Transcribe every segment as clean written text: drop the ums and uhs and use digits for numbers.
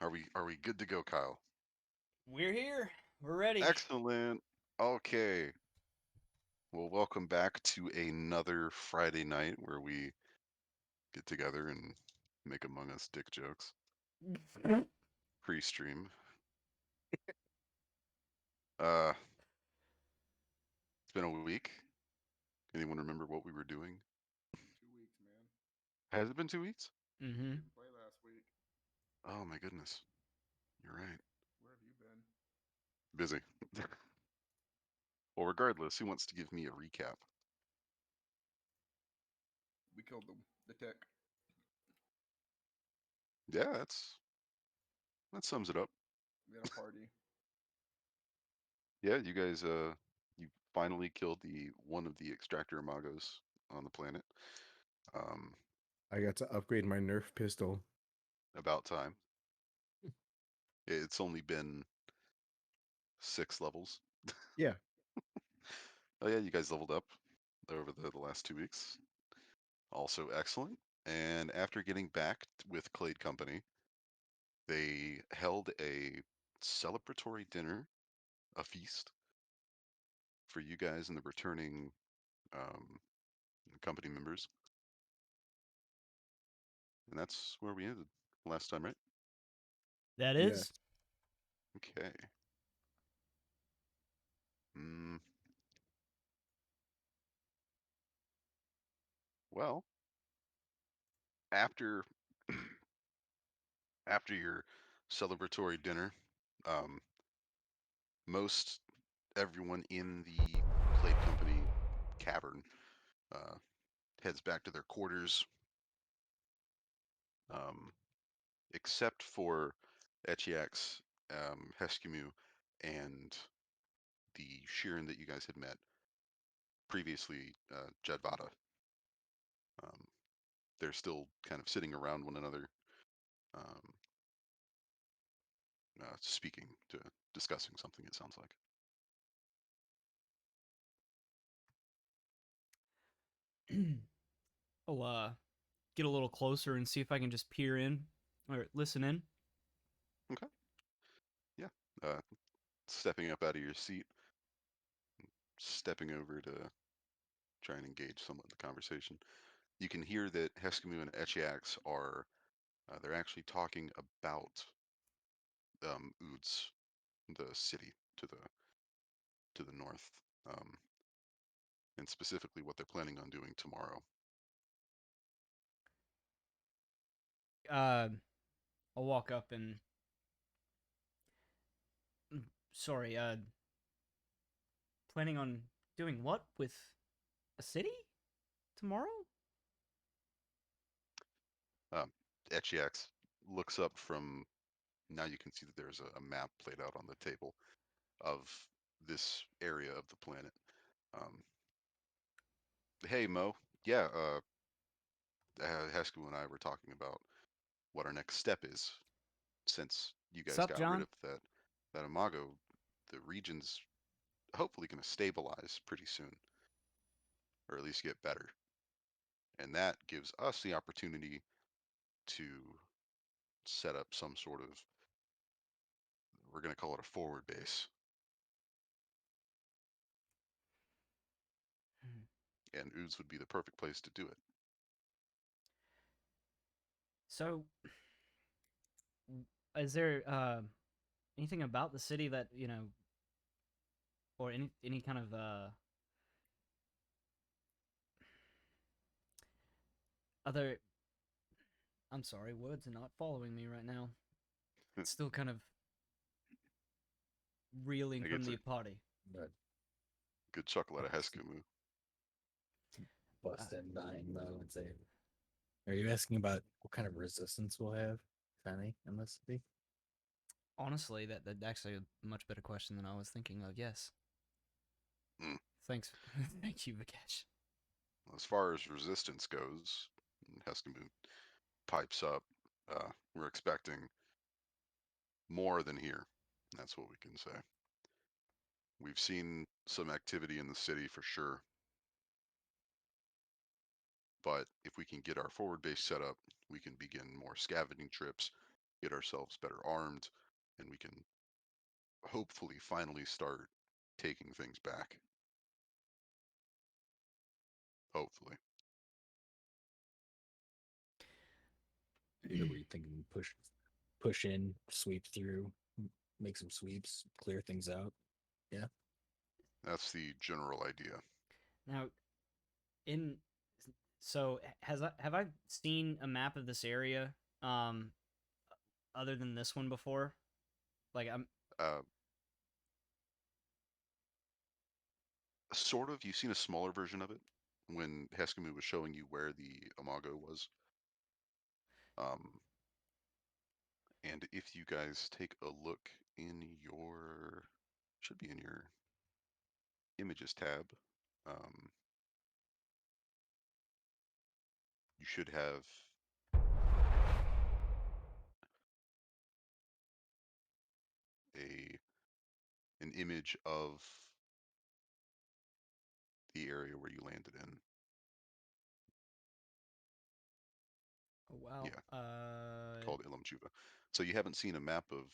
Are we good to go, Kyle? We're here. We're ready. Excellent. Okay. Well, welcome back to another Friday night where we get together and make Among Us dick jokes pre-stream. Uh, it's been a week. Anyone remember what we were doing? 2 weeks, man. Has it been 2 weeks? Mm-hmm. Didn't play last week. Oh my goodness. You're right. Where have you been? Busy. Well, regardless, who wants to give me a recap? We killed the tech. Yeah, that sums it up. We had a party. Yeah, you guys you finally killed the one of the extractor imagos on the planet. Um, I got to upgrade my Nerf pistol. about time. It's only been 6 levels. Yeah. Oh yeah, you guys leveled up over the last 2 weeks. Also excellent. And after getting back with Clade Company, they held a celebratory dinner, a feast for you guys and the returning um, company members. And that's where we ended last time, right? That Yeah. is. Okay. Mm, well, after after your celebratory dinner, um, most everyone in the Clade Company cavern uh, heads back to their quarters, um, except for Echiax, Heskemu, and the Sheeran that you guys had met previously, Jedvada. Um, they're still kind of sitting around one another, um, speaking to discussing something. It sounds like. I'll get a little closer and see if I can just peer in or listen in. Okay. Yeah. Stepping up out of your seat, stepping over to try and engage somewhat in the conversation. You can hear that Heskemu and Echiax are they're actually talking about Uds, the city to the north, um, and specifically what they're planning on doing tomorrow. Uh, I'll walk up and sorry. Planning on doing what with a city tomorrow? Um, Echiax looks up from now. You can see that there's a map played out on the table of this area of the planet. Um, hey Mo, yeah, Heskemu and I were talking about what our next step is since you guys Sup, got rid John? of that imago. The region's hopefully going to stabilize pretty soon, or at least get better, and that gives us the opportunity to set up some sort of, we're going to call it a forward base, and Ooze would be the perfect place to do it. So, is there anything about the city that or any kind of other? I'm sorry, words are not following me right now. Still kind of reeling It from gets a the party. But good chuckle out of Heskemu. Uh, busting dying though and say, are you asking about what kind of resistance we'll have, if any, in this city? Honestly, that's actually a much better question than I was thinking of. Yes. Mm. Thanks. Thank you, Vikesh. As far as resistance goes, Heskemu pipes up. We're expecting more than here. That's what we can say. We've seen some activity in the city for sure, but if we can get our forward base set up, we can begin more scavenging trips get ourselves better armed, and we can hopefully finally start taking things back. Hopefully. Either were you thinking push in, sweep through, make some sweeps, clear things out? Yeah. That's the general idea. Now, in so have I seen a map of this area other than this one before? Like I'm Uh, Sort of. You've seen a smaller version of it when Heskemu was showing you where the Imago was. And if you guys take a look in your, should be in your images tab, you should have an image of the area where you landed in. oh wow. Yeah, called Ilamchuva. So you haven't seen a map of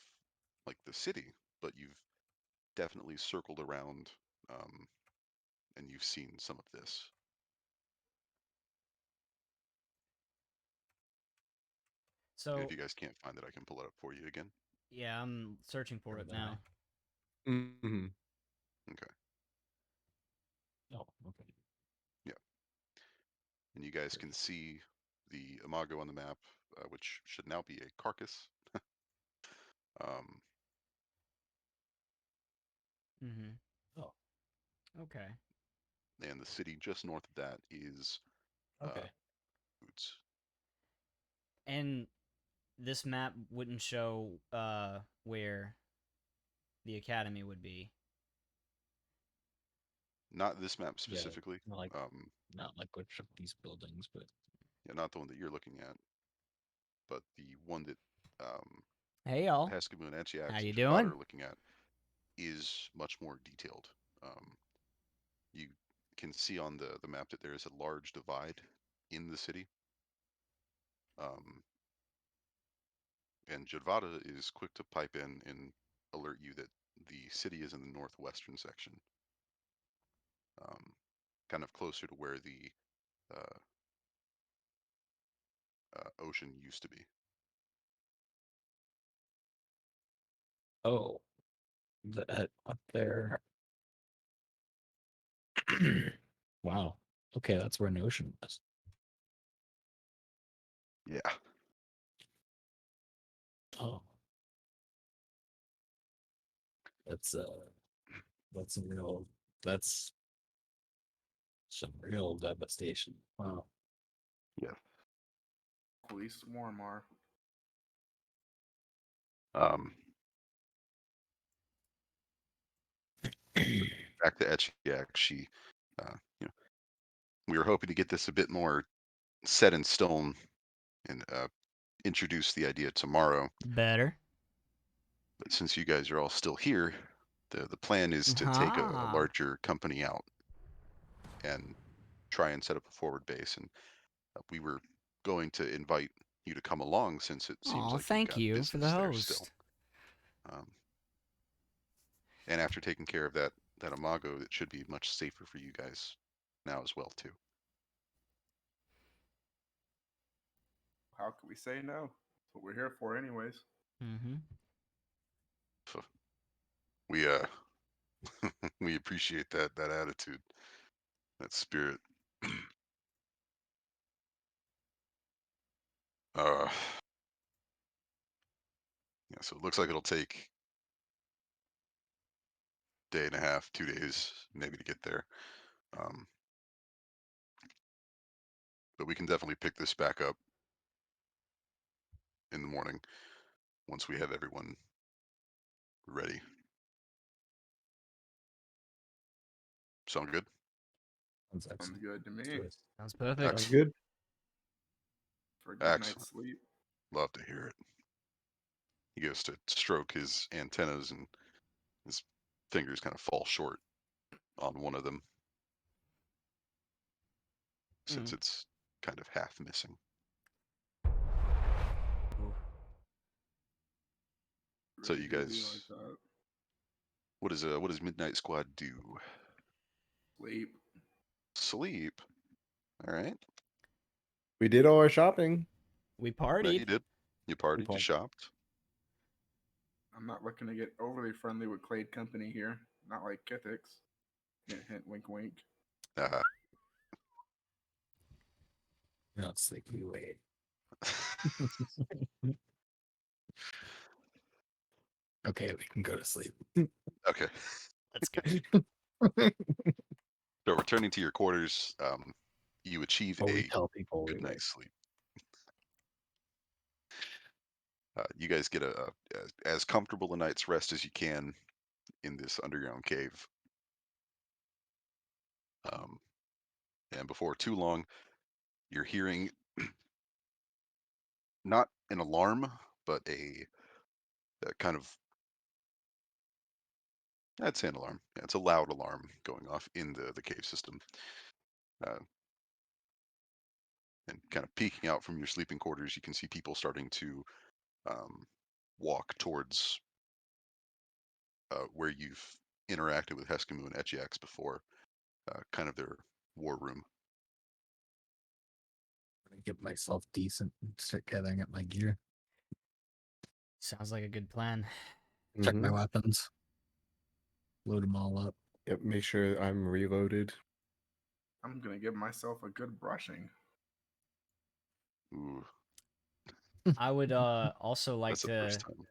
like the city, but you've definitely circled around, and you've seen some of this. And So if you guys can't find it, I can pull it up for you again. yeah, I'm searching for it Better than now. Mm-hmm. Okay. Oh, okay. Yeah. And you guys can Perfect. see the Imago on the map, which should now be a carcass. Um, Mm-hmm. Oh, Okay. and the city just north of that is okay. Boots. And this map wouldn't show where the academy would be. Not this map Yeah, specifically. not like Um, not like which of these buildings, but yeah, not the one that you're looking at, but the one that Hey y'all. Haskabu and How Etiax you and Javada doing? are looking at is much more detailed. You can see on the map that there is a large divide in the city. Um, and Javada is quick to pipe in and alert you that the city is in the northwestern section, kind of closer to where the uh, ocean used to be. oh, that up there. Wow. Okay, that's where an ocean was. Yeah. Oh, that's that's some real that's some real devastation. Wow. Yeah. Police Warmar. Um, Back to Etchiak, she, you know, we were hoping to get this a bit more set in stone and introduce the idea tomorrow. Better. But since you guys are all still here, the plan is to take a Ah. larger company out and try and set up a forward base. And we were going to invite you to come along since it seems Aw, like you've thank got you for the business there still. host. Um, and after taking care of that Imago, it should be much safer for you guys now as well too. How could we say no? That's what we're here for, anyways. Mm-hmm. So we we appreciate that attitude, that spirit. uh, yeah, so it looks like it'll take day and a half, 2 days maybe to get there. Um, but we can definitely pick this back up in the morning once we have everyone ready. Sound good? Sounds Sounds excellent. good to Let's me. do it. Sounds perfect. Sounds Excellent. good. For a good night's Excellent. sleep. Love to hear it. He goes to stroke his antennas and his fingers kind of fall short on one of them since Mm. it's kind of half missing. Ooh. So Really you do be guys, like that. what does Midnight Squad do? Sleep. Sleep. All right. We did all our shopping. We Yeah, partied. you did. You partied. You partied. shopped. I'm not looking to get overly friendly with Clade Company here. Not like Kithix. Hint, hint, wink, wink. Uh, Not sleepy way. Okay, we can go to sleep. okay. Let's go. So returning to your quarters, you achieve Or we a tell people we good leave. night's sleep. You guys get as comfortable a night's rest as you can in this underground cave. Um, and before too long, you're hearing not an alarm, but a kind of, I'd say an alarm. Yeah, it's a loud alarm going off in the cave system. Uh, and kind of peeking out from your sleeping quarters, you can see people starting to um, walk towards where you've interacted with Heskemu and Etchiax before, kind of their war room. I'm gonna get myself decent and start gathering up my gear. Sounds like a good plan. Check my Mhm. weapons. Load them all up. Yep, make sure I'm reloaded. I'm gonna give myself a good brushing. Ooh, I would also like that's the first to time.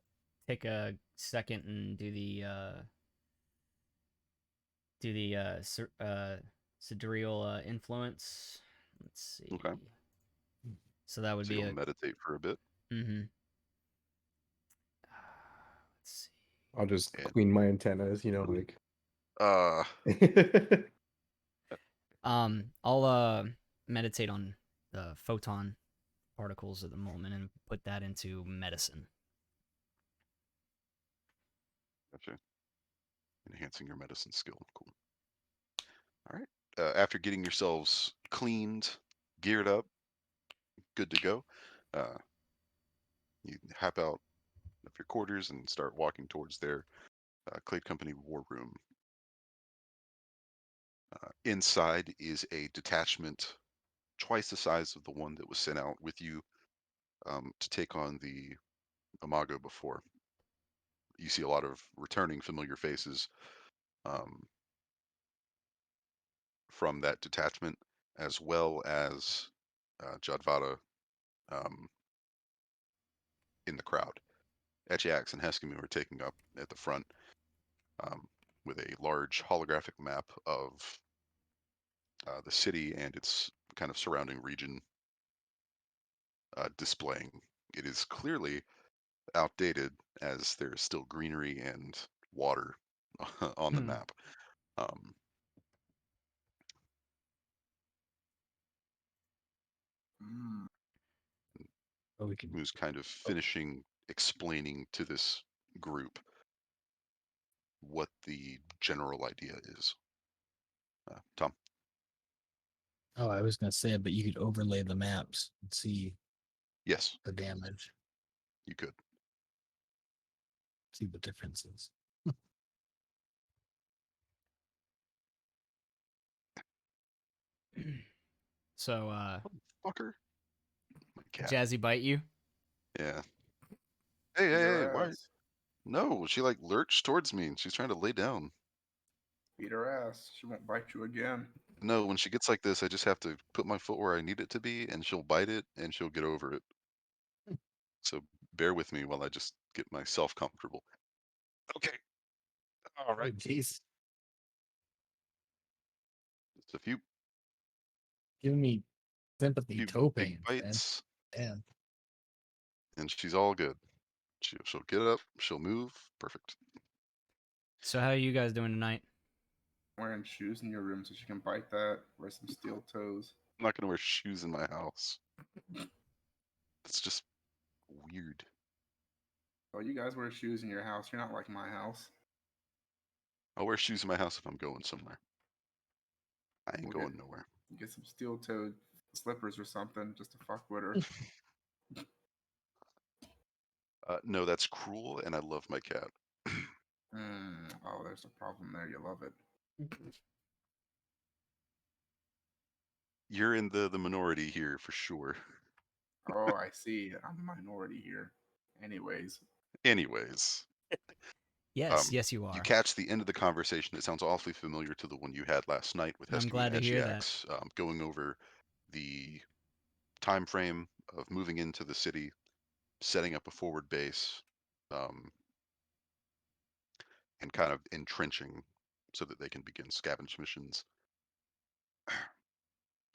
take a second and do the sidereal influence. Let's see. Okay. So that would So be you'll a meditate for a bit. mm-hmm. Let's see. I'll just And clean my antennas, you know, like. uh, I'll meditate on the photon particles at the moment and put that into medicine. gotcha. Enhancing your medicine skill. Cool. All right. After getting yourselves cleaned, geared up, good to go, uh, you hop out of your quarters and start walking towards their Clade Company war room. Inside is a detachment twice the size of the one that was sent out with you to take on the Imago before. You see a lot of returning familiar faces um, from that detachment, as well as Jadvada um, in the crowd. Etchiax and Heskemu are taking up at the front um, with a large holographic map of the city and its kind of surrounding region displaying. It is clearly outdated as there's still greenery and water on the Hmm. map. Um, Mm. Oh, we can. who's kind of finishing explaining to this group what the general idea is. Tom, Oh, I was gonna say, but you could overlay the maps and see yes, the damage, you could. see the differences. So Fucker. My cat. Jazzy bite you? Yeah. Hey, Beat hey, hey, her why? ass. No, she like lurched towards me and she's trying to lay down. Beat her ass. She won't bite you again. No, when she gets like this, I just have to put my foot where I need it to be and she'll bite it and she'll get over it. So bear with me while I just get myself comfortable. Okay. All Oh, right. jeez. Just a few Give me sympathy few toe big pains, man. bites Damn. and she's all good. She'll get up, she'll move. Perfect. So how are you guys doing tonight? Wearing shoes in your room so she can bite that. Wear some steel toes. I'm not gonna wear shoes in my house. It's just weird. Oh, you guys wear shoes in your house. You're not like my house. I'll wear shoes in my house if I'm going somewhere. I ain't We'll going nowhere. get some steel toed slippers or something just to fuck with her. No, that's cruel, and I love my cat. Oh, there's a problem there. You love it. You're in the minority here for sure. Oh, I see. I'm a minority here. Anyways, Anyways, Yes, yes, you you are. catch the end of the conversation. It sounds awfully familiar to the one you had last night with I'm Heskemu glad and to hear that. Agiax, going over the time frame of moving into the city, setting up a forward base, and kind of entrenching so that they can begin scavenge missions.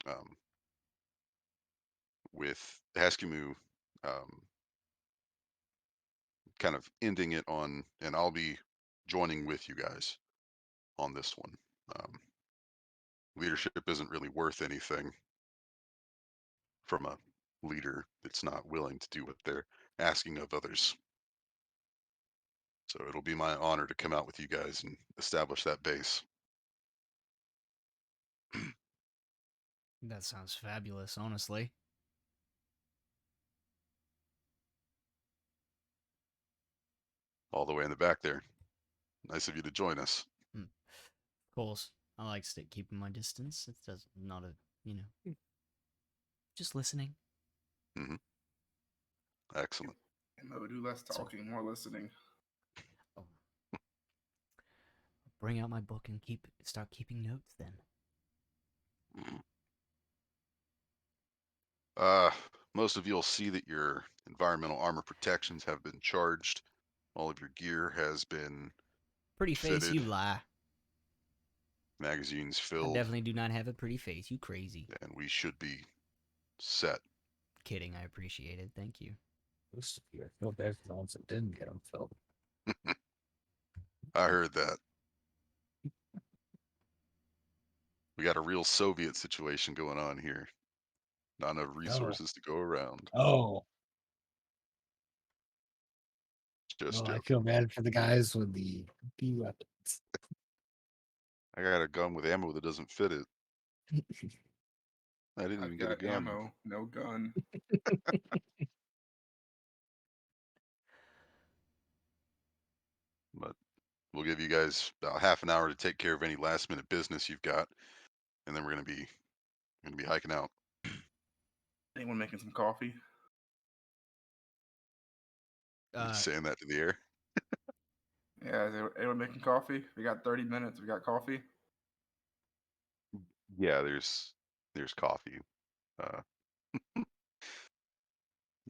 Um, with Heskemu kind of ending it on, and I'll be joining with you guys on this one. Leadership isn't really worth anything from a leader that's not willing to do what they're asking of others. So it'll be my honor to come out with you guys and establish that base. That sounds fabulous, honestly. All the way in the back there. Nice of you to join us. Of course, I like keeping my distance. It does not a, just listening. Hmm. Excellent. Mo, do less So- talking, more listening. Oh. Bring out my book and start keeping notes then. Most of you'll see that your environmental armor protections have been charged. All of your gear has been Pretty face, fitted, you lie. magazines I filled, definitely do not have a pretty face. You crazy. and we should be set. Kidding, I appreciate it. Thank you. Most of you, I feel bad for the ones that didn't get them filled. I heard that. We got a real Soviet situation going on here. Not enough resources to go around. Oh, Just no, I joking. feel bad for the guys with the B weapons. I got a gun with ammo that doesn't fit it. I didn't even I've get a got gun. ammo, no gun. But we'll give you guys about half an hour to take care of any last minute business you've got, and then we're gonna be hiking out. Anyone making some coffee? Are you saying that to the air? Yeah, is anyone making coffee? We got 30 minutes. We got coffee. Yeah, there's coffee. You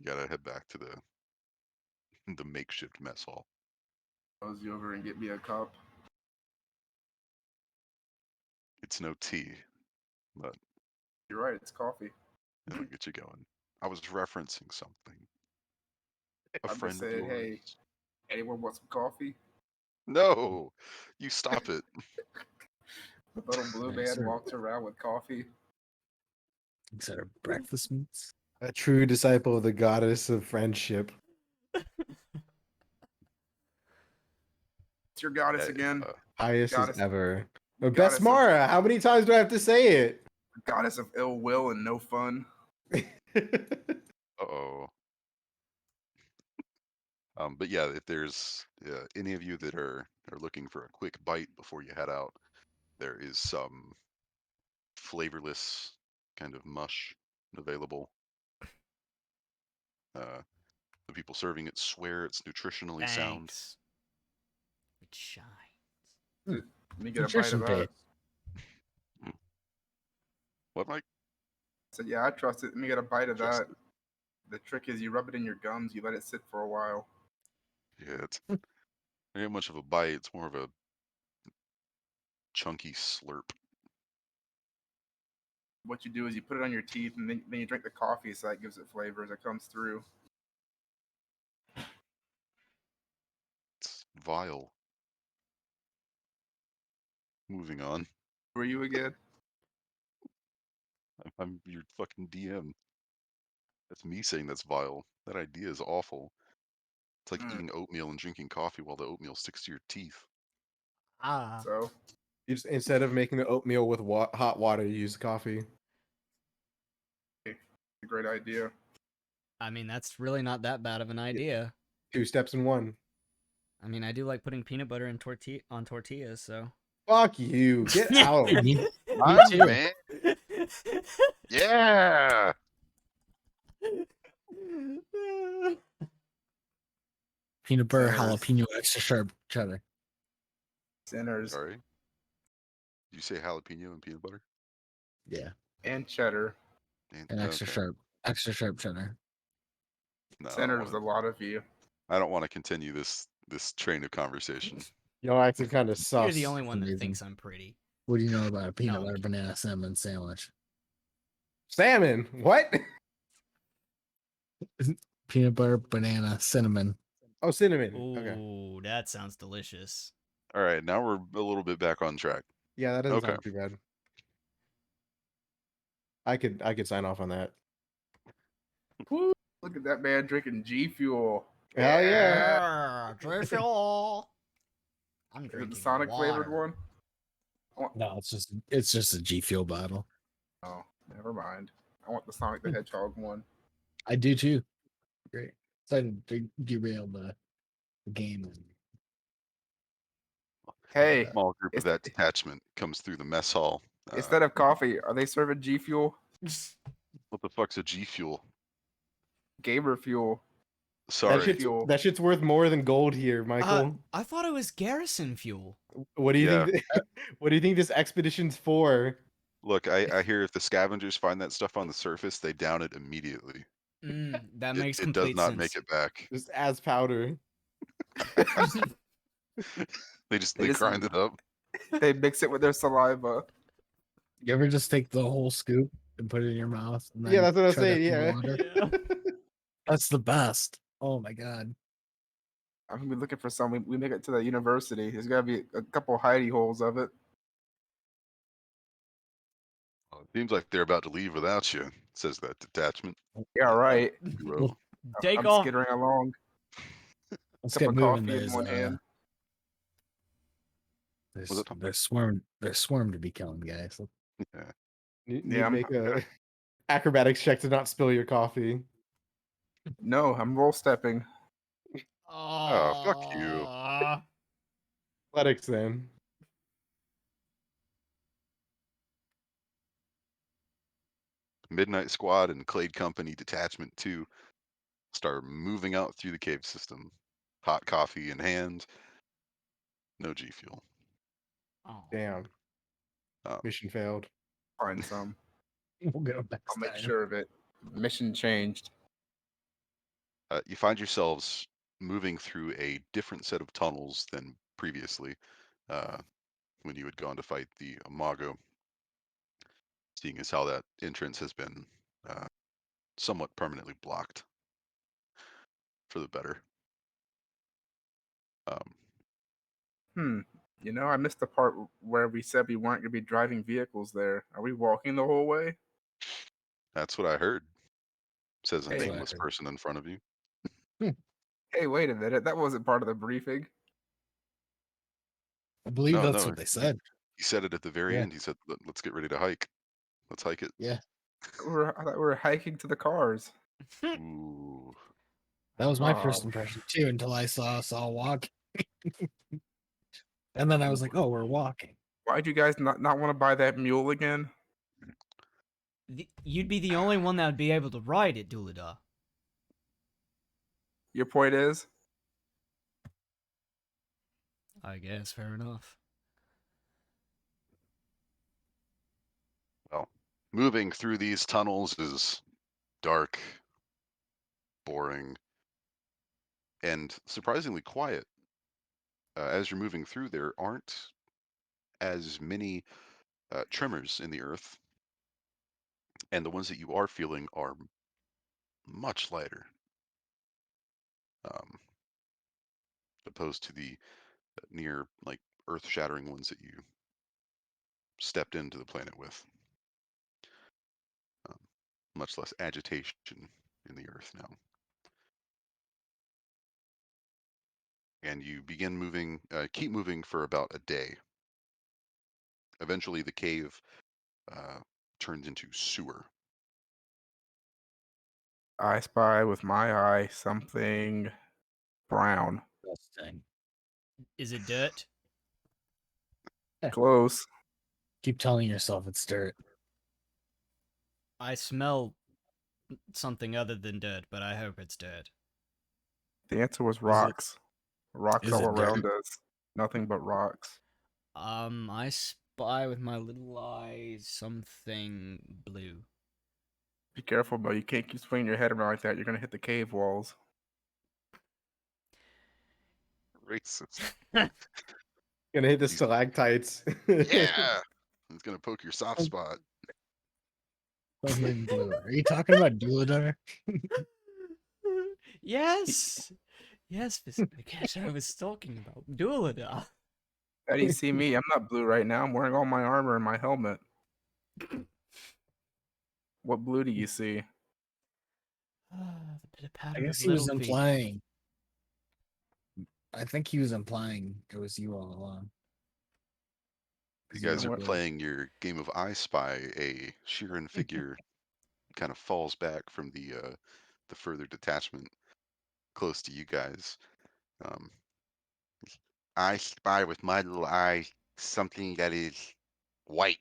gotta head back to the makeshift mess hall. Mosey over and get me a cup. It's no tea, but You're right, it's coffee. it'll get you going. I was referencing something. A I'm friend just of saying, yours. hey, anyone want some coffee? No, you stop it. The little blue Yes, man sir. walks around with coffee. Instead of breakfast meats. A true disciple of the goddess of friendship. It's your goddess Hey, again. Highest as Goddess, ever. goddess Best of- Mara, how many times do I have to say it? goddess of ill will and no fun. uh-oh. But yeah, if there's any of you that are looking for a quick bite before you head out, there is some flavorless kind of mush available. The people serving it swear it's nutritionally sound. Thanks. It shines. Let me get a bite Nutrition of that. base. What, Mike? I said, yeah, I trust it. Let me get a bite of Trust that. The trick is you rub it in your gums, you let it sit for a while. Yeah, it's not much of a bite. It's more of a chunky slurp. What you do is you put it on your teeth and then you drink the coffee so that gives it flavor as it comes through. It's vile. Moving on. Who are you again? I'm your fucking DM. That's me saying that's vile. That idea is awful. It's like eating oatmeal and drinking coffee while the oatmeal sticks to your teeth. Ah. So, You just, instead of making the oatmeal with hot water, you use coffee. a great idea. I mean, that's really not that bad of an idea. 2 steps in one. I mean, I do like putting peanut butter in on tortillas, so. Fuck you. Get out. Hey, me Nice, too. man. Yeah. Peanut butter, Sinners. jalapeno, extra sharp cheddar. Sinners Sorry. Did you say jalapeno and peanut butter? Yeah, and cheddar. and extra sharp cheddar. No, Sinners, a lot of you. I don't want to continue this train of conversation. Y'all acting kind of You're sus. the only one that Amazing. thinks I'm pretty. What do you know about a peanut I'm butter kidding. banana cinnamon sandwich? Salmon. What? Peanut butter banana cinnamon. Oh, cinnamon. Ooh, Okay. that sounds delicious. All right, now we're a little bit back on track. Yeah, that doesn't Okay. sound too bad. I could sign off on that. Woo, look at that man drinking G Fuel. Hell yeah. Dry fuel. I'm Is it drinking the Sonic flavored water. one? No, it's just a G Fuel bottle. Oh, never mind. I want the Sonic the Hedgehog one. I do too. Great. So I didn't derail the game. Hey, Small group of It's- that detachment comes through the mess hall. instead of coffee, are they serving G Fuel? What the fuck's a G Fuel? Gamer Fuel. Sorry. Fuel. That shit's worth more than gold here, Michael. I thought it was garrison fuel. What do you Yeah. think? What do you think this expedition's for? Look, I hear if the scavengers find that stuff on the surface, they down it immediately. That makes It does complete not sense. make it back. Just as powder. They just- grind it up. They mix it with their saliva. You ever just take the whole scoop and put it in your mouth? And then Yeah, that's what I was chug it saying. in Yeah. water? That's the best. Oh my god. I'm gonna be looking for some. We make it to the university. There's gotta be a couple hidey holes of it. Well, it seems like they're about to leave without you, says that detachment. Yeah, right. Hero. Take I'm off. skittering along. Let's Cup get of moving. coffee in one hand. Was it Tom? There's swarm to be killing, guys. Yeah. Need Yeah, to I'm make a acrobatics check to not spill your coffee. No, I'm roll stepping. Oh, fuck you. Athletics then. Midnight Squad and Clade Company Detachment 2 start moving out through the cave system. Hot coffee in hand. No G Fuel. Oh. Damn. Um, Mission failed. Find some. We'll get them next I'll make time. sure of it. Mission changed. you find yourselves moving through a different set of tunnels than previously when you had gone to fight the Imago, seeing as how that entrance has been somewhat permanently blocked for the better. You know, I missed the part where we said we weren't gonna be driving vehicles there. Are we walking the whole way? That's what I heard, says a Hey. nameless person in front of you. Hey, wait a minute. That wasn't part of the briefing. I believe No, that's no, what they said. He said it at the very Yeah. end. He said, Let's get ready to hike. Let's hike it." Yeah, I thought we were hiking to the cars. Ooh. that was my Oh. first impression too. Until I saw us all walk, and then I was like, "Oh, we're walking." Why'd you guys not want to buy that mule again? You'd be the only one that would be able to ride it, Doolida. Your point is? I guess, fair enough. Well, moving through these tunnels is dark, boring, and surprisingly quiet. As you're moving through, there aren't as many tremors in the earth, and the ones that you are feeling are much lighter, opposed to the near like earth-shattering ones that you stepped into the planet with. Much less agitation in the earth now. And you begin moving, keep moving for about a day. Eventually, the cave turns into sewer. I spy with my eye something Brown. Disgusting. Is it dirt? Close. Keep telling yourself it's dirt. I smell something other than dirt, but I hope it's dirt. The answer was rocks. Rocks is all it dirt? around us. Nothing but rocks. I spy with my little eyes something blue. Be careful, bro. You can't keep swinging your head around like that. You're gonna hit the cave walls. Racist. Gonna hit the He's- stalactites. Yeah. It's gonna poke your soft spot. Something blue. Are you talking about Duladar? Yes, yes, Vikesh, I was talking about Duladar. How do you see me? I'm not blue right now. I'm wearing all my armor and my helmet. What blue do you see? The I pattern guess of he was little feet. implying. I think he was implying it was you all along. You 'Cause guys know are what? playing your game of I Spy. A Sheeran figure kind of falls back from the further detachment close to you guys. Um, I spy with my little eye something that is white,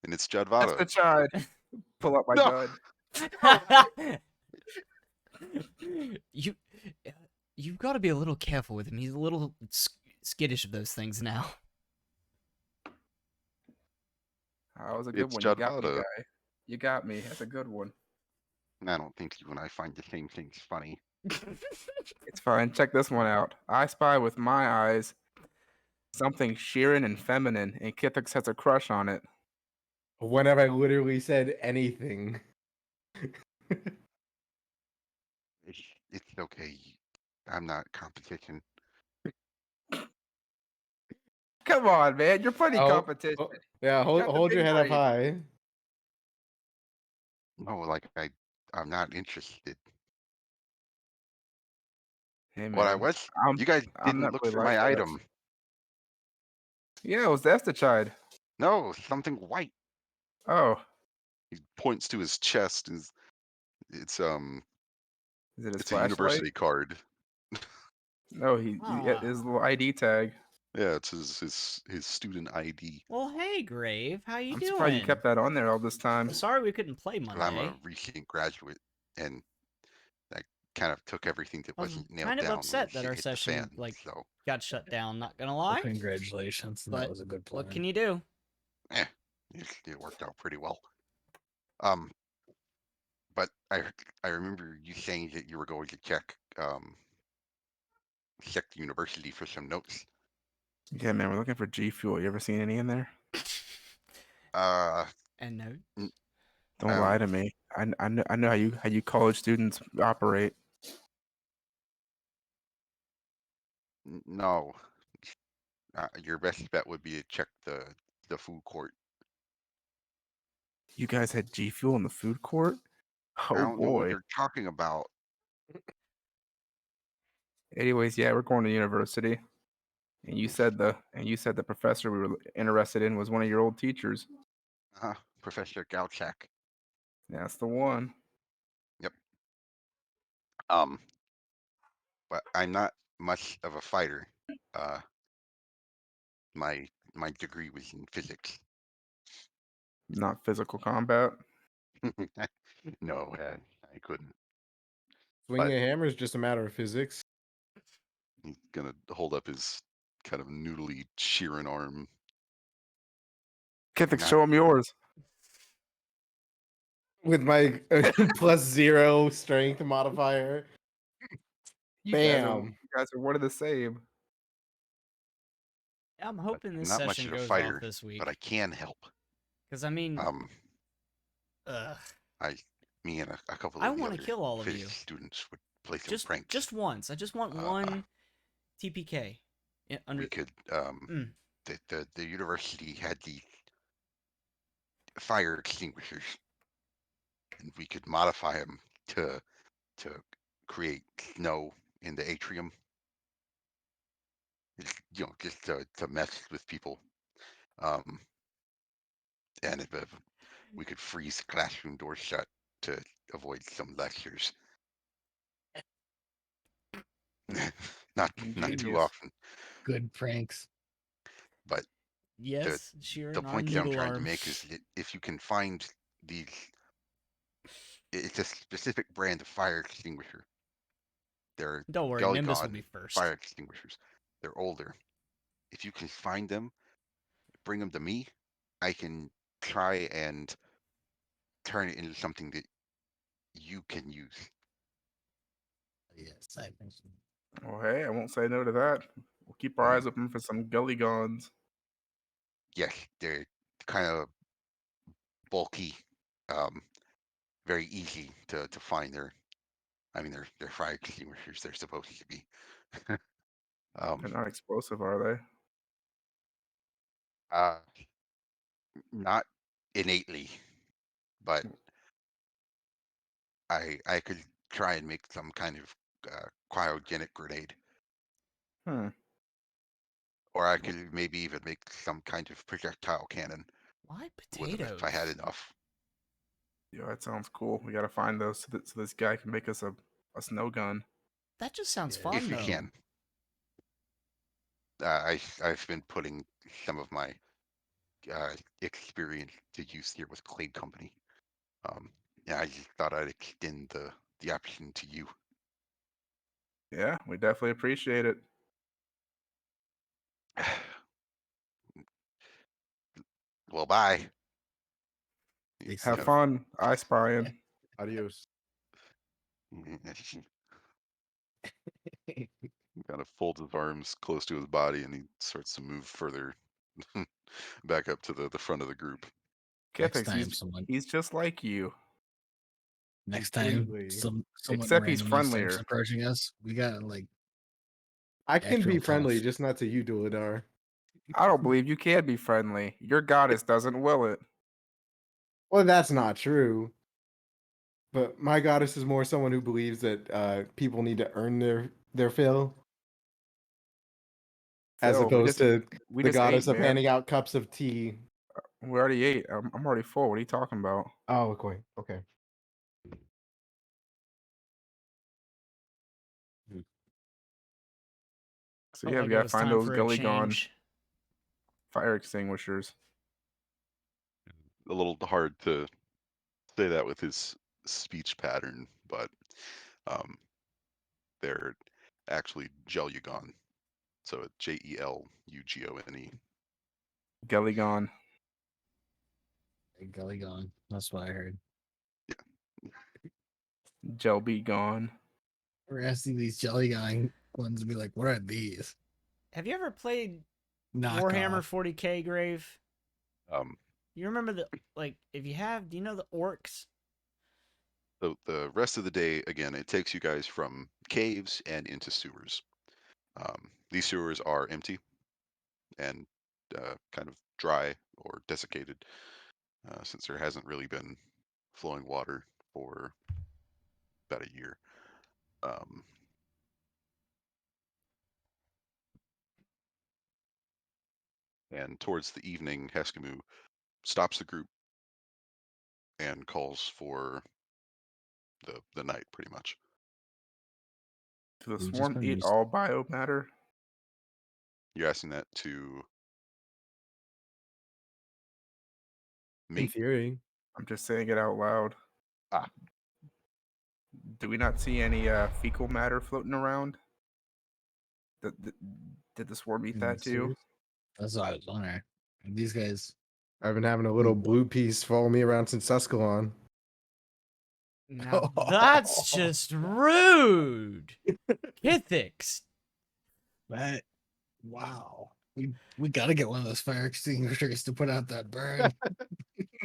and it's That's Jadvada. the child. Pull up my No. gun. you, you've got to be a little careful with him. He's a little skittish of those things now. That was a good It's one. You got me, Jadvada. guy. You got me. That's a good one. And I don't think you and I find the same things funny. It's fine. Check this one out. I spy with my eyes something sheeran and feminine, and Kithix has a crush on it. When have I literally said anything? It's okay. I'm not competition. Come on, man. You're plenty Oh, competition. oh, yeah, You got the hold your big head up brain. high. No, like I'm not interested. Hey, What I man. was, I'm, you guys I'm didn't not look really for like my that. item. Yeah, it was the child. No, something white. Oh, He points to his chest. And it's is it his it's a flashlight? university card. No, he his little ID tag. Yeah, it's his student ID. Well, hey, Grave, how you I'm doing? surprised you kept that on there all this time. Sorry we couldn't play But I'm Monday. a recent graduate, and I kind of took everything that I was wasn't nailed kind of down when upset that shit our hit the fan. session So, got shut down. Not gonna Well, lie, congratulations. And that but was a good plan. what can you do? it worked out pretty well. Um, but I remember you saying that you were going to check the university for some notes. Yeah, man, we're looking for G Fuel. You ever seen any in there? And no, Don't lie to me. I know how you college students operate. No. Your best bet would be to check the food court. You guys had G Fuel in the food court? I Oh don't know what boy. you're talking about. Anyways, yeah, we're going to university. And you said the professor we were interested in was one of your old teachers. Professor Galchak. That's the one. Yep. But I'm not much of a fighter. My degree was in physics. Not physical combat. No, I couldn't. Swinging But- a hammer is just a matter of physics. He's gonna hold up his kind of noodly Sheeran arm. Kithix, Not- show him yours. With my +0 strength modifier. You Bam. guys are one of the same. I'm hoping this not much session of a goes fighter, off this week. but I can help. Because I mean, Me and a couple I of the wanna other kill all of physics you. students would play some pranks. Just once. I just want one TPK. We could the university had the fire extinguishers, and we could modify them to create snow in the atrium. Just to mess with people. And if we could freeze classroom doors shut to avoid some lectures. not too Ingenious. often. Good pranks. But Yes, the Sheeran, our point that I'm noodle trying to arm. make is that if you can find these, it's a specific brand of fire extinguisher. They're Don't worry, Nimbus will be Gulligon first. fire extinguishers. They're older. If you can find them, bring them to me. I can try and turn it into something that you can use. Yes, I think so. Well, hey, I won't say no to that. We'll keep our eyes open for some Gullygons. Yes, they're kind of bulky, um, very easy to find. They're fire extinguishers. They're supposed to be. They're not explosive, are uh, not innately, but I could try and make some kind of cryogenic grenade, they? or I could maybe even make some kind of projectile cannon Why with them potatoes? if I had enough. Yeah, that sounds cool. We gotta find those so this guy can make us a snow gun. That just sounds Yeah. fun, If you though. can. I've been putting some of my experience to use here with Clay Company. Yeah, I just thought I'd extend the option to you. Yeah, we definitely appreciate it. Well, bye. Stay Have safe. fun. I spying. Adios. Kind of folds his arms close to his body, and he starts to move further back up to the front of the group. Next Kithix, time, someone. he's just like you. Next time, Completely. someone Except he's randomly starts friendlier. approaching us. We gotta like. I can be Actual friendly, tough. just not to you, Duladar. I don't believe you can be friendly. Your goddess doesn't will it. Well, that's not true. But my goddess is more someone who believes that people need to earn their fill, as Phil, opposed to we the just ate, goddess of man. handing out cups of tea. We already ate. I'm already full. What are you talking about? Oh, okay, okay. So Felt yeah, we like it gotta was find time those for a Gullygon change. fire extinguishers. A little hard to say that with his speech pattern, but um, they're actually Gelugon. So it's Jelugone. Gullygon. Gully gone. That's what I heard. Gel be gone. We're gonna see these jelly guy ones and be like, "What are these?" Have you ever played Knock Warhammer off. 40k Grave? Um, You remember if you have, do you know the orcs? so the rest of the day, again, it takes you guys from caves and into sewers. These sewers are empty and kind of dry or desiccated, since there hasn't really been flowing water for about a year. Um, and towards the evening, Heskemu stops the group and calls for the night, pretty much. Do the We just swarm been eat all biomatter? You're asking that to In me? theory, I'm just saying it out loud. Ah. Do we not see any fecal matter floating around? Did the swarm eat that too? That's what I was wondering. And these guys. I've been having a little blue piece follow me around since Suskalon. Now that's just rude. Kithix. That. Wow. We gotta get one of those fire extinguishers to put out that burn.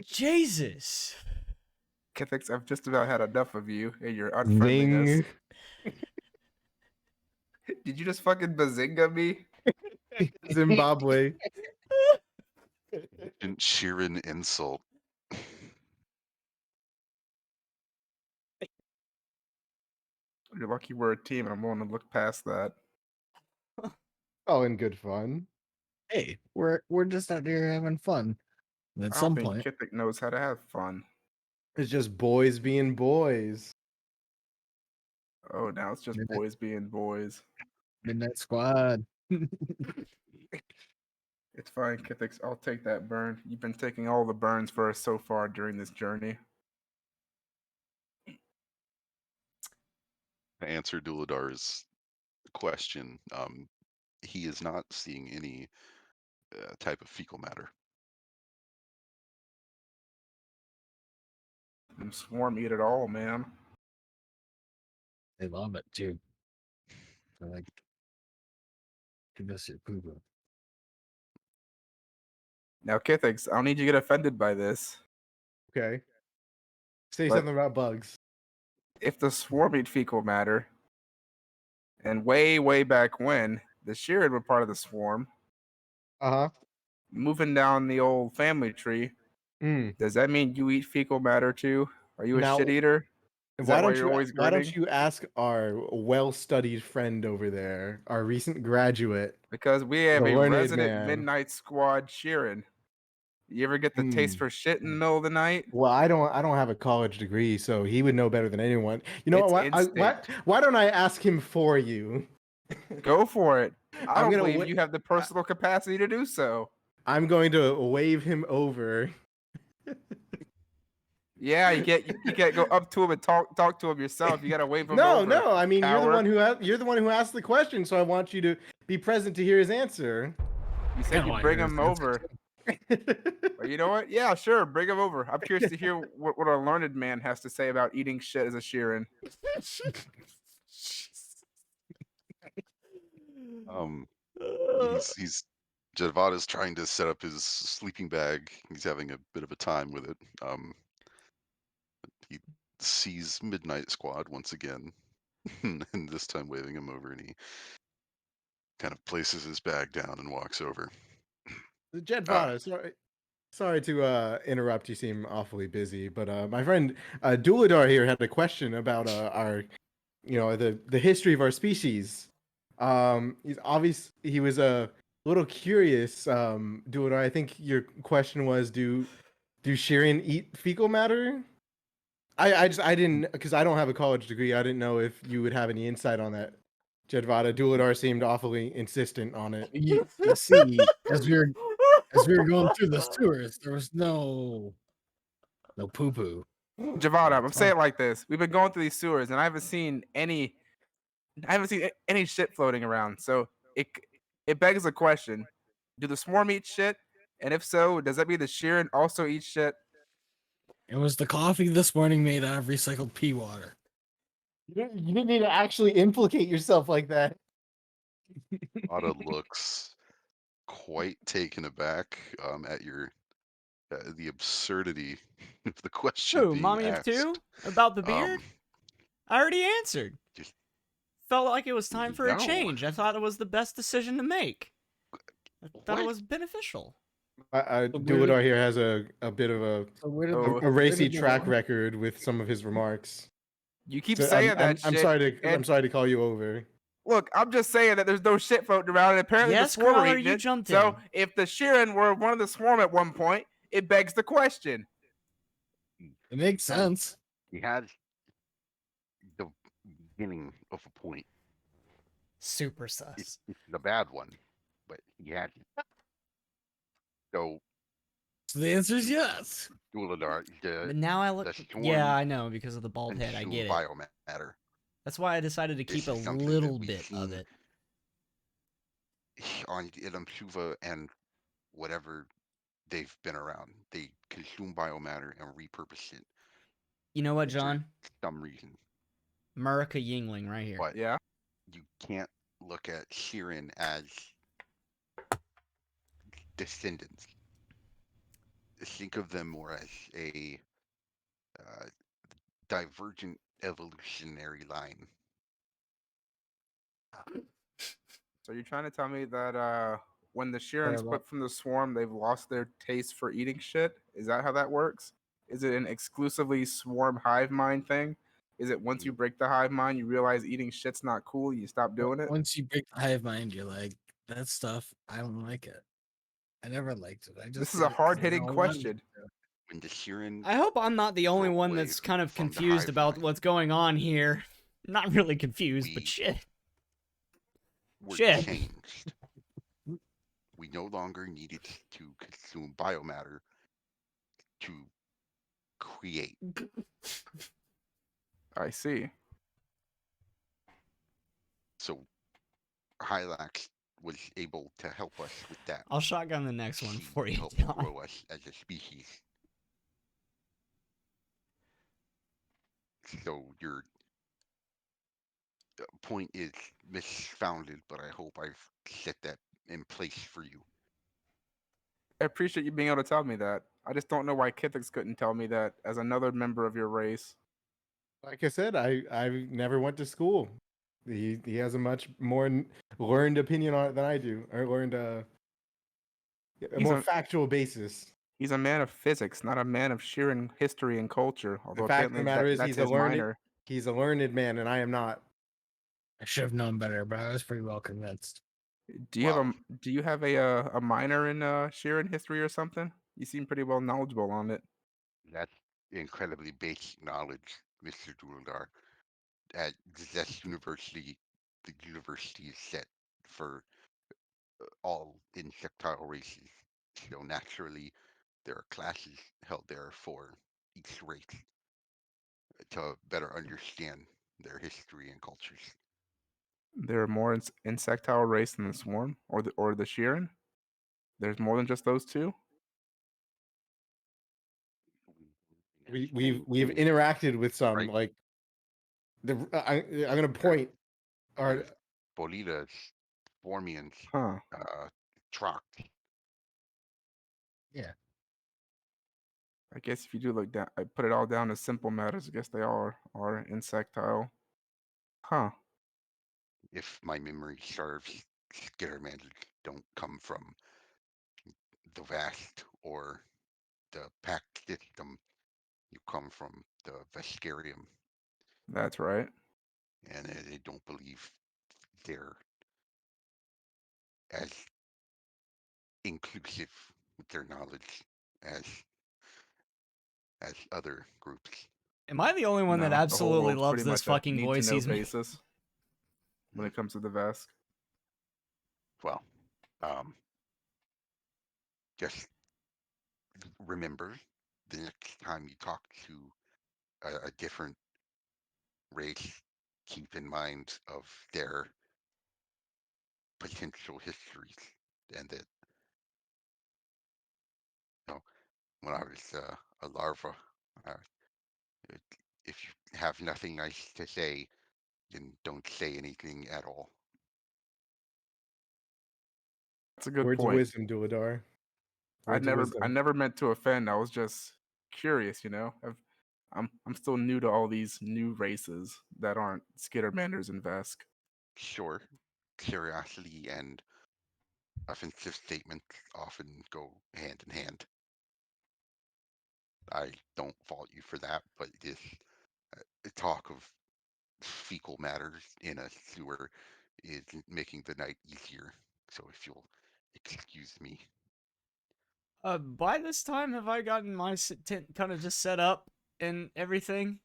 Jesus. Kithix, I've just about had enough of you and your unfriendliness. Zing. Did you just fucking bazinga me? Zimbabwe. Didn't Sheeran insult? You're lucky we're a team and I'm willing to look past that. Oh, in good fun. Hey, we're just out here having fun. And at I don't some think point, Kithix knows how to have fun. It's just boys being boys. Oh, now it's just Midnight- boys being boys. Midnight Squad. It's fine, Kithix. I'll take that burn. You've been taking all the burns for us so far during this journey. To answer Duladar's question, he is not seeing any type of fecal matter. And swarm eat it all, man. They love it too. They're like, give us your poo poo. Now, Kithix, I don't need you to get offended by this. Okay. Say But- something about bugs. If the swarm eat fecal matter, and way back when, the Sheeran were part of the swarm, Uh-huh. moving down the old family tree, does that mean you eat fecal matter too? Are you a Now, shit eater? Is that why you're always why don't grinning? you ask our well-studied friend over there, our recent graduate? Because we have The a learned resident man. Midnight Squad Sheeran. You ever get the taste for shit in the middle of the night? Well, I don't have a college degree, so he would know better than anyone. You know It's what? instinct. Why don't I ask him for you? Go for it. I I'm don't gonna believe wa- you have the personal capacity to do so. I'm going to wave him over. Yeah, you can't go up to him and talk to him yourself. You gotta wave him No, over. no. I mean, coward. you're the one who asked the question, so I want you to be present to hear his answer. You said you bring him over. Well, Well, you know what? Yeah, sure. Bring him over. I'm curious to hear what a learned man has to say about eating shit as a Sheeran. He's Jedvada's trying to set up his sleeping bag. He's having a bit of a time with it. He sees Midnight Squad once again, and this time waving him over, and he kind of places his bag down and walks over. Jed Vada, sorry to interrupt. You seem awfully busy, but my friend Duladar here had a question about our, the history of our species. He was a little curious. Duladar, I think your question was, do Shirin eat fecal matter? I didn't, because I don't have a college degree. I didn't know if you would have any insight on that. Jedvada, Duladar seemed awfully insistent on it. You see, as we were going through the sewers, there was no poo poo. Javada, I'm saying it like this. We've been going through these sewers, and I haven't seen any shit floating around. So it begs a question: do the swarm eat shit? And if so, does that mean the Sheeran also eats shit? It was the coffee this morning made out of recycled pea water. You didn't need to actually implicate yourself like that. Ada looks quite taken aback at your the absurdity of the question Who, being mommy asked. of two? About the beard? I already answered. Just- Felt like it was time for a No. change. I thought it was the best decision to make. I thought it What? was beneficial. Duladar here has a bit of a So where did Oh. a racy did the track water- record with some of his remarks. You keep So saying I'm, that I'm shit. sorry to I'm and- sorry to call you over. Look, I'm just saying that there's no shit floating around, and apparently Yes, the swarm are Crawler, eating you it. jumped So in. if the Sheeran were one of the swarm at one point, it begs the question. It makes sense. He had the beginning of a point. Super sus. It's the bad one, but he had it. So So the answer is yes. Duladar, But now I look. the storm Yeah, I know, because of the bald head. I consumed get it. biomatter. That's why I decided to This keep a is something that little we've bit of seen it. On Ilam Suva and whatever they've been around, they consume biomatter and repurpose it You know what, for John? some reason. Murica Yingling right here. But Yeah. you can't look at Sheeran as descendants. Think of them more as a divergent evolutionary line. So you're trying to tell me that when the Sheeran lo- split from the swarm, they've lost their taste for eating shit? Is that how that works? Is it an exclusively swarm hive mind thing? Is it once you break the hive mind, you realize eating shit's not cool, you stop doing it? Once you break the hive mind, you're like, that stuff, I don't like it. I never liked it. I just This is did a it 'cause I hard-hitting wanted question. to. When the Sheeran I hope I'm not the only broke one away that's kind of from the confused hive about mind. what's going on here. Not really confused, but We- shit. were Shit. changed. We no longer needed to consume biomatter to create. I see. So Hylax was able to help us with that. I'll shotgun the next one She for you, helped John. grow us as a species. So your point is misfounded, but I hope I've set that in place for you. I appreciate you being able to tell me that. I just don't know why Kithix couldn't tell me that as another member of your race. Like I said, I never went to school. He has a much more learned opinion on it than I do, or learned a He's more a- factual basis. He's a man of physics, not a man of sheer history and culture. The Although fact of the apparently matter is, that's his minor. he's a learned man, and I am not. I should have known better, but I was pretty well convinced. Do you have Wow. a minor in sheer history or something? You seem pretty well knowledgeable on it. That's incredibly basic knowledge, Mr. Duldar. At Zest University, the university is set for all insectile races. So naturally, there are classes held there for each race to better understand their history and cultures. There are more insectile race than the swarm or the Sheeran. There's more than just those two. We've interacted with some Right. like I'm gonna point or There's Bolitas, Formians, Huh. Troct. I guess if you do look down, I put it all down to simple matters. I guess they all are insectile. Huh. If my memory serves, Skittermanders don't come from the vast or the pact system. You come from the Vescarium, That's right. and I don't believe they're as inclusive with their knowledge as other groups. Am I the only one that No, the whole absolutely world's loves pretty this much a fucking need to voice know he's made? basis when it comes to the Vesk. Well, um, just remember the next time you talk to a different race, keep in mind of their potential histories, and that when I was a larva, uh, if you have nothing nice to say, then don't say anything at all. That's a good words of point. wisdom, Duladar. I Words of never wisdom. meant to offend. I was just curious, you know. I'm still new to all these new races that aren't Skittermanders and Vesk. Sure, curiosity and offensive statements often go hand in hand. I don't fault you for that, but this talk of fecal matters in a sewer is making the night easier. So if you'll excuse me. By this time, have I gotten my tent kind of just set up and everything?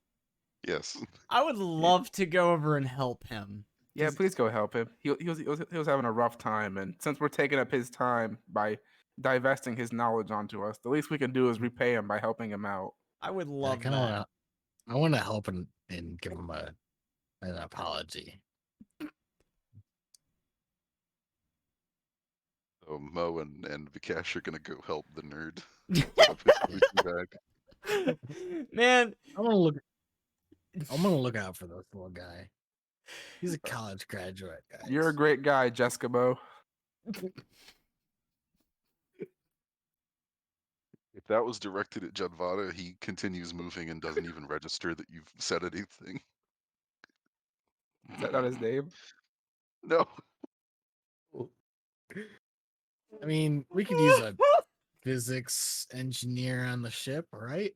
Yes. I would love to go over and help him. Yeah, please go help him. He was having a rough time, and since we're taking up his time by divesting his knowledge onto us, the least we can do is repay him by helping him out. I would I love kind that. of I want to help and give him an apology. So Mo and Vikash are gonna go help the nerd set up his sleeping bag. Man, I'm gonna look out for this little guy. He's a college graduate, guys. You're a great guy, Jessica Bo. If that was directed at Judvada, he continues moving and doesn't even register that you've said anything. Is that not his name? No. I mean, we could use a physics engineer on the ship, right?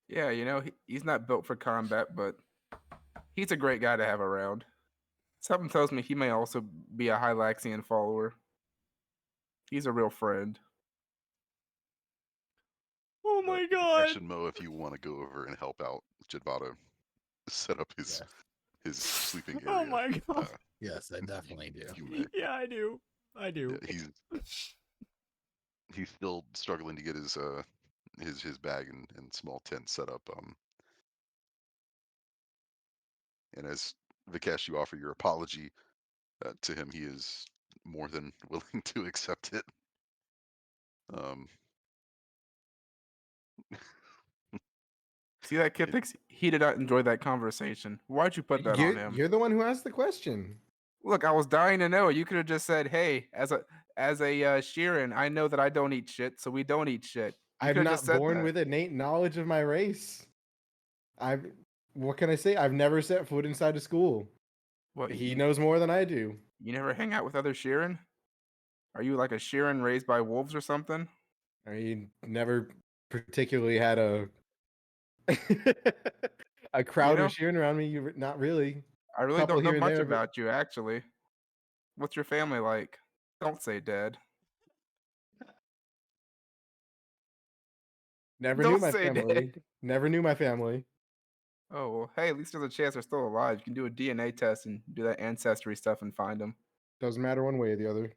Yeah, you know, he's not built for combat, but he's a great guy to have around. Something tells me he may also be a Hylaxian follower. He's a real friend. oh my Vikash god. and Mo, if you want to go over and help out Judvada, set up his Yeah. his sleeping area. Oh my god. Yes, I definitely do. You may. Yeah, I do. I do. Yeah, he's still struggling to get his bag and small tent set up. And as Vikesh, you offer your apology to him, he is more than willing to accept it. Um, See that, Kipix? He did not enjoy that conversation. Why'd you put that on him? You're the one who asked the question. Look, I was dying to know. You could have just said, "Hey, as a Sheeran, I know that I don't eat shit, so we don't eat shit." You I'm could have not just said born that. with innate knowledge of my race. What can I say? I've never set foot inside a school. What, He knows more than I do. you never hang out with other Sheeran? Are you like a Sheeran raised by wolves or something? I mean, never particularly had a a crowd know? of cheering around me. Not really. I really Couple don't know here and much there, but- about you, actually. What's your family like? Don't say dead. Never Don't knew my say family. dead. Never knew my family. Oh, well, hey, at least there's a chance they're still alive. You can do a DNA test and do that ancestry stuff and find them. Doesn't matter one way or the other.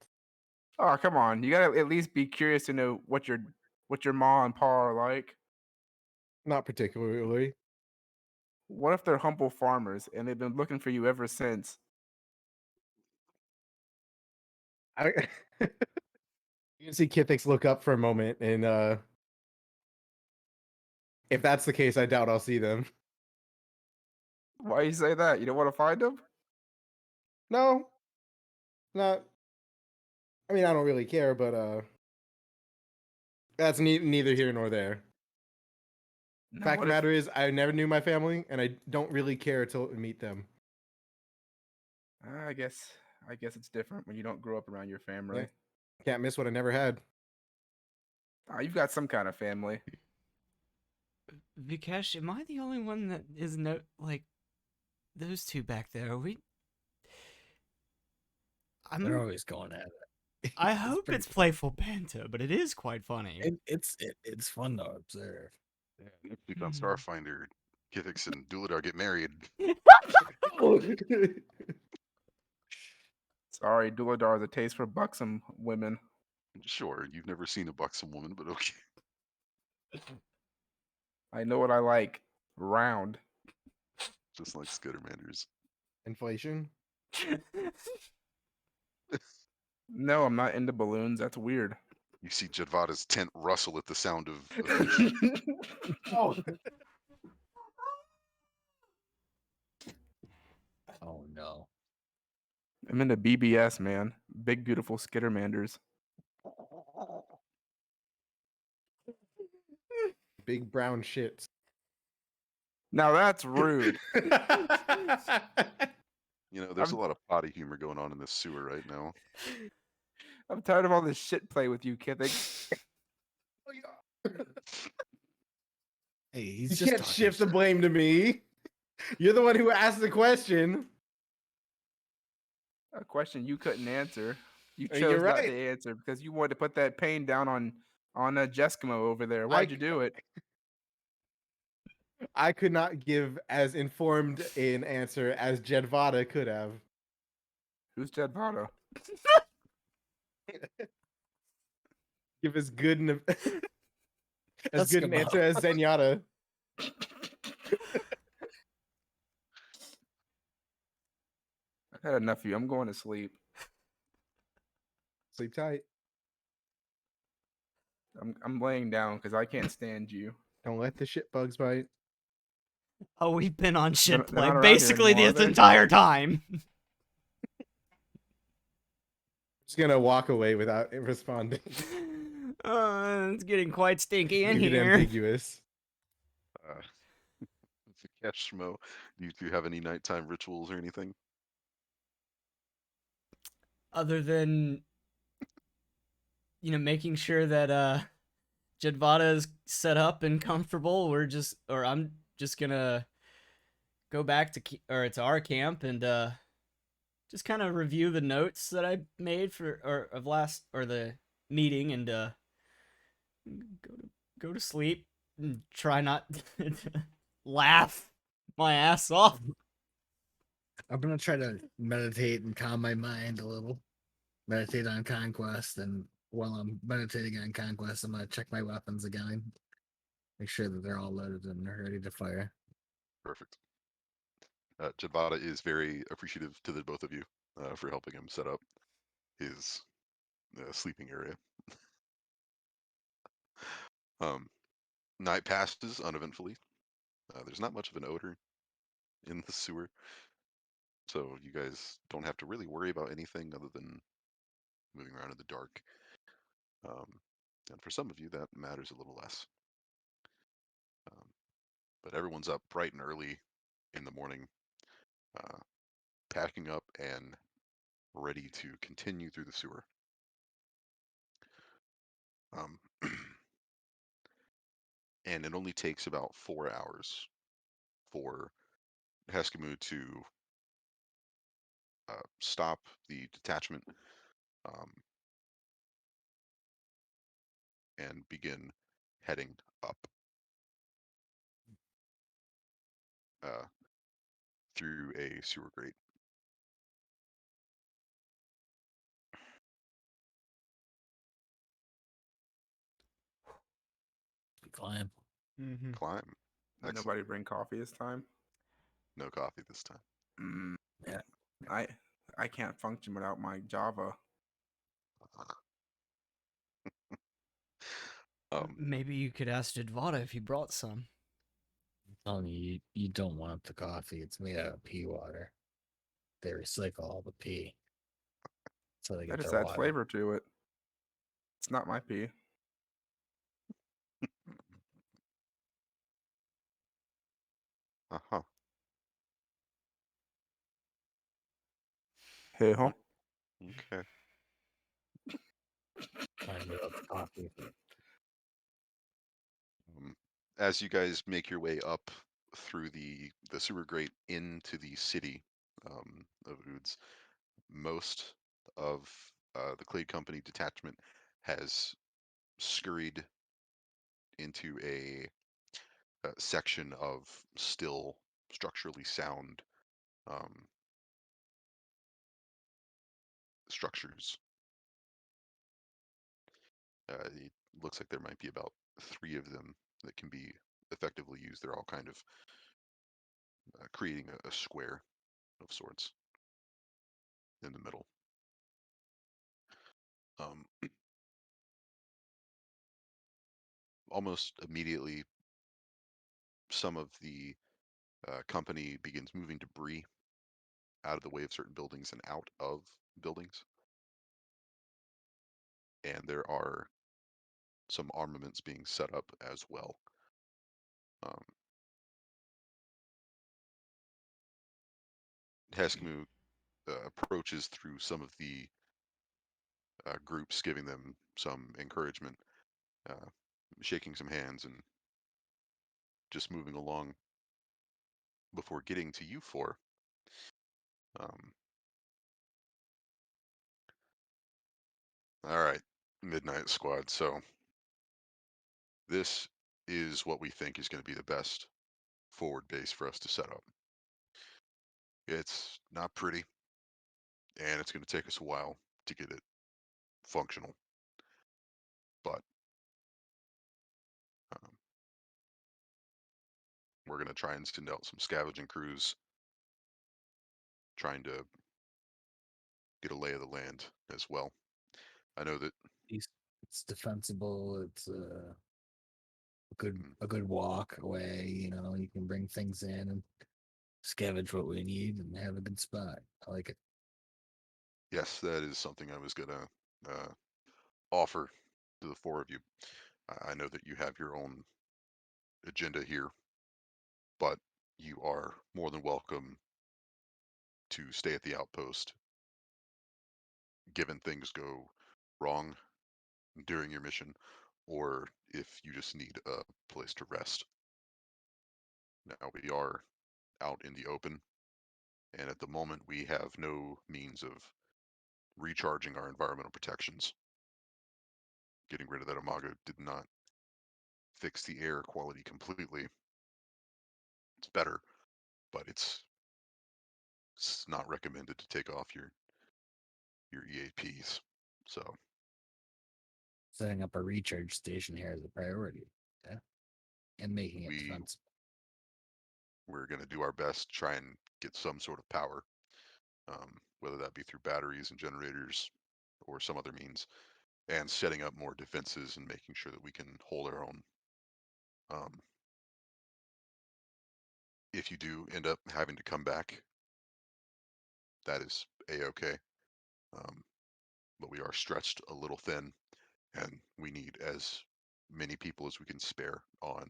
Oh, come on. You gotta at least be curious to know what your ma and pa are like. Not particularly. What if they're humble farmers and they've been looking for you ever since? I you can see Kithix look up for a moment, and if that's the case, I doubt I'll see them. Why you say that? You don't want to find them? No, not. I mean, I don't really care, but that's neither here nor there. No, Fact what of the if- matter is, I never knew my family, and I don't really care to meet them. I guess it's different when you don't grow up around your family. Can't miss what I never had. You've got some kind of family. Vikesh, am I the only one that is like those two back there? They're always going at it. I hope pretty it's playful banter, but it is quite funny. It's fun to observe. yeah, next week on Starfinder, Kithix and Duladar get married. Sorry, Duladar has a taste for buxom women. Sure, you've never seen a buxom woman, but okay. I know what I like. Round. Just like Skittermanders. Inflation. No, I'm not into balloons. That's weird. You see Jedvada's tent rustle at the sound of Oh, Oh no. I'm into BBS, man. Big beautiful Skittermanders. big brown shits. Now that's rude. You know, there's a I'm- lot of potty humor going on in this sewer right now. I'm tired of all this shit play with you, Kithix. Hey, he's You just can't talking shift the shit. blame to me. You're the one who asked the question. A question you couldn't answer. You You're chose not right. to answer because you wanted to put that pain down on Jeskimo over there. Why'd you do it? I could not give as informed an answer as Jedvada could have. Who's Jedvada? Give as good an Let's an go. answer as Zenyatta. I've had enough of you. I'm going to sleep. Sleep tight. I'm laying down because I can't stand you. Don't let the shit bugs bite. Oh, we've been on shit They're play not around here basically anymore, this are they? entire time. Just gonna walk away without responding. It's getting quite stinky in Leave it here. ambiguous. Vikesh, Shmo, do you have any nighttime rituals or anything? Other than, making sure that Jedvada is set up and comfortable, I'm just gonna go back to our camp and just kind of review the notes that I made of the meeting and go to sleep and try not to laugh my ass off. I'm gonna try to meditate and calm my mind a little. Meditate on conquest, and while I'm meditating on conquest, I'm gonna check my weapons again. Make sure that they're all loaded and ready to fire. Perfect. Jadvada is very appreciative to the both of you for helping him set up his sleeping area. Night passes uneventfully. There's not much of an odor in the sewer, so you guys don't have to really worry about anything other than moving around in the dark. And for some of you, that matters a little less. But everyone's up bright and early in the morning, packing up and ready to continue through the sewer. And it only takes about 4 hours for Heskemu to stop the detachment and begin heading up through a sewer grate. Climb. Mm-hmm. Climb. Excellent. Nobody bring coffee this time. No coffee this time. Yeah. I can't function without my Java. Maybe you could ask Jadvada if he brought some. I'm telling you, you don't want the coffee. It's made out of pea water. They recycle all the pea. So they That get just their adds water. flavor to it. It's not my pea. Uh-huh. Hey, huh? Okay. Find me out the coffee. As you guys make your way up through the sewer grate into the city of Oods, most of the Clade Company detachment has scurried into a section of still structurally sound structures. It looks like there might be about 3 of them that can be effectively used. They're all kind of creating a square of sorts in the middle. Almost immediately, some of the company begins moving debris out of the way of certain buildings and out of buildings. And there are some armaments being set up as well. Heskemu approaches through some of the groups, giving them some encouragement, shaking some hands, and just moving along before getting to you four. All right, Midnight Squad. So this is what we think is going to be the best forward base for us to set up. It's not pretty, and it's going to take us a while to get it functional. But we're going to try and send out some scavenging crews, trying to get a lay of the land as well. I know that It's defensible. It's a good walk away. You know, you can bring things in and scavenge what we need and have a good spot. I like it. yes, that is something I was going to offer to the 4 of you. I know that you have your own agenda here, but you are more than welcome to stay at the outpost given things go wrong during your mission, or if you just need a place to rest. Now we are out in the open, and at the moment we have no means of recharging our environmental protections. Getting rid of that imago did not fix the air quality completely. It's better, but it's not recommended to take off your EAPs. So Setting up a recharge station here is a priority. Yeah. And making it defensible. we're going to do our best to try and get some sort of power, whether that be through batteries and generators or some other means, and setting up more defenses and making sure that we can hold our own. If you do end up having to come back, that is a-okay. But we are stretched a little thin, and we need as many people as we can spare on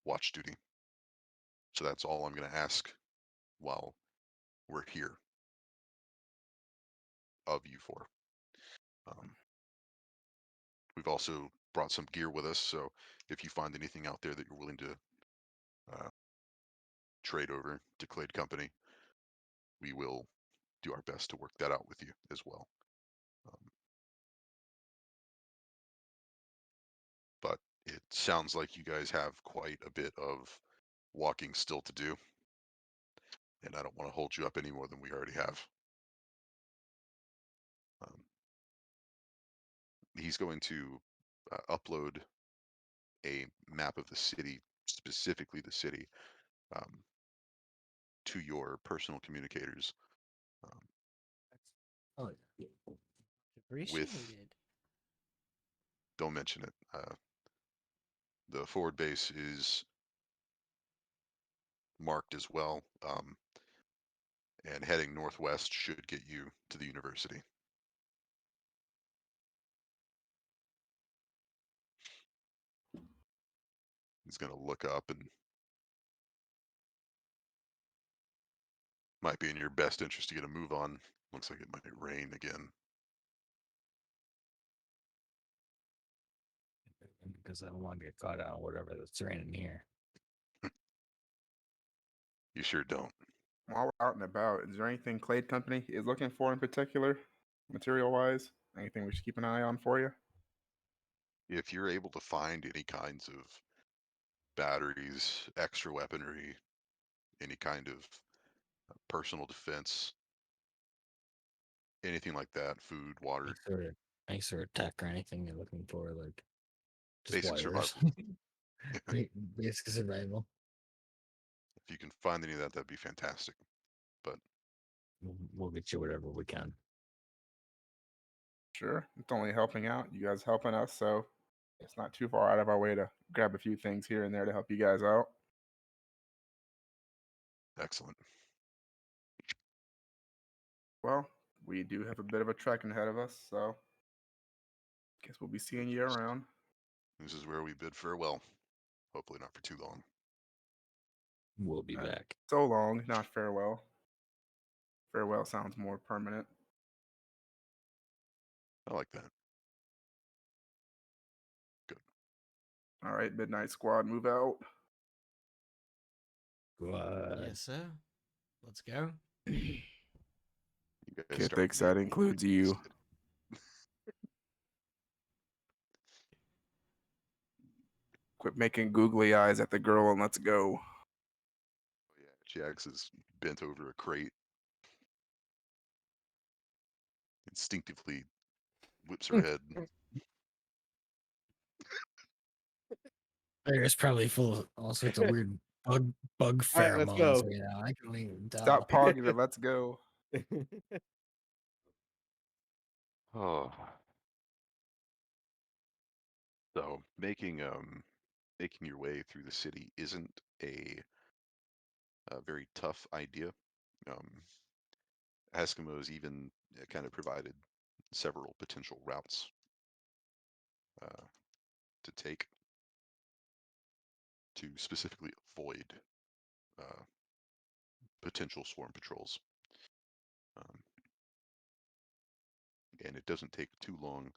watch duty. So that's all I'm going to ask while we're here of you four. We've also brought some gear with us, so if you find anything out there that you're willing to trade over to Clade Company, we will do our best to work that out with you as well. But it sounds like you guys have quite a bit of walking still to do, and I don't want to hold you up any more than we already have. He's going to upload a map of the city, specifically the city, to your personal communicators. Oh, yeah. Appreciated. Don't mention it. The forward base is marked as well, and heading northwest should get you to the university. He's going to look up, and might be in your best interest to get a move on. Looks like it might rain again. Because I don't want to get caught out on whatever that's raining here. You sure don't. While we're out and about, is there anything Clade Company is looking for in particular, material-wise? Anything we should keep an eye on for you? If you're able to find any kinds of batteries, extra weaponry, any kind of personal defense, anything like that, food, water, Any sort of tech or anything you're looking for, like just basic wires. survival. Basic survival. If you can find any of that, that'd be fantastic. But We'll get you whatever we can. Sure, it's only helping out. You guys helping us, so it's not too far out of our way to grab a few things here and there to help you guys out. excellent. Well, we do have a bit of a trek ahead of us, so guess we'll be seeing you around. This is where we bid farewell. Hopefully not for too long. We'll be back. So long, not farewell. Farewell sounds more permanent. I like that. Good. All right, Midnight Squad, move out. Yes, sir. Let's go. You guys Kid start thinks that making includes your way you. through the city. Quit making googly eyes at the girl and let's go. Oh, yeah, Jax is bent over a crate. Instinctively whips her head. It's probably full of all sorts of weird bug All right, let's pheromones go. right now. I can't even tell. Stop pogging it, let's go. Oh. So making your way through the city isn't a very tough idea. Eskimos even kind of provided several potential routes to take to specifically avoid potential swarm patrols. And it doesn't take too long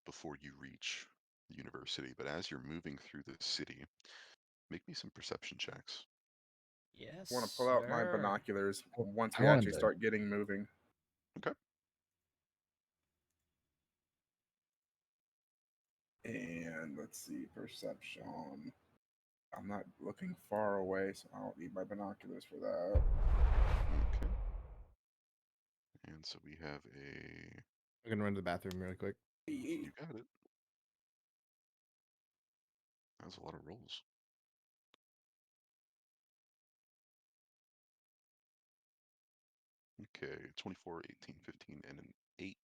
before you reach the university. But as you're moving through the city, make me some perception checks. Yes. I want to pull out my sir. binoculars once I we wanted actually to- start getting moving. Okay. And let's see, perception. I'm not looking far away, so I don't need my binoculars for that. Okay. And so we have a. I'm gonna run to the bathroom really quick. You got it. That was a lot of rolls. Okay, 24, 18, 15, and an 8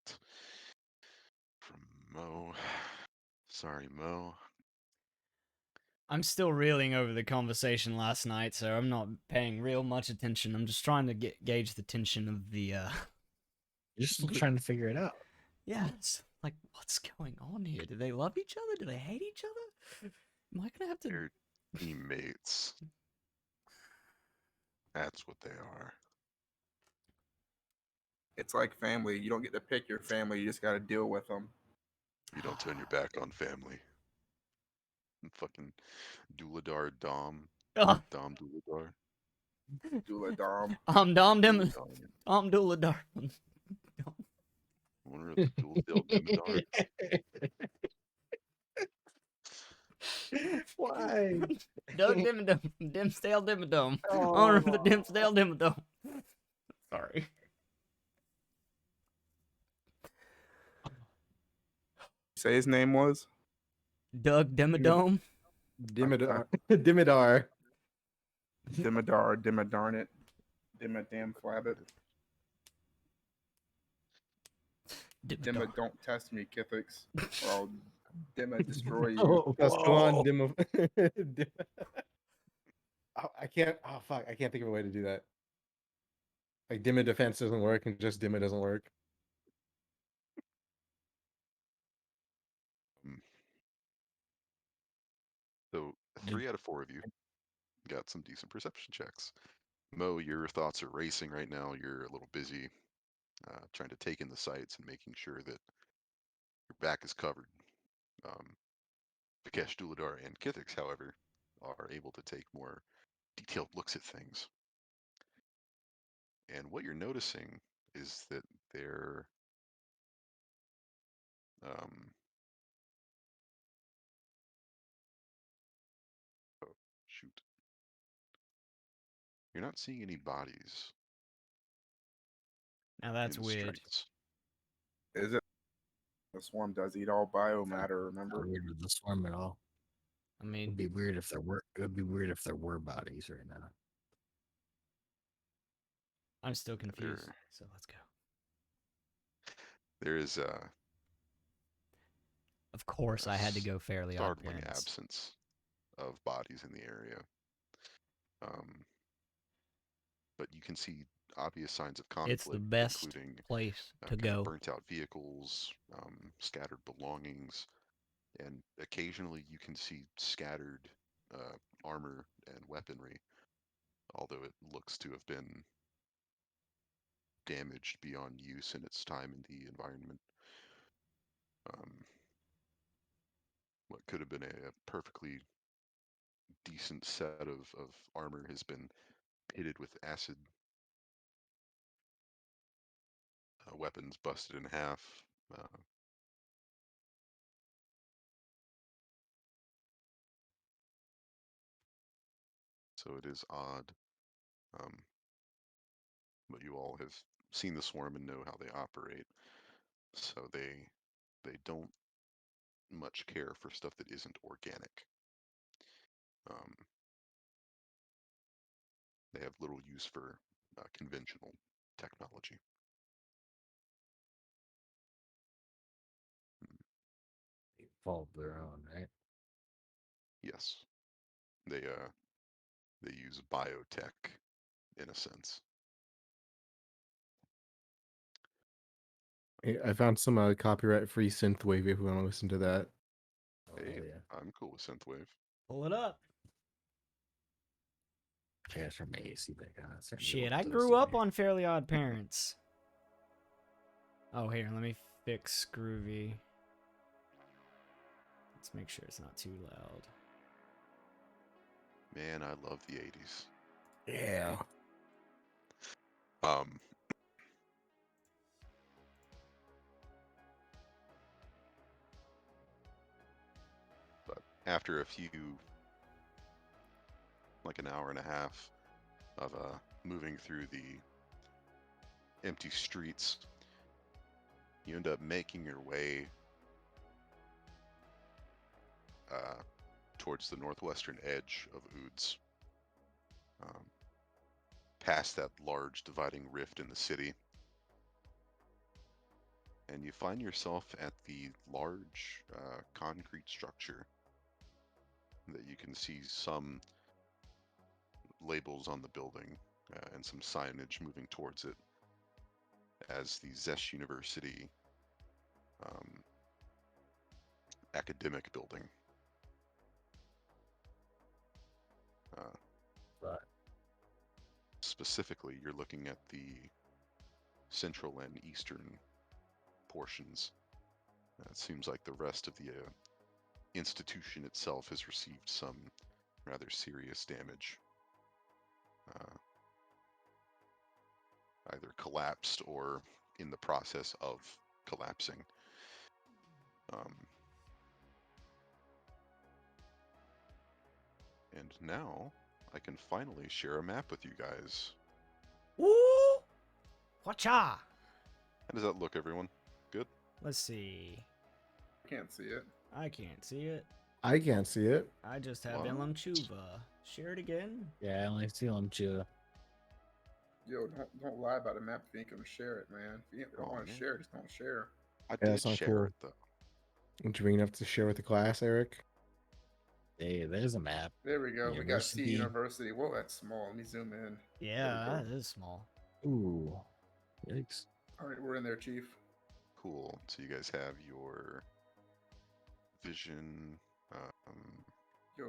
from Mo. Sorry, Mo. I'm still reeling over the conversation last night, so I'm not paying real much attention. I'm just trying to gauge the tension of the. You're still trying to figure it out. Yeah, it's like what's going on here? Do they love each other? Do they hate each other? Am I gonna have to? They're teammates. That's what they are. It's like family. You don't get to pick your family. You just got to deal with them. You don't turn your back on family. Fucking Duladar Dom. Oh, Dom Duladar. Dula Dom. I'm Dom Dim. Duladar. I'm Duladar. I wonder if the Duladil Dimmadar. Why? Doug Dimmadome. Dimsdale Dimmadome. Oh. Owner of the Dimsdale Dimmadome. Sorry. Say his name was Doug Dimmadome. Dimmadar. Dimmadar. Dimmadar. Dimmadarn it. Dimmadam flabbit. Dimma, Dimmadome. don't test me, Kithix, or I'll Dimma destroy you. Oh, That's go on whoa. Dimma. Oh, I can't. Oh fuck! I can't think of a way to do that. Like Dimma defense doesn't work, and just Dimma doesn't work. Mm. So 3 out of 4 of you got some decent perception checks. Mo, your thoughts are racing right now. You're a little busy trying to take in the sights and making sure that your back is covered. Vikesh, Duladar, and Kithix, however, are able to take more detailed looks at things. And what you're noticing is that they're um, oh, shoot. You're not seeing any bodies Now that's in the weird. streets. Is it? The swarm does eat all biomatter. Remember? Not weird with the swarm at all. I It'd mean, be weird if there were. It would be weird if there were bodies right now. I'm still confused. There, So let's go. there is Of course, a I had to go Fairly Odd startling Parents. absence of bodies in the area. But you can see obvious signs of It's the conflict, best including place to kind of go. burnt out vehicles, scattered belongings, and occasionally you can see scattered armor and weaponry, although it looks to have been damaged beyond use in its time in the environment. What could have been a perfectly decent set of armor has been pitted with acid, weapons busted in half. Uh, so it is odd. Um, but you all have seen the swarm and know how they operate. So they don't much care for stuff that isn't organic. Um, they have little use for conventional technology. They fault their own, right? Yes, they use biotech in a sense. Hey, I found some copyright-free synthwave if we want to listen to that. Oh, Hey, hell yeah. I'm cool with synthwave. Pull it up. I gotta turn my AC back on. It's starting to get a Shit, little I toasty grew in up here. on Fairly Odd Parents. Oh, here, let me fix Groovy. Let's make sure it's not too loud. Man, I love the 80s. Yeah. Um, but after a few like an hour and a half of moving through the empty streets, you end up making your way towards the northwestern edge of Ouds, past that large dividing rift in the city. And you find yourself at the large concrete structure that you can see some labels on the building and some signage moving towards it as the Zesh University academic building. Right. Specifically, you're looking at the central and eastern portions. It seems like the rest of the institution itself has received some rather serious damage. Either collapsed or in the process of collapsing. And now I can finally share a map with you guys. Woo! Whatcha? How does that look, everyone? Good? Let's see. Can't see it. I can't see it. I can't see it. I just have What? Ilum Chuva. Share it again. Yeah, I only see them too. Yo, don't lie about a map if you ain't gonna share it, man. If you don't Oh, want to man. share, just don't share. I Yeah, did that's not share cool. it, though. Would you bring enough to share with the class, Eric? Hey, there's a map. There we go. We got C University. University. Whoa, that's small. Let me zoom in. Yeah, There that we go. is small. Ooh. Yikes. All right, we're in there, Chief. Cool. So you guys have your vision. Yo,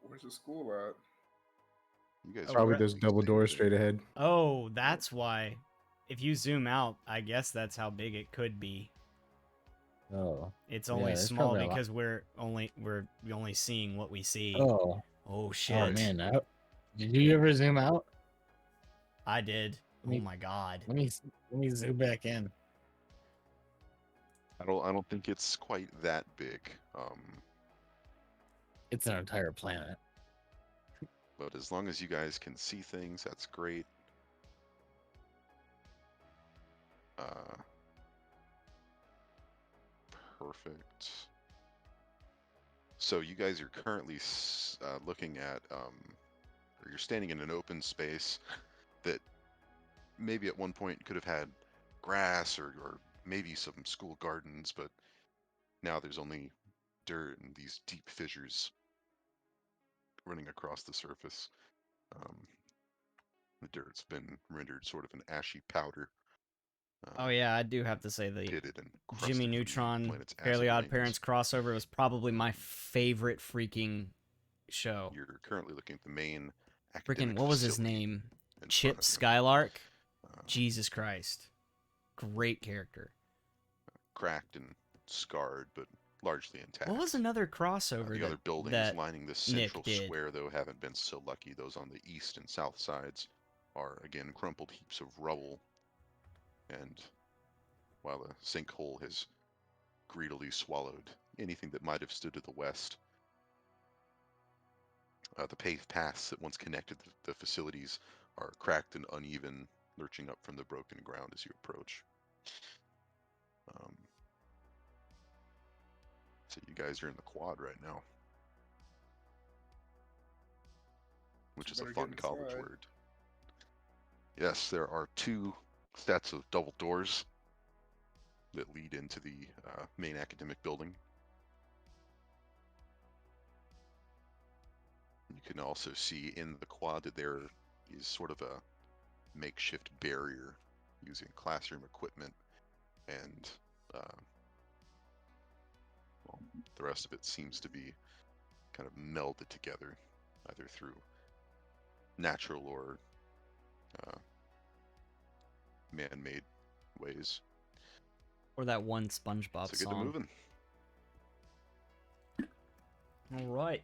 where's the school at? You guys Oh, are Probably right. those double doors straight ahead. Oh, that's why. If you zoom out, I guess that's how big it could be. Oh. It's Yeah, only there's small probably a lot. because we're only seeing what we see. Oh. Oh shit. Oh man. Did you ever zoom out? I did. Me- Oh my god. Let me zoom back in. I don't think it's quite that big. It's an entire planet. But as long as you guys can see things, that's great. Perfect. So you guys are currently looking at, or you're standing in an open space that maybe at one point could have had grass or maybe some school gardens, but now there's only dirt and these deep fissures running across the surface. The dirt's been rendered sort of an ashy powder. Oh yeah, I do have to say the Pitted and Jimmy crusted from the Neutron planet's Fairly acid Odd rains. Parents crossover was probably my favorite freaking show. You're currently looking at the main academic Freaking what was his facility name? in Chip front of you. Skylark. Uh, Jesus Christ. Great character. Cracked and scarred, but largely intact. What was another crossover the that, other buildings that lining this Nick central did? square, though, haven't been so lucky. Those on the east and south sides are, again, crumpled heaps of rubble. And while a sinkhole has greedily swallowed anything that might have stood to the west, the paved paths that once connected the facilities are cracked and uneven, lurching up from the broken ground as you approach. So you guys are in the quad right now, which is a Better fun get college inside. word. Yes, there are 2 sets of double doors that lead into the main academic building. You can also see in the quad that there is sort of a makeshift barrier using classroom equipment, and well, the rest of it seems to be kind of melded together, either through natural or man-made ways. Or that one SpongeBob So get to song. moving. All right.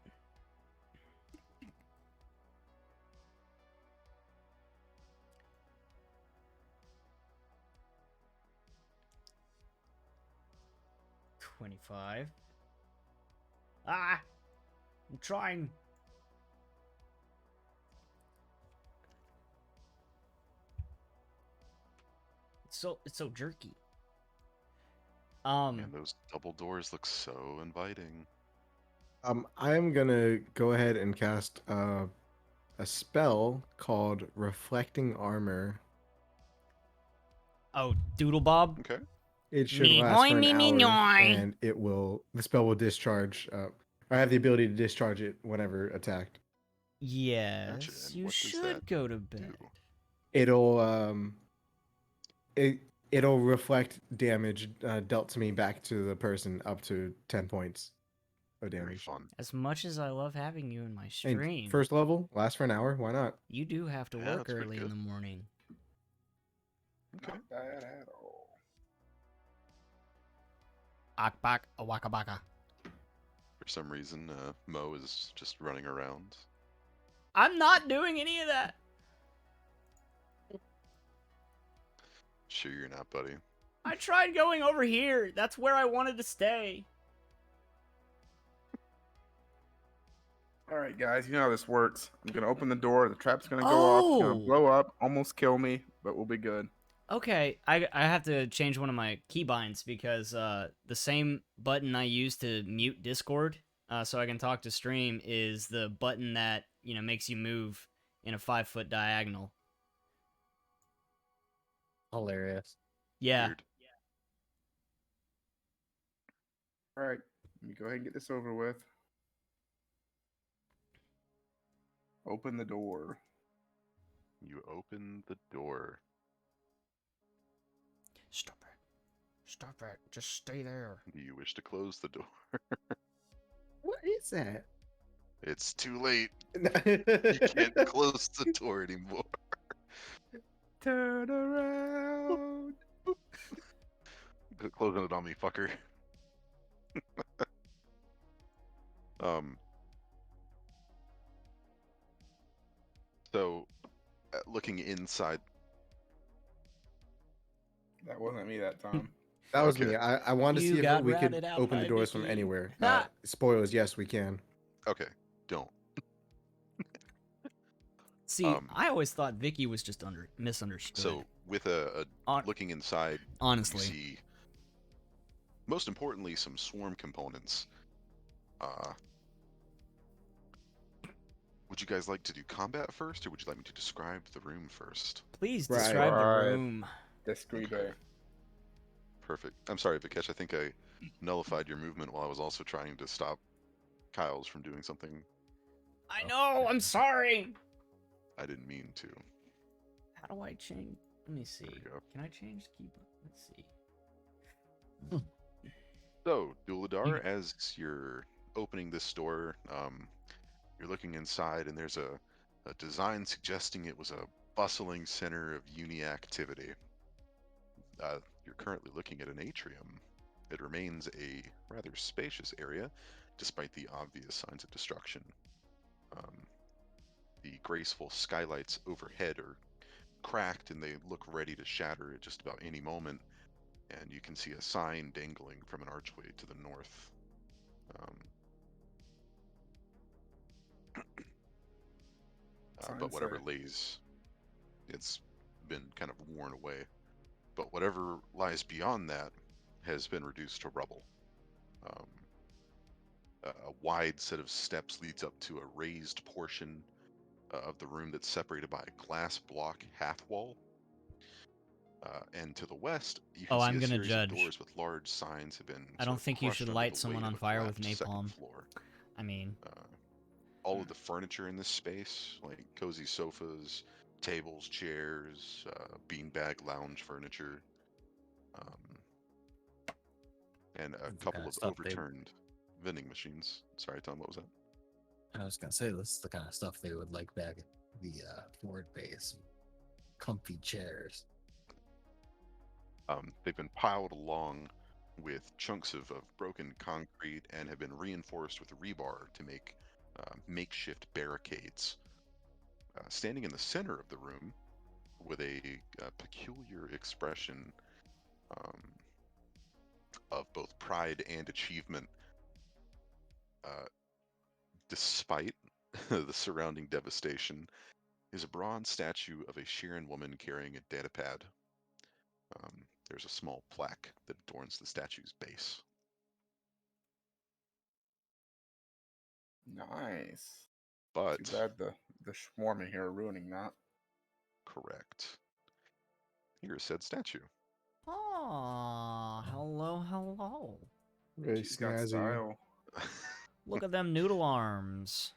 $25. Ah! I'm trying. It's so jerky. And those double doors look so inviting. I'm gonna go ahead and cast a spell called Reflecting Armor. Oh, Doodle Bob. Okay. It should Me last hoy, for an me me hour, noy. and the spell will discharge. I have the ability to discharge it whenever attacked. Yes, And you what does should that go to bed. do? It'll it'll reflect damage dealt to me back to the person up to 10 points of Very damage. fun. As much as I love having you in my And stream, first level lasts for an hour. Why not? you do have to Yeah, work that's pretty early in good. the morning. Okay. Not bad at all. Akbak awakabaka. For some reason, Mo is just running around. I'm not doing any of that. Sure you're not, buddy. I tried going over here. That's where I wanted to stay. All right, guys, you know how this works. I'm gonna open the door. The trap's gonna go off. It's gonna Oh! blow up, almost kill me, but we'll be good. Okay, I have to change one of my keybinds because the same button I use to mute Discord so I can talk to stream is the button that, makes you move in a 5-foot diagonal. Hilarious. Yeah. Weird. All right, let me go ahead and get this over with. Open the door. You open the door. Stop it. Stop it. Just stay there. Do you wish to close the door? What is that? It's too late. You can't close the door anymore. Turn around. Quit closing it on me, fucker. So, looking inside. That wasn't me that time. That was Okay. me. I wanted to You see if got we could routed out open the by doors from Vicky. anywhere. Ha! Spoilers, yes, we can. Okay, don't. See, I always thought Vicky was just misunderstood. So, with looking inside, honestly, you see, most importantly, some swarm components. Would you guys like to do combat first, or would you like me to describe the room first? please Right. describe the Right. room. Describe. Okay. Perfect. I'm sorry, Vikesh. I think I nullified your movement while I was also trying to stop Kyle's from doing something I know. I'm sorry. I didn't mean to. How do I change? Let me see. There we go. Can I change the keyboard? Let's see. So, Duladar, as you're opening this door, you're looking inside, and there's a design suggesting it was a bustling center of uni activity. You're currently looking at an atrium. It remains a rather spacious area, despite the obvious signs of destruction. The graceful skylights overhead are cracked, and they look ready to shatter at just about any moment. And you can see a sign dangling from an archway to the north. But whatever lays, it's been kind of worn away. But whatever lies beyond that has been reduced to rubble. A wide set of steps leads up to a raised portion of the room that's separated by a glass block half wall. And to the west, you can see I'm a gonna series judge. of doors with large signs have been. I don't think you should light someone on fire with napalm. Floor. I mean, All of the furniture in this space, like cozy sofas, tables, chairs, beanbag lounge furniture, and a That's the couple kind of stuff overturned vending machines. Sorry, Tom, what was that? I was gonna say this is the kind of stuff they would like back at the Ford base. Comfy chairs. They've been piled along with chunks of broken concrete and have been reinforced with rebar to make makeshift barricades. Standing in the center of the room with a peculiar expression of both pride and achievement, despite the surrounding devastation, is a bronze statue of a Shirin woman carrying a datapad. There's a small plaque that adorns the statue's base. Nice. But Too bad the swarming here are ruining that. correct. Here's said statue. Oh, hello, hello. Very She's got snazzy. style. Look at them noodle arms.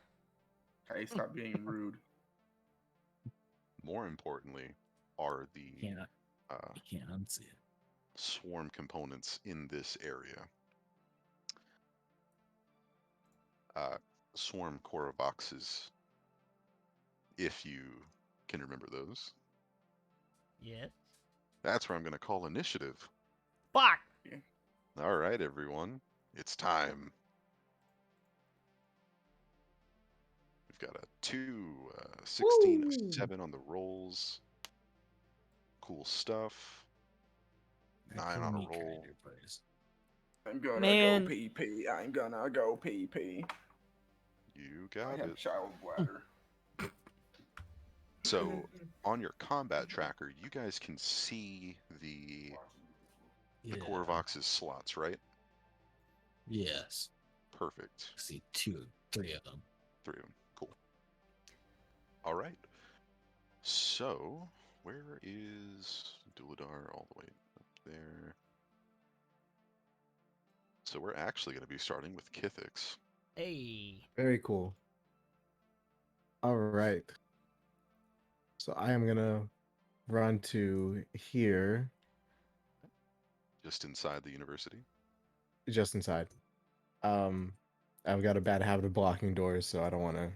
Hey, stop being rude. More importantly, are the Can't uh, you can't unsee it. swarm components in this area. Swarm core boxes, if you can remember those. Yes. That's where I'm going to call initiative. Fuck. All right, everyone, it's time. We've got a 2, 16, Woo! a 7 on the rolls. Cool stuff. That 9 on a Kumika roll. place. I'm gonna Man. go pee pee. I'm gonna go pee pee. You I got have it. child bladder. So on your combat tracker, you guys can see the core box's slots, right? Yes. Perfect. See 3 of them. 3 of them. Cool. All right. So where is Duladar? All the way up there. So we're actually going to be starting with Kithix. Hey. Very cool. All right. So I am gonna run to here, Just inside the university. just inside. I've got a bad habit of blocking doors, so I don't want to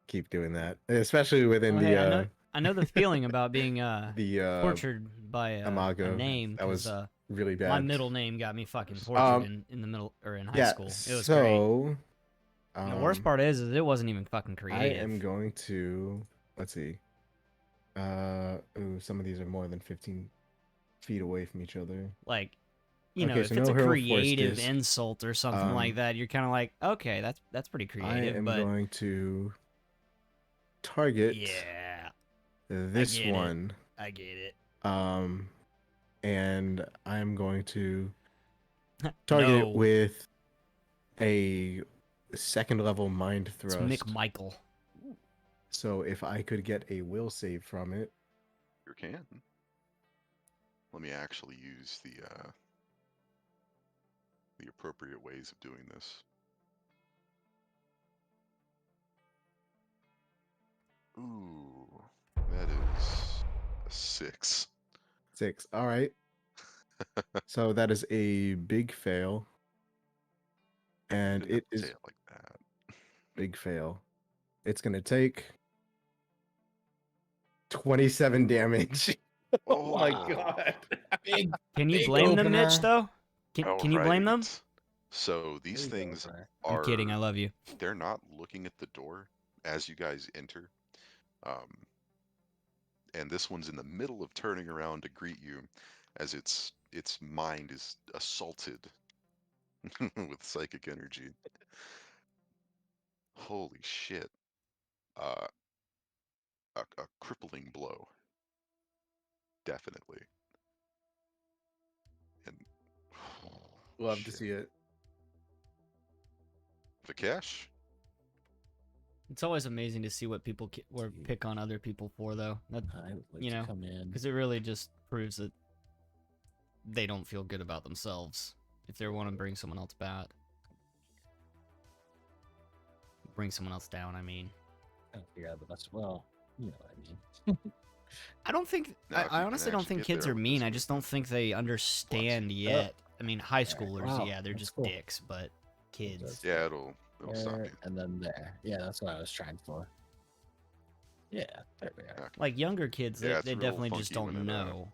keep doing that, especially within Oh, the hey, I know the feeling about being the tortured by a Imago. name, That was because really bad. my middle name got me fucking tortured in the middle or in high school. It was great. So And the worst part is it wasn't even fucking I creative. am going to let's see. Ooh, some of these are more than 15 feet away from each other. Like, you know, Okay, if so it's no a hero force creative disc. insult or something like that, you're kind of like, okay, that's pretty I creative. am But going to target yeah, this get it. one. I get it. And I'm going to target it No, with a second level mind it's thrust. Mick Michael. So if I could get a will save from it, You can. Let me actually use the appropriate ways of doing this. Ooh, that is a 6. 6. All right. So that is a big fail. And Didn't have it to say is it like that. big fail. It's going to take 27 damage. Oh my god. Big. Can you Big blame them, Mitch? opener. Though, can you blame them? Alright. So these Big things opener. are. I'm kidding. I love you. They're not looking at the door as you guys enter. And this one's in the middle of turning around to greet you as its mind is assaulted with psychic energy. Holy shit. Uh, a crippling blow. Definitely. And Love to shit. see it. Vikesh? It's always amazing to see what people or pick on other people for, though. That, I would like you to know, come in. because it really just proves that they don't feel good about themselves if they want to bring someone else bring someone else down. I mean, Yeah, but that's well, you know what I mean. I don't think Now, if I you can honestly don't actually think get kids there are with mean. this I just don't movement. think they understand yet. I mean, high schoolers, Wow, yeah, they're that's just cool. dicks, but kids. That's- Yeah, it'll stop There, you. and then there. Yeah, that's what I was trying for. Yeah, there we are. Okay. Like younger kids, Yeah, it's they real definitely just funky when don't it, know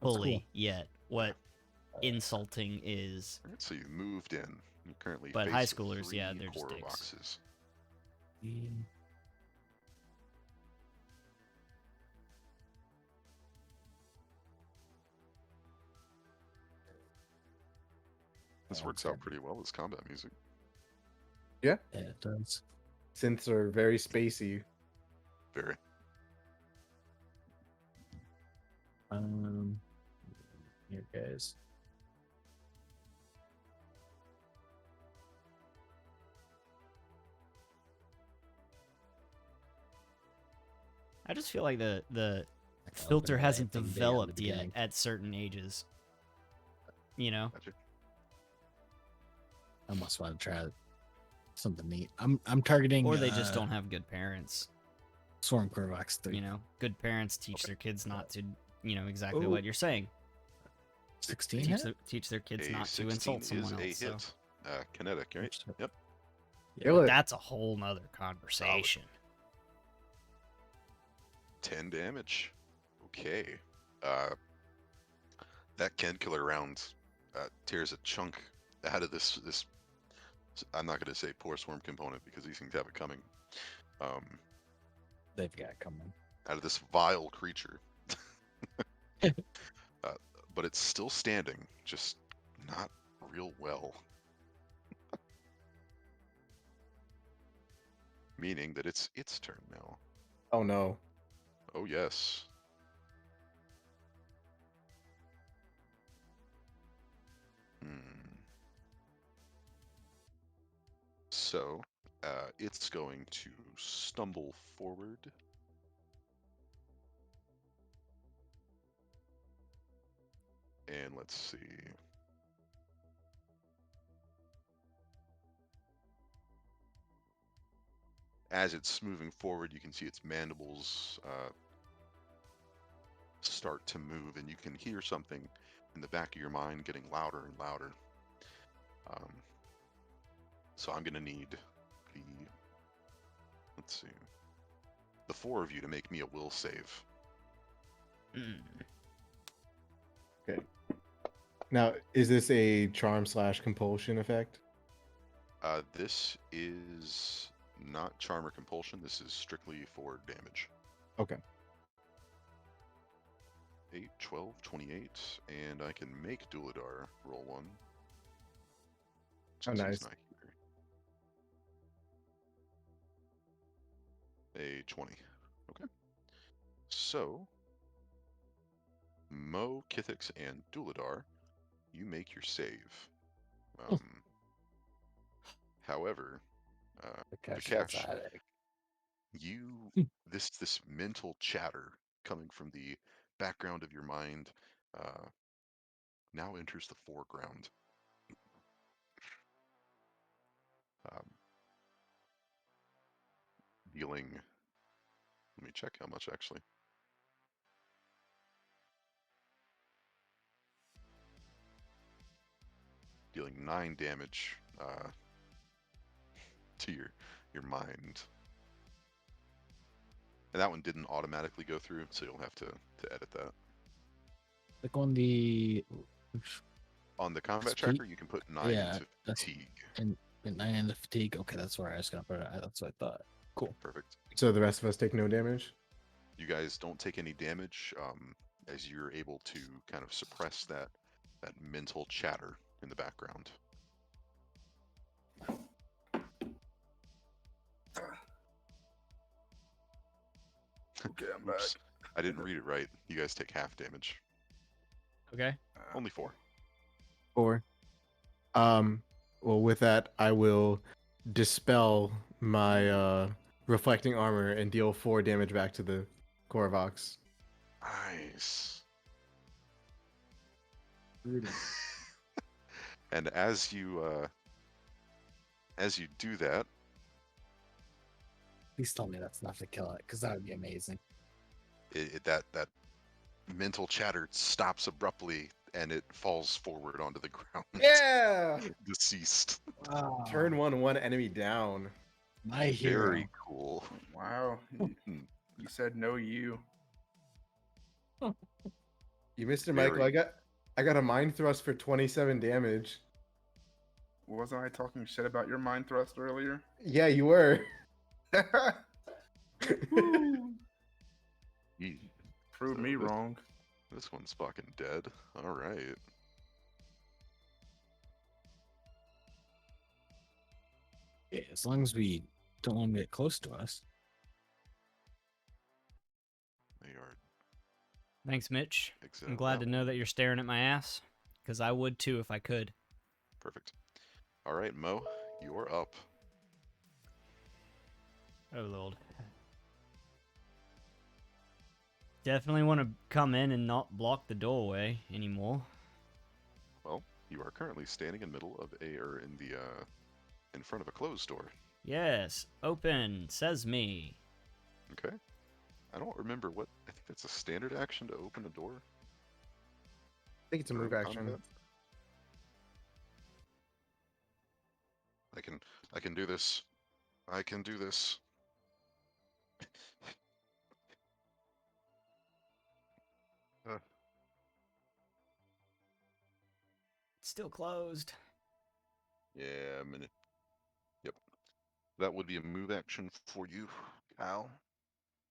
That's fully cool. yet what insulting is. Alright, so you moved in. You're currently But faced high with schoolers, 3 yeah, they're just core dicks. boxes. This works out pretty well as combat music. Yeah. Yeah, it does. Synths are very spacey. Very. Um, guys. I just feel like the Like, I filter opened hasn't that thing big on the developed yet beginning. at certain ages. You know? Gotcha. I almost want to try something neat. I'm targeting. Or they just don't have good parents. Swarm Corvax 3. You know? Good parents teach their kids not to, exactly Ooh. what you're saying. 16 Teach, hit? teach their kids A not to 16 insult someone is else. a So. hit. Kinetic, right? Yep. Kill it. That's a whole nother conversation. 10 damage. Okay. That Ken killer round tears a chunk out of this. I'm not going to say poor swarm component because these things have it coming. They've got it coming. Out of this vile creature. But it's still standing, just not real well. Meaning that it's its turn now. Oh no. Oh yes. So, it's going to stumble forward. And let's see. As it's moving forward, you can see its mandibles start to move, and you can hear something in the back of your mind getting louder and louder. So I'm going to need let's see, the 4 of you to make me a will save. Okay. Now, is this a charm/compulsion effect? This is not charm or compulsion. This is strictly for damage. Okay. 8, 12, 28, and I can make Duladar roll one. Oh, Since he's nice. not here. A 20. Okay. So, Mo, Kithix, and Duladar, you make your save. However, Vikesh, this mental chatter coming from the background of your mind now enters the foreground. Dealing, let me check how much actually. Dealing 9 damage to your mind. And that one didn't automatically go through, so you'll have to edit that. Like on the combat Fatigue? tracker, you can put 9 Yeah, into that's- fatigue. and 9 into fatigue. Okay, that's where I was gonna put it. That's what I thought. Cool. Perfect. So the rest of us take no damage? You guys don't take any damage as you're able to kind of suppress that mental chatter in the background. Okay, I'm back. Oops, I didn't read it right. You guys take half damage. Okay. Only 4. 4. Well, with that, I will dispel my reflecting armor and deal 4 damage back to the Korvox. Nice. Brutal. And as you do that, Please tell me that's not to kill it, because that would be amazing. that mental chatter stops abruptly and it falls forward onto the ground. Yeah! Deceased. Wow. Turn 1 enemy down. My hero. Very cool. Wow. You said no, you. You missed it, Michael. Very- I got a mind thrust for 27 damage. Wasn't I talking shit about your mind thrust earlier? Yeah, you were. Yee. Prove So me this- wrong. This one's fucking dead. All right. Yeah, as long as we don't want them to get close to us. They are Thanks, Mitch. Exit I'm out glad that to know that you're staring at my ass, because I would too if I could. Perfect. All right, Mo, you're up. Oh, Lord. Definitely want to come in and not block the doorway anymore. Well, you are currently standing in the middle of in front of a closed door. Yes, open, says me. Okay. I don't remember what. I think that's a standard action to open a door I think it's a move during action. combat. I can do this. I can do this. Uh, It's still closed. yeah, I'm gonna. Yep. That would be a move action for you, Kyle.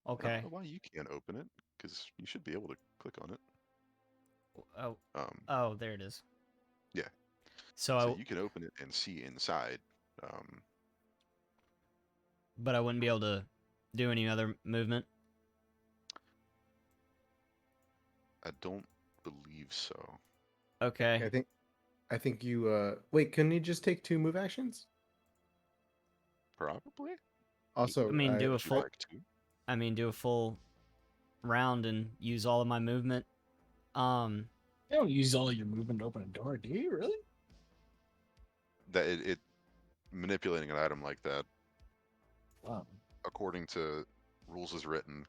I don't Okay. know why you can't open it, because you should be able to click on it. Oh, Um, oh, there it is. yeah. So So you can open it and see inside. but I wouldn't be able to do any other movement. I don't believe so. Okay. I think you wait, couldn't you just take 2 move actions? Probably. Also, I mean, do a Would you full. like to? I mean, do a full round and use all of my movement. You don't use all your movement to open a door, do you? Really? That it manipulating an item like that, Wow. according to rules as written.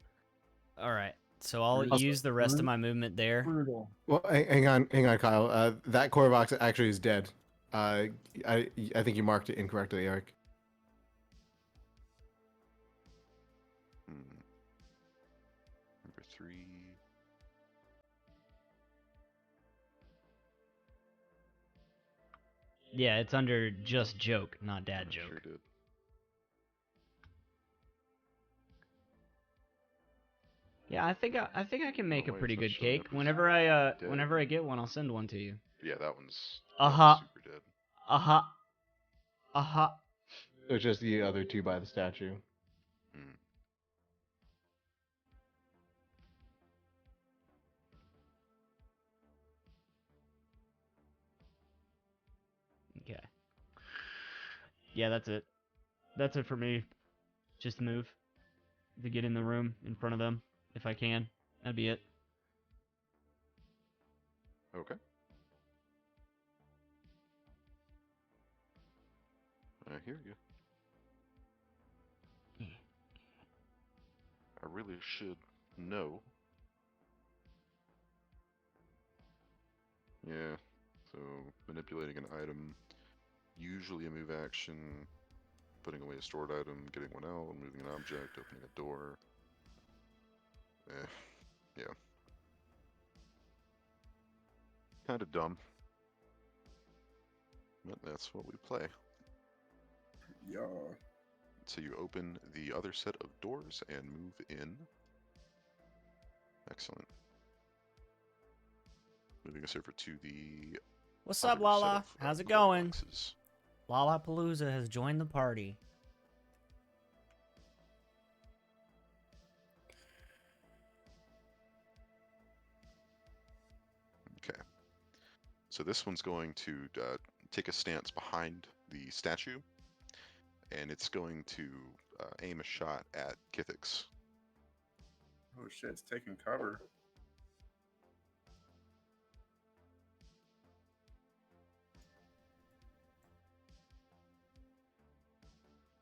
All right. So I'll Also, use the rest of my movement there. Brutal. well, hang on, Kyle. That core box actually is dead. I think you marked it incorrectly, Eric. Number 3. Yeah, it's under just joke, not dad I joke. sure did. Yeah, I think I can make a why is pretty that good showing up cake. as dead? Whenever I get one, I'll send one to you. Yeah, that one's Uh-huh. super dead. Uh-huh. Uh-huh. It's just the other 2 by the statue. Hmm. Okay. Yeah, that's it. That's it for me. Just move to get in the room in front of them if I can. That'd be it. Okay. I hear you. I really should know. Yeah. So manipulating an item, usually a move action. Putting away a stored item, getting one out, moving an object, opening a door. Yeah. Kind of dumb. But that's what we play. Yeah. So you open the other set of doors and move in. Excellent. Moving us over to the What's other up, set Lala? of How's it core going? boxes. Lollapalooza has joined the party. Okay. So this one's going to take a stance behind the statue, and it's going to aim a shot at Kithix. Oh shit, it's taking cover.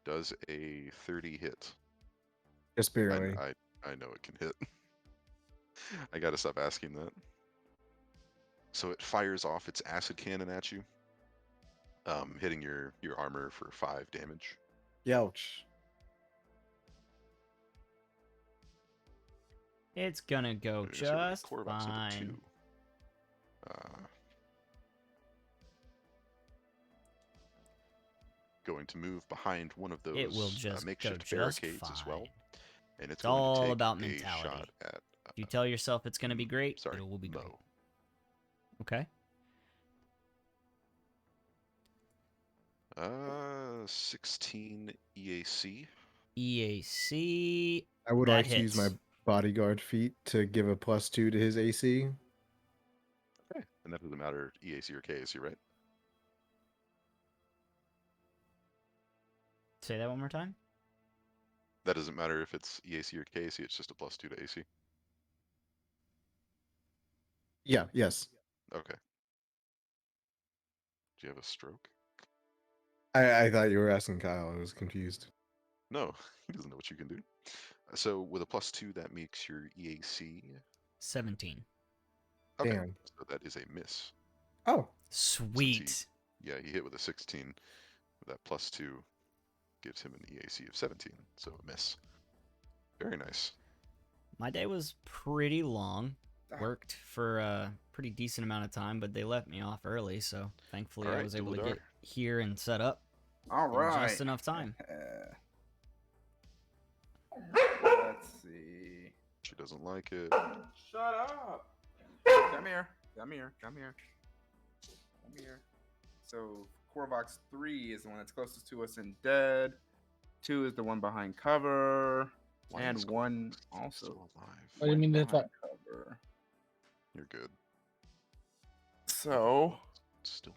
Does a 30 hit? Just barely. I know it can hit. I gotta stop asking that. So it fires off its acid cannon at you, hitting your armor for 5 damage. Youch. It's gonna go Moving us over to just core box number fine. 2. Going to move behind one of It will those just go makeshift just barricades fine. as well, and it's It's going all to take about a mentality. shot at. If you tell yourself it's gonna be great, Sorry, it will be great. Mo. Okay. 16 EAC. EAC. I would That like to use my hits. bodyguard feat to give a +2 to his AC. Okay. And that doesn't matter EAC or KAC, right? Say that one more time. That doesn't matter if it's EAC or KAC, it's just a +2 to AC. Yeah, yes. Okay. Do you have a stroke? I thought you were asking Kyle. I was confused. No, he doesn't know what you can do. So with a +2, that makes your EAC. 17. Okay. Damn. So that is a miss. Oh, Sweet. Yeah, he hit with a 16. That +2 gives him an EAC of 17, so a miss. Very nice. My day was pretty long. Ah. Worked for a pretty decent amount of time, but they let me off early, so thankfully I Alright, was able to Duladar. get here and set up All in right. just enough time. Let's see. She doesn't like it. Shut up. Come here. Come here. Come here. Come here. So Corvox 3 is the one that's closest to us and dead. 2 is the one behind cover. Why And is 1 Corvox also still alive? What do you mean they behind thought? cover. You're good. So, Still.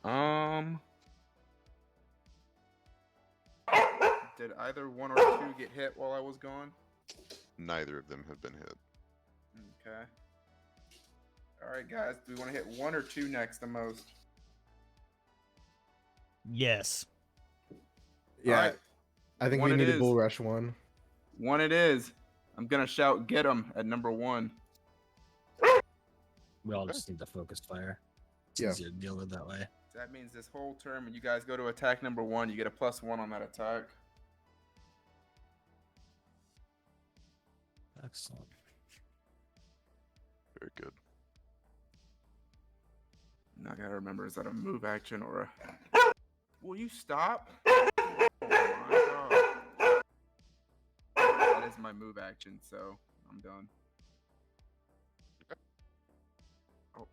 did either 1 or 2 get hit while I was gone? Neither of them have been hit. Okay. All right, guys. Do we want to hit 1 or 2 next the most? Yes. yeah. Alright. I think One we it need a is. bull rush one. 1 it is. I'm gonna shout "Get him" at number 1. We all Okay. just need to focus fire. It's Yeah. easier to deal with that way. That means this whole turn, when you guys go to attack number 1, you get a +1 on that attack. Excellent. Very good. Now I gotta remember, is that a move action or a... Will you stop? Oh my god. That is my move action, so I'm done. Oh.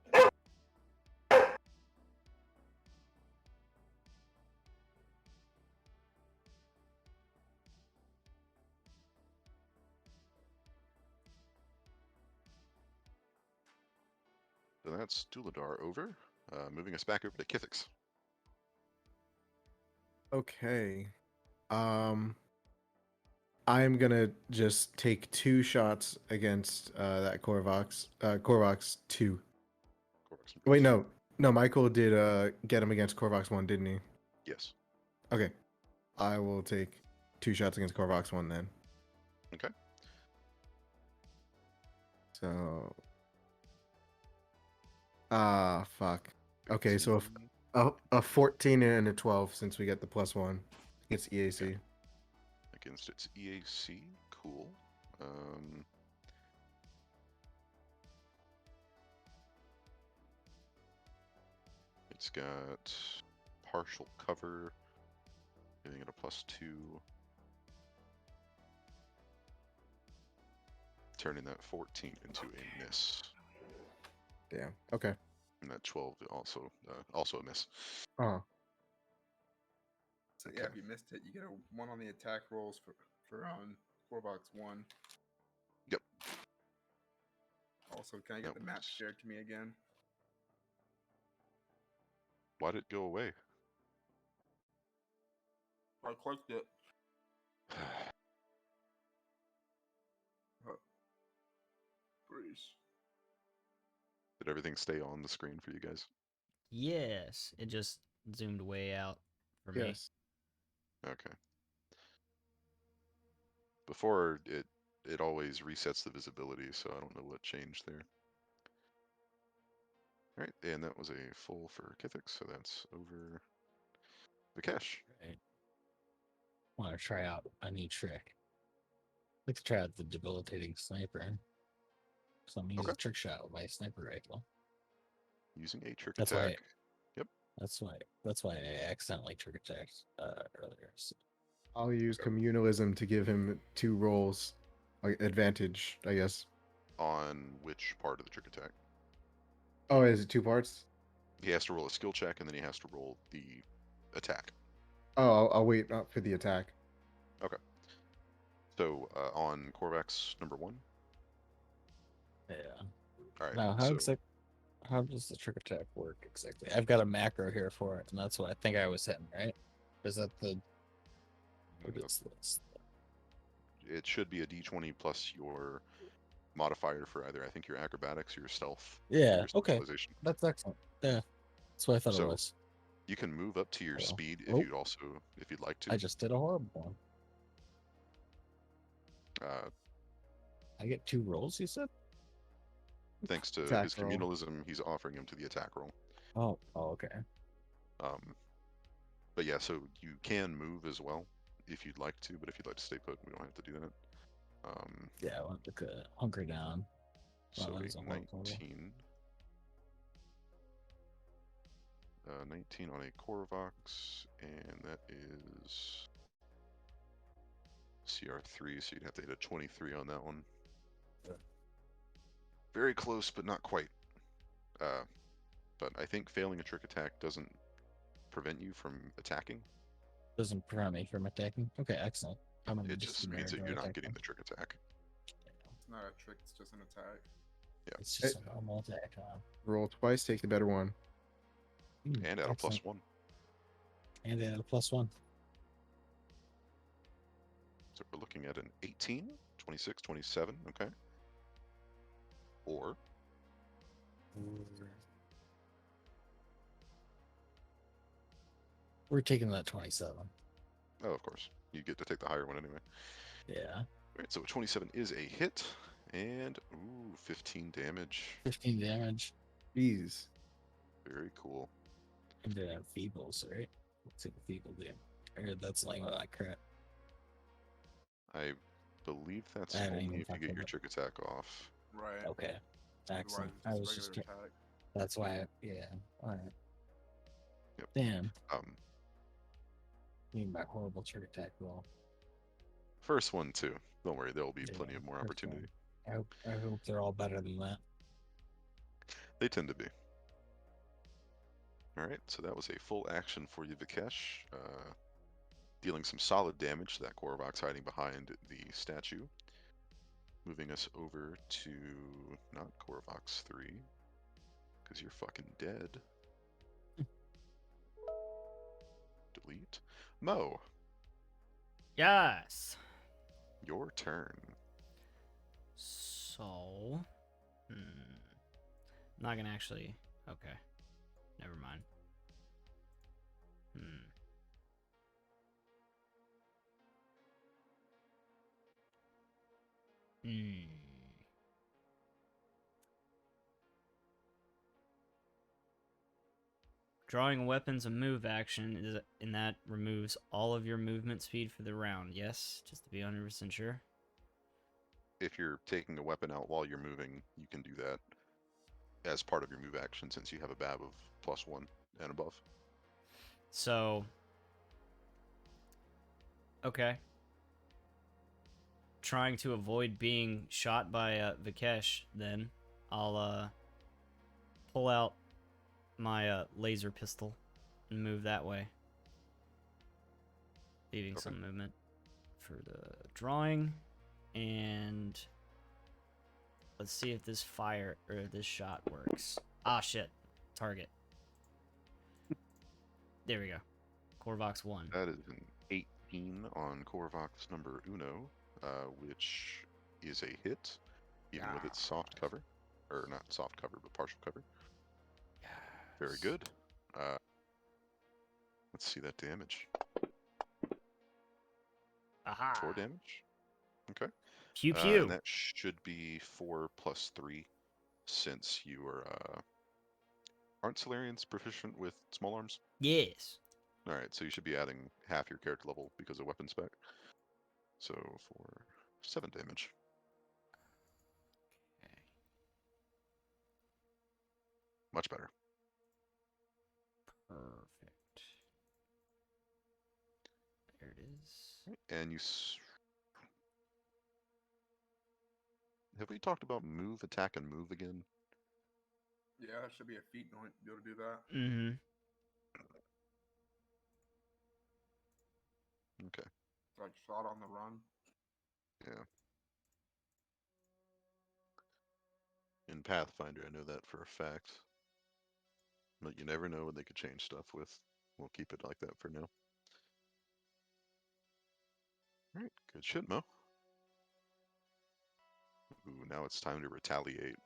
So that's Duladar over. Moving us back over to Kithix. Okay. I'm gonna just take 2 shots against that Corvox. Corvox 2. Corvax. Wait, no. No, Michael did get him against Corvox 1, didn't he? Yes. Okay. I will take 2 shots against Corvox 1 then. Okay. So fuck. Okay, so if 15. a 14 and a 12 since we get the +1. It's EAC. Against its EAC. Cool. It's got partial cover, giving it a +2. Turning that 14 into a miss. Damn. Okay. And that 12 also a miss. Oh. So yeah, Okay. if you missed it, you get a 1 on the attack rolls for Corvox 1. Yep. Also, can I get That the map was- shared to me again? Why'd it go away? I clicked it. Freeze. Did everything stay on the screen for you guys? Yes. It just zoomed way out for me. Yes. Okay. Before it always resets the visibility, so I don't know what changed there. All right, and that was a full for Kithix, so that's over the cache. Right. Want to try out a new trick? Like to try out the debilitating sniper. So I'm gonna use Okay. a trick shot with my sniper rifle. Using a trick That's why. attack. Yep. That's why I accidentally trick attacked earlier. So, I'll use Okay. communalism to give him 2 rolls. Like advantage, I guess. On which part of the trick attack? Oh, is it 2 parts? He has to roll a skill check, and then he has to roll the attack. Oh, I'll wait for the attack. So on Corvax number 1, All right. Now, so how does the trick attack work exactly? I've got a macro here for it, and that's what I think I was hitting, right? Is that what is this? it should be a d20 plus your modifier for either, I think, your acrobatics or your stealth. or Yeah, your okay. specialization. That's excellent. Yeah. That's what I thought it So was. you can move up to your Oh. speed Oh. if you'd like to. I just did a horrible one. Uh, I get 2 rolls, you said? thanks to Attack his roll. communalism, he's offering him to the attack roll. Oh, okay. But yeah, so you can move as well if you'd like to, but if you'd like to stay put, we don't have to do that. Yeah, I want to hunker down. So Wow, that a is a horrible roll. 19 on a Korvox, and that is CR3, so you'd have to hit a 23 on that one. Yeah. Very close, but not quite. But I think failing a trick attack doesn't prevent you from attacking. Doesn't prevent me from attacking. Okay, excellent. I'm gonna It just means that you're not getting the trick attack. It's not a trick, it's just an attack. It's just a normal attack. Roll twice, take the better one. And add a Excellent. +1. And add a +1. So we're looking at an 18, 26, 27, okay? Or We're taking that 27. oh, of course, you get to take the higher one anyway. Yeah. All right, so a 27 is a hit, and 15 damage. 15 damage. Jeez. Very cool. And then feebles, right? What's it feeble do? I heard that's like a crit. I believe that's I haven't only even if you fucked get with your it. trick attack off. Right. Okay. Otherwise, Excellent. it's I just was regular just attack. that's why yeah. Alright. Yep. Damn. Um, Need my horrible trick attack roll. first one too. Don't worry, there will be plenty Yeah, of more first opportunity. one. I hope they're all better than that. They tend to be. All right, so that was a full action for you, Vikesh. Dealing some solid damage to that Korvox hiding behind the statue. Moving us over to not Korvox 3, because you're fucking dead. Delete. Mo, Yes. your turn. So, I'm not gonna actually. Okay, never mind. Drawing weapons a move action is, and that removes all of your movement speed for the round. Yes, just to be 100% sure. If you're taking a weapon out while you're moving, you can do that as part of your move action since you have a BAB of +1 and above. So, okay. Trying to avoid being shot by Vikesh, then I'll pull out my laser pistol and move that way, leaving Okay. some movement for the drawing. And let's see if this fire or this shot works. Ah, shit. Target. There we go. Korvox 1. That is an 18 on Korvox number uno, which is a hit, even with its soft cover. Or not soft cover, but partial cover. Very good. Let's see that damage. Aha. 4 damage. Okay. Pew pew. And that should be 4 + 3, since you are aren't Solarians proficient with small arms? Yes. All right, so you should be adding half your character level because of weapon spec. So for 7 damage. Okay. Much better. Perfect. There it is. And you have we talked about move, attack, and move again? Yeah, it should be a feat point to be able to do that. Mm-hmm. Okay. It's like shot on the run. Yeah. in Pathfinder. I know that for a fact. But you never know what they could change stuff with. We'll keep it like that for now. Alright, good shit, Mo. Ooh, now it's time to retaliate.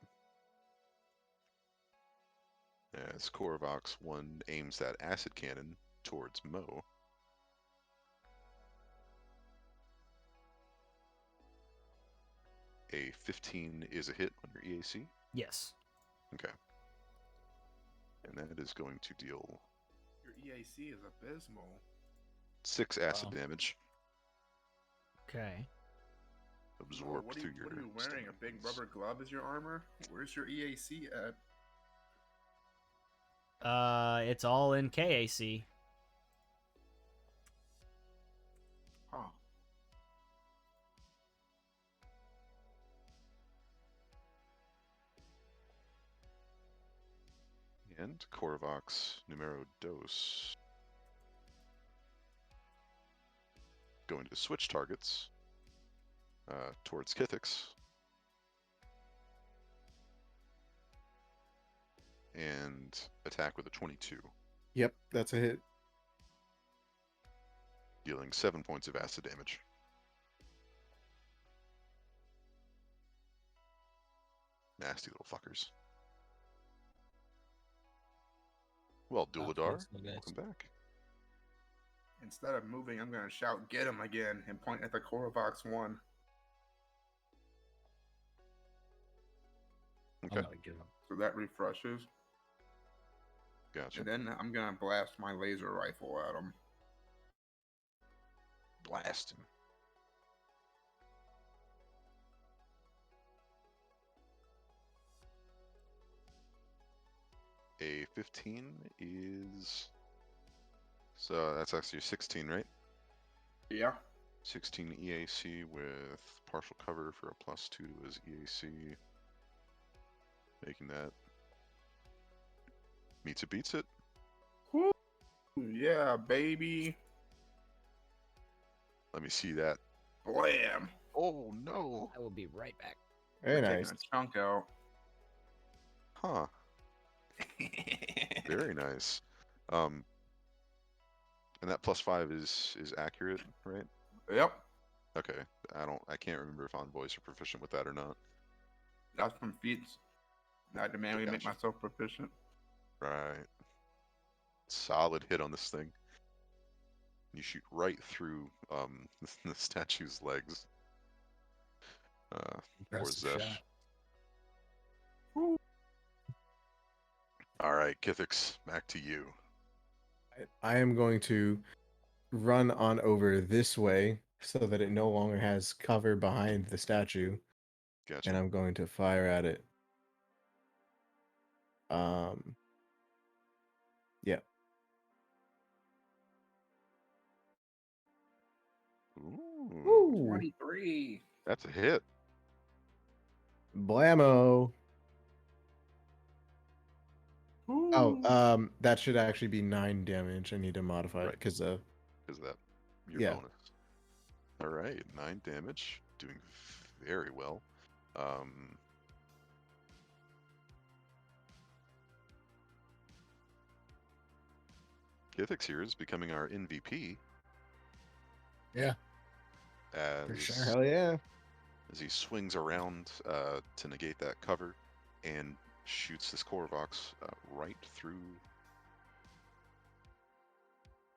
As Korvox 1 aims that acid cannon towards Mo. A 15 is a hit on your EAC. Yes. Okay. And that is going to deal Your EAC is abysmal. 6 acid Wow. damage Okay. absorbed what are through you, your. what are you wearing? A big rubber glove as your armor? Where's your EAC at? It's all in KAC. Huh. And Korvox numero dos. Going to switch targets towards Kithix. And attack with a 22, Yep, that's a hit. dealing 7 points of acid damage. Nasty little fuckers. Well, Duladar, welcome back. Instead of moving, I'm gonna shout, "Get him!" again, and point at the Korvox 1. Okay, So that refreshes. gotcha. And then I'm gonna blast my laser rifle at him. Blast him. A 15 is... So that's actually 16, right? Yeah. 16 EAC with partial cover for a +2 to his EAC. Making that... Meets it, beats it. Woo! Yeah, baby. Let me see that. Blam! Oh, no. I will be right back. Very We're nice. taking a chunk out. Huh. Very nice. And that +5 is accurate, right? Yep. Okay. I can't remember if envoys are proficient with that or not. That's from feats. I demand we make Gotcha. myself proficient. Right. Solid hit on this thing. You shoot right through the statue's legs. Or Impressive Zesh. shot. Alright, Kithix, back to you. I am going to run on over this way so that it no longer has cover behind the statue, Gotcha. and I'm going to fire at it. Yeah. Ooh, 23. that's a hit. Blammo. Ooh. Oh, that should actually be 9 damage. I need to modify it Right. because of Because of that, your Yeah. bonus. Alright, 9 damage. Doing very well. Kithix here is becoming our MVP. Yeah, As, for sure. hell yeah. as he swings around to negate that cover and shoots this Korvox right through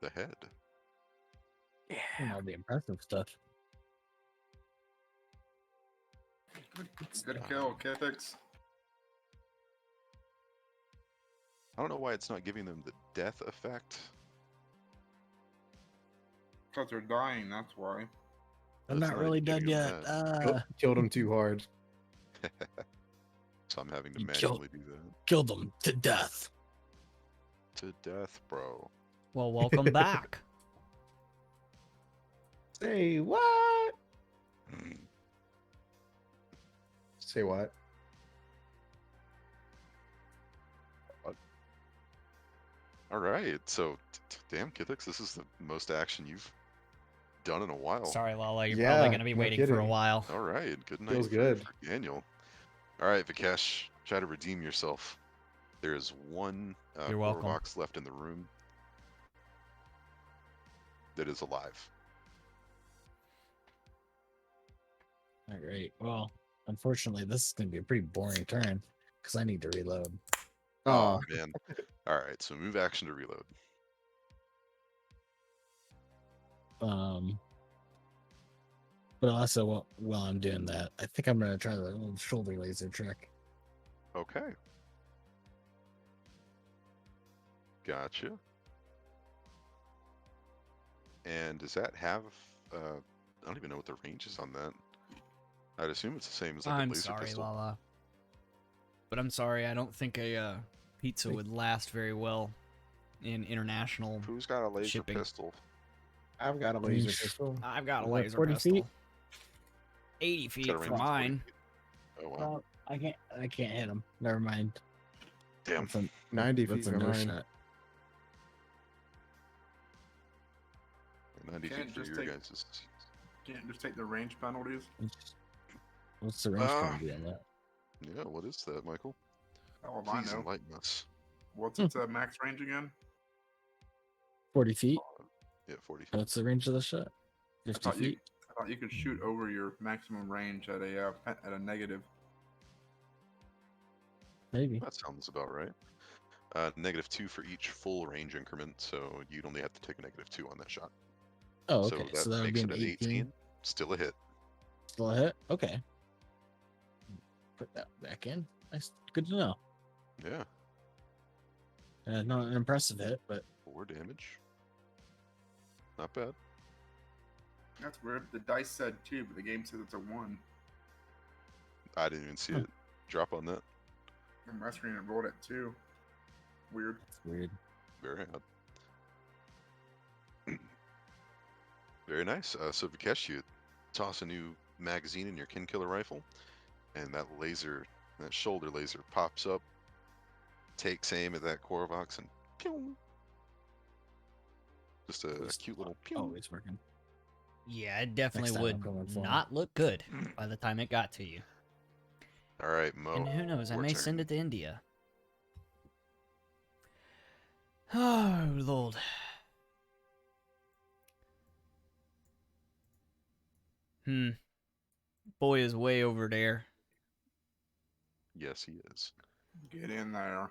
the head. And all the impressive stuff. Good kill, Kithix. I don't know why it's not giving them the death effect. Because they're dying, that's why. I'm That's not not really even dead giving yet. them Killed him too hard. So I'm having to You manually do that. Killed them to death. To death, bro. Well, welcome back. Say what? Say what? All right, so damn, Kithix, this is the most action you've done in a while. Sorry, Lala. You're Yeah, probably going to be no waiting for a kidding. while. All right, good night Feels for, good. for Daniel. All right, Vikesh, try to redeem yourself. There is one You're welcome. box left in the room that is alive. All right. Well, unfortunately, this is going to be a pretty boring turn because I need to reload. Oh man. All right, so move action to reload. But also, while I'm doing that, I think I'm going to try the old shoulder laser trick. Okay. Gotcha. And does that have? I don't even know what the range is on that. I'd assume it's the same as like a I'm laser sorry, pistol. Lala. But I'm sorry, I don't think a pizza would last very well in international Who's got a laser shipping. pistol? I've got a Range. laser pistol. I've got a Is that laser 40 pistol. feet? 80 It's feet got a for range of 40 mine. feet. Oh wow. I can't hit him. Never mind. Damn. That's a, 90 that's feet a for no mine. shot. 90 Can't feet for just your take- guys'. Can't just take the range penalties. What's the range penalty on that? Yeah, what is that, Michael? Oh, I Please know. enlighten us. What's its max range again? 40 feet? Yeah, 40 feet. What's the range of the shot? I 50 thought you, feet? I thought you could shoot over your maximum range at a negative. Maybe. That sounds about right. -2 for each full range increment, so you'd only have to take a -2 on that shot. Oh, okay. So So that that would makes be it an an 18. 18. Still a hit. Still a hit? Okay. Put that back in. Nice. Good to know. Yeah, Not an impressive hit, but 4 damage. Not bad. That's weird. The dice said 2, but the game says it's a 1. I didn't even see Huh. it drop on that. On my screen, it rolled at 2. Weird. it's weird. Very odd. Very nice. So Vikesh, you toss a new magazine in your Kin Killer rifle, and that shoulder laser pops up, takes aim at that Korvox, and pew! Just a It's cute little pew. always working. Yeah, it definitely time would I'm going for it. not look good by the time it got to you. All right, Mo. And who knows, I your may turn. send it to India. Oh, Lord. Boy is way over there. Yes, he is. Get in there.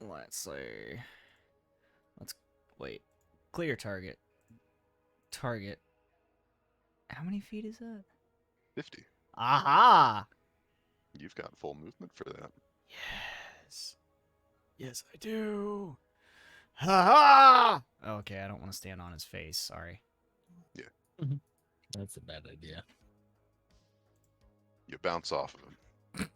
Let's see. Let's wait. Clear target. Target. How many feet is that? 50. Aha! You've got full movement for that. Yes. Yes, I do. Ha ha! Okay, I don't want to stand on his face. Sorry. That's a bad idea. You bounce off of him.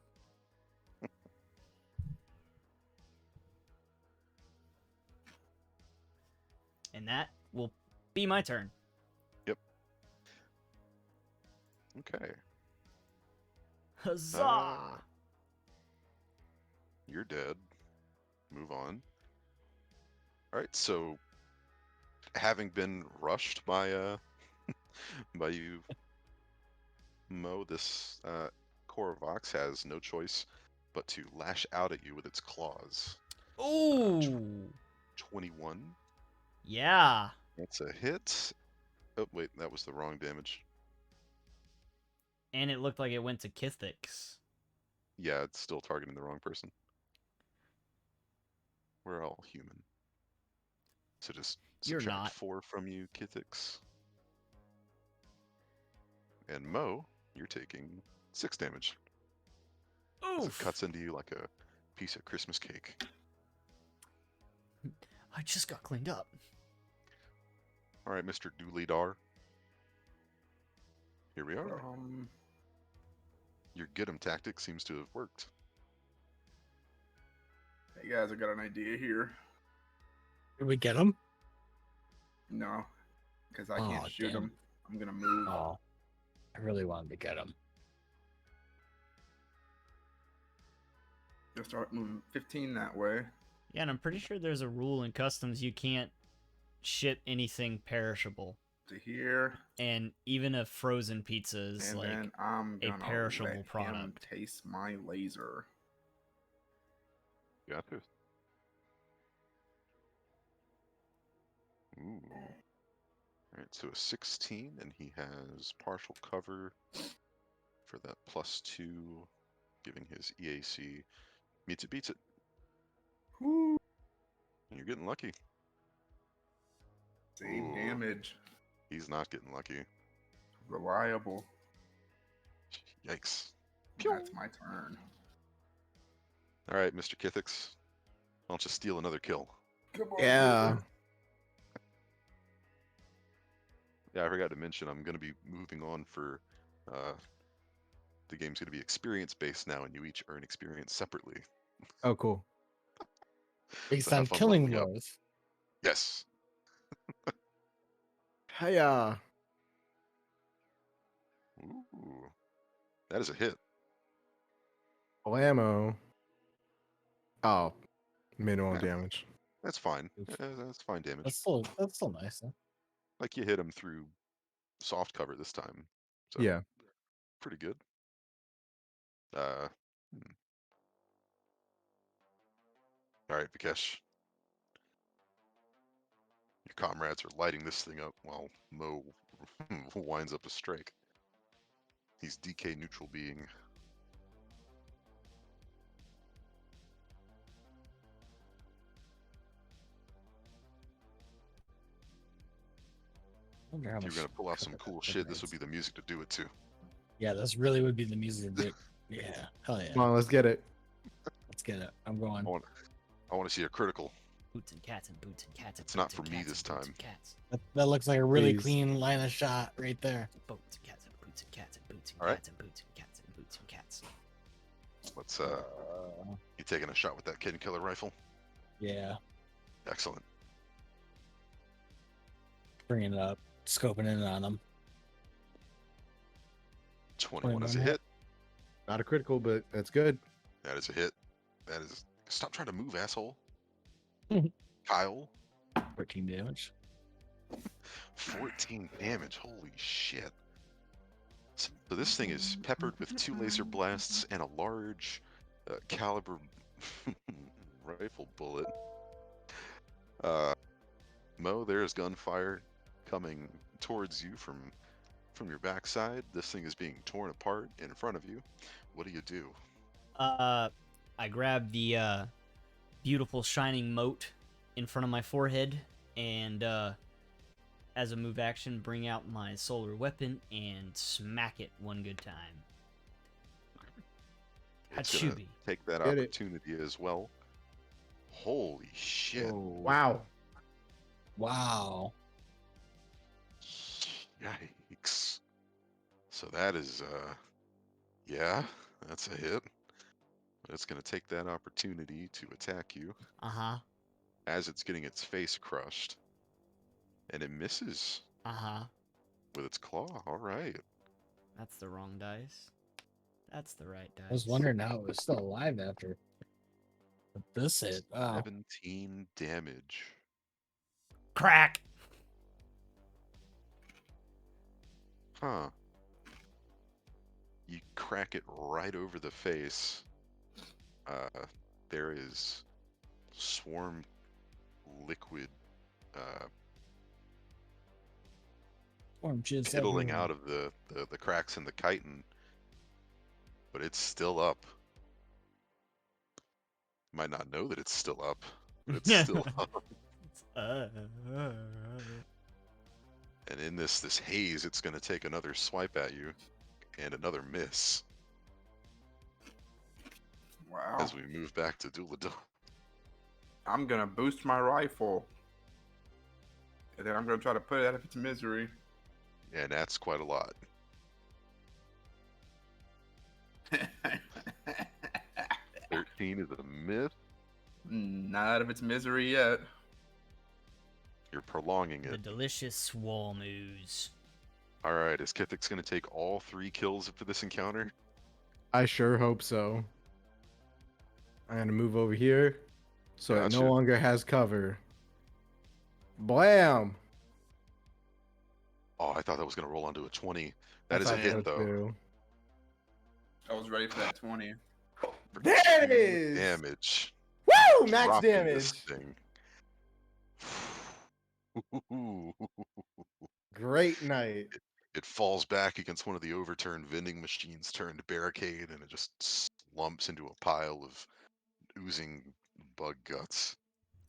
And that will be my turn. Okay. Huzzah! You're dead. Move on. All right, so having been rushed by by you, Mo, this Korvox has no choice but to lash out at you with its claws. Ooh! 21. Yeah. That's a hit. Oh wait, that was the wrong damage. And it looked like it went to Kithix. Yeah, it's still targeting the wrong person. We're all human. So just You're subtract not. 4 from you, Kithix. And Mo, you're taking 6 damage. As it Oof! cuts into you like a piece of Christmas cake. I just got cleaned up. All right, Mr. Dooley Dar. Here we are. Your get 'em tactic seems to have worked. Hey guys, I got an idea here. Did we get him? No, because I Aw, can't shoot damn. him. I'm gonna move. Oh, I really wanted to get him. Just start moving 15 that way. Yeah, and I'm pretty sure there's a rule in customs you can't ship anything perishable. To here, And even a frozen pizza is and like then I'm a gonna perishable let him product. taste my laser. Got this. Ooh. Alright, so a 16, and he has partial cover for that +2, giving his EAC. Meets it, beats it. Woo. You're getting lucky. Same Ooh. damage. He's not getting lucky. Reliable. Yikes. That's my turn. Alright, Mr. Kithix. Why don't you steal another kill? Come on, Yeah. laser. Yeah, I forgot to mention I'm going to be moving on for the game's going to be experience based now, and you each earn experience separately. Oh, cool. Based So on have fun killing leveling up. blows. Yes. Hiya. Ooh, that is a hit. Blammo. Oh, minimal Yeah, damage. that's fine. Oof. That's fine damage. That's still nice. Huh? Like you hit him through soft cover this time. So Yeah. pretty good. Uh, hmm. All right, Vikesh. Your comrades are lighting this thing up while Mo winds up a strike. He's DK neutral being. Wonder how If you were much gonna pull off some cover cool that shit, this would provides. be the music to do it to. Yeah, this really would be the music to do. Yeah, hell Come yeah. on, let's get it. Let's get it. I'm going. I want to see a critical. Boots and cats and boots and cats and It's not boots for and me cats this and boots time. and cats. That looks like a really Please. clean line of shot right there. Boots and cats and boots and cats and boots and All right. cats and boots and cats and boots and cats. Let's you taking a shot with that kid killer rifle? Yeah, Excellent. bringing it up, scoping in on them. 21 is a 21 hit. Not a critical, but that's good. That is a hit. That is. Stop trying to move, asshole. Kyle, 13 damage. 14 damage. Holy shit. So this thing is peppered with 2 laser blasts and a large caliber rifle bullet. Mo, there is gunfire coming towards you from your backside. This thing is being torn apart in front of you. What do? I grab the beautiful shining mote in front of my forehead and as a move action, bring out my solar weapon and smack it one good time. It's gonna Hachubi. take that Get it. opportunity as well. Holy shit. Wow. Wow. Yikes. So that is yeah, that's a hit. But it's gonna take that opportunity to attack you Uh-huh. as it's getting its face crushed. And it misses Uh-huh. with its claw. Alright. That's the wrong dice. That's the right dice. I was wondering how it was still alive after this hit. Wow. 17 damage. Crack! Huh. You crack it right over the face. There is swarm liquid Form jizz piddling everywhere. out of the cracks in the chitin, but it's still up. You might not know that it's still up, but it's still up. And in this haze, it's going to take another swipe at you and another miss Wow. as we move back to Duladon. I'm gonna boost my rifle, and then I'm gonna try to put it out of its misery. And that's quite a lot. 13 is a miss. Not out of its misery yet. You're prolonging The it. delicious swarm ooze. All right, is Kithix going to take all 3 kills for this encounter? I sure hope so. I'm gonna move over here so it no Gotcha. longer has cover. Blam! Oh, I thought that was gonna roll onto a 20. I That is a thought hit so though. too. I was ready for that 20. For There it 2 is! damage. Woo! Max Dropping this damage. thing. Great night. It falls back against one of the overturned vending machines, turned barricade, and it just slumps into a pile of oozing bug guts.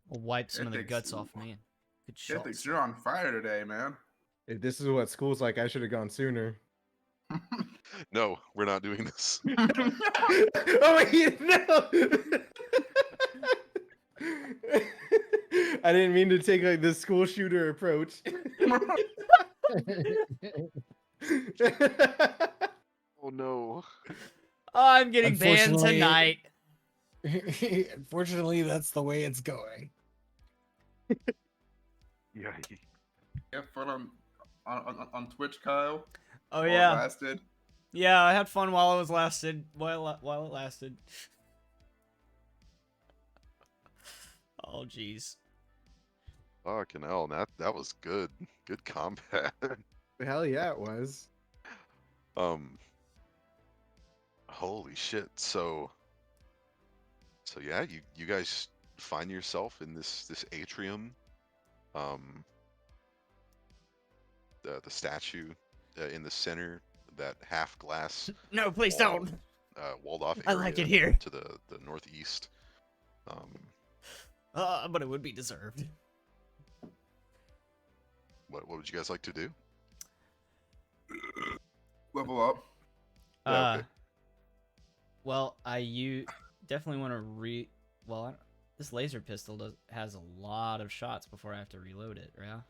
We'll wipe some of the Ethics, guts off me. Good shot. Ethics, you're on fire today, man. If this is what school's like, I should have gone sooner. No, we're not doing this. Oh wait, no. I didn't mean to take like the school shooter approach. Oh no. Oh, I'm getting banned Unfortunately- tonight. Unfortunately, that's the way it's going. Yeah. Have fun on Twitch, Kyle. Oh While it yeah, lasted. yeah. I had fun while it lasted. While it lasted. Oh jeez. Fucking hell, that was good. Good combat. Hell yeah, it was. Holy shit. So yeah, you guys find yourself in this atrium. The statue in the center, that half glass No, please wall, don't. walled off I area like it here. to the northeast. But it would be deserved. What would you guys like to do? Level up. Yeah, okay. Well, you definitely want to Well, this laser pistol has a lot of shots before I have to reload it, right?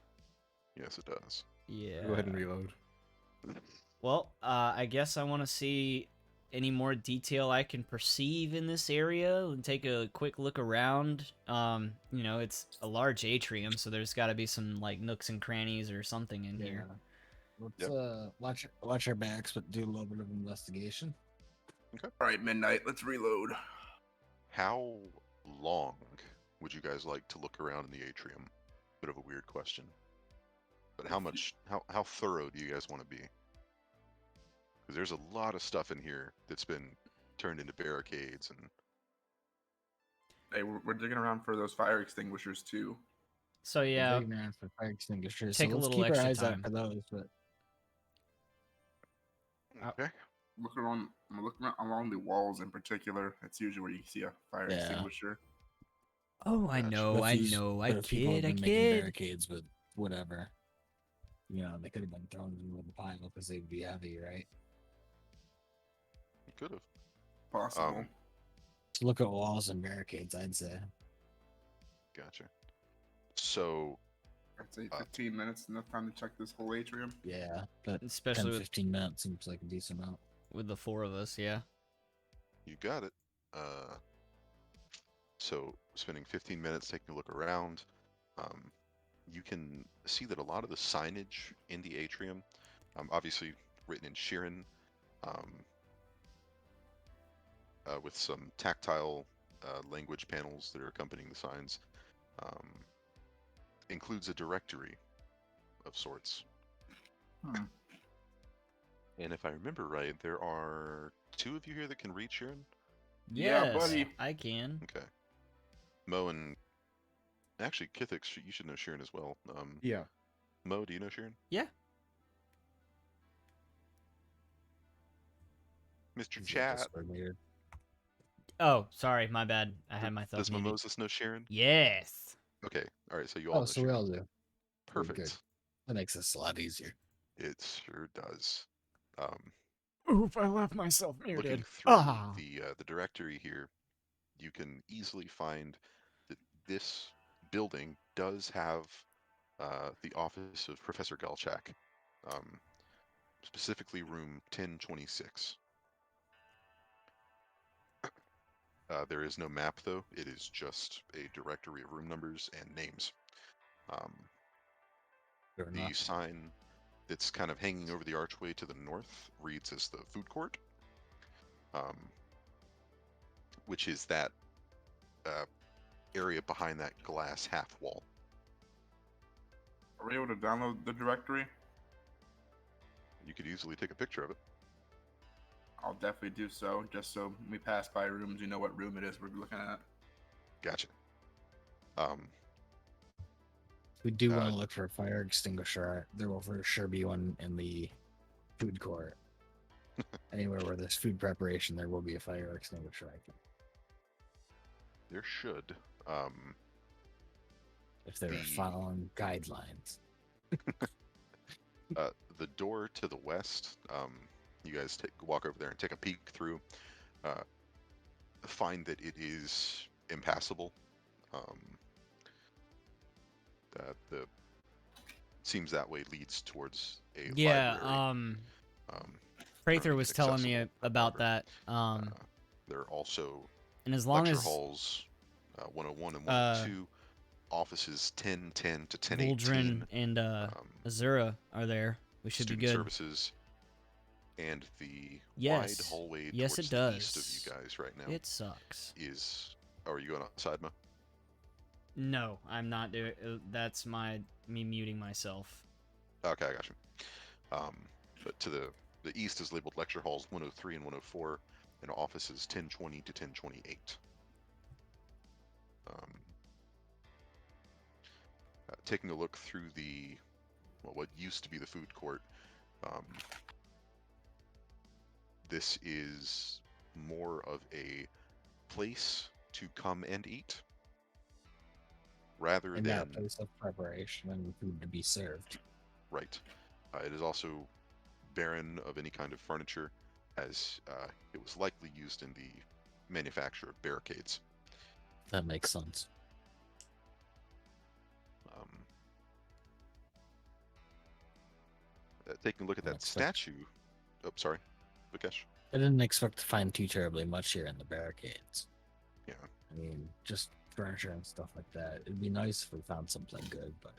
Yes, it does. Yeah. Go ahead and reload. Well, I guess I want to see any more detail I can perceive in this area and take a quick look around. It's a large atrium, so there's got to be some like nooks and crannies or something in here. Let's watch our backs, but do a little bit of investigation. All right, midnight. Let's reload. How long would you guys like to look around in the atrium? Bit of a weird question. But how thorough do you guys want to be? Because there's a lot of stuff in here that's been turned into barricades and. Hey, we're digging around for those fire extinguishers too. So We're yeah, digging around for fire extinguishers. take a so let's little keep our extra eyes out time. for those. But Okay. Look around. I'm looking along the walls in particular. That's usually where you see a fire Yeah. extinguisher. Oh, I Gotcha. know, But I if you- know, but I if people have kid, I been making kid. barricades with whatever. They could have been thrown into the pile because they'd be heavy, right? You could have. Possible. So look at walls and barricades, I'd say. Gotcha. So I'd say 15 minutes, enough time to check this whole atrium. Yeah, but 10, Especially with 15 minutes seems like a decent amount. the four of us, yeah. you got it. So spending 15 minutes taking a look around, you can see that a lot of the signage in the atrium, obviously written in Sheeran, with some tactile language panels that are accompanying the signs, includes a directory of sorts. Hmm. And if I remember right, there are 2 of you here that can read Sheeran. Yeah, Yes, buddy. I can. Okay. Mo and actually Kithix, you should know Sheeran as well. Yeah. Mo, do you know Sheeran? Yeah. Mr. Is it Chat, Discord weird? Oh, sorry, my bad. I had my thumb does muted. Mimosas know Sheeran? Yes. Okay, all right, so you all Oh, know so we Sheeran. all do. Perfect. good. That makes this a lot easier. It sure does. Oof, I left myself muted. Looking through the directory here, you can easily find that this building does have the office of Professor Galchak, specifically room 1026. There is no map, though. It is just a directory of room numbers and names. Fair The enough. sign that's kind of hanging over the archway to the north reads as the food court, which is that area behind that glass half wall. Are we able to download the directory? you could easily take a picture of it. I'll definitely do so, just so when we pass by rooms, you know what room it is we're looking at. Gotcha. We do want Uh, to look for a fire extinguisher. There will for sure be one in the food court. Anywhere where there's food preparation, there will be a fire extinguisher. I think. there should. If they're The- following guidelines. The door to the west, you guys walk over there and take a peek through. Find that it is impassable. The seems that way leads towards a Yeah, library. Prather was telling me accessible about however. that. There are also And as long lecture as halls, 101 and 102, offices 1010 to 1018, Waldron and Azura are there, we should be student good. services, and the wide Yes. hallway Yes, towards it the east does. of you guys right now It sucks. is. Oh, are you going outside, Mo? No, I'm not doing. That's me muting myself. Okay, I got you. But to the east is labeled lecture halls 103 and 104, and offices 1020 to 1028. Taking a look through what used to be the food court, this is more of a place to come and eat rather And than that place of preparation and food to be served. right. It is also barren of any kind of furniture, as it was likely used in the manufacture of barricades. That makes sense. Taking a look at that That's fair. statue. Oh, sorry, Vikesh. I didn't expect to find too terribly much here in the barricades. Yeah. I mean, just furniture and stuff like that. It'd be nice if we found something good, but.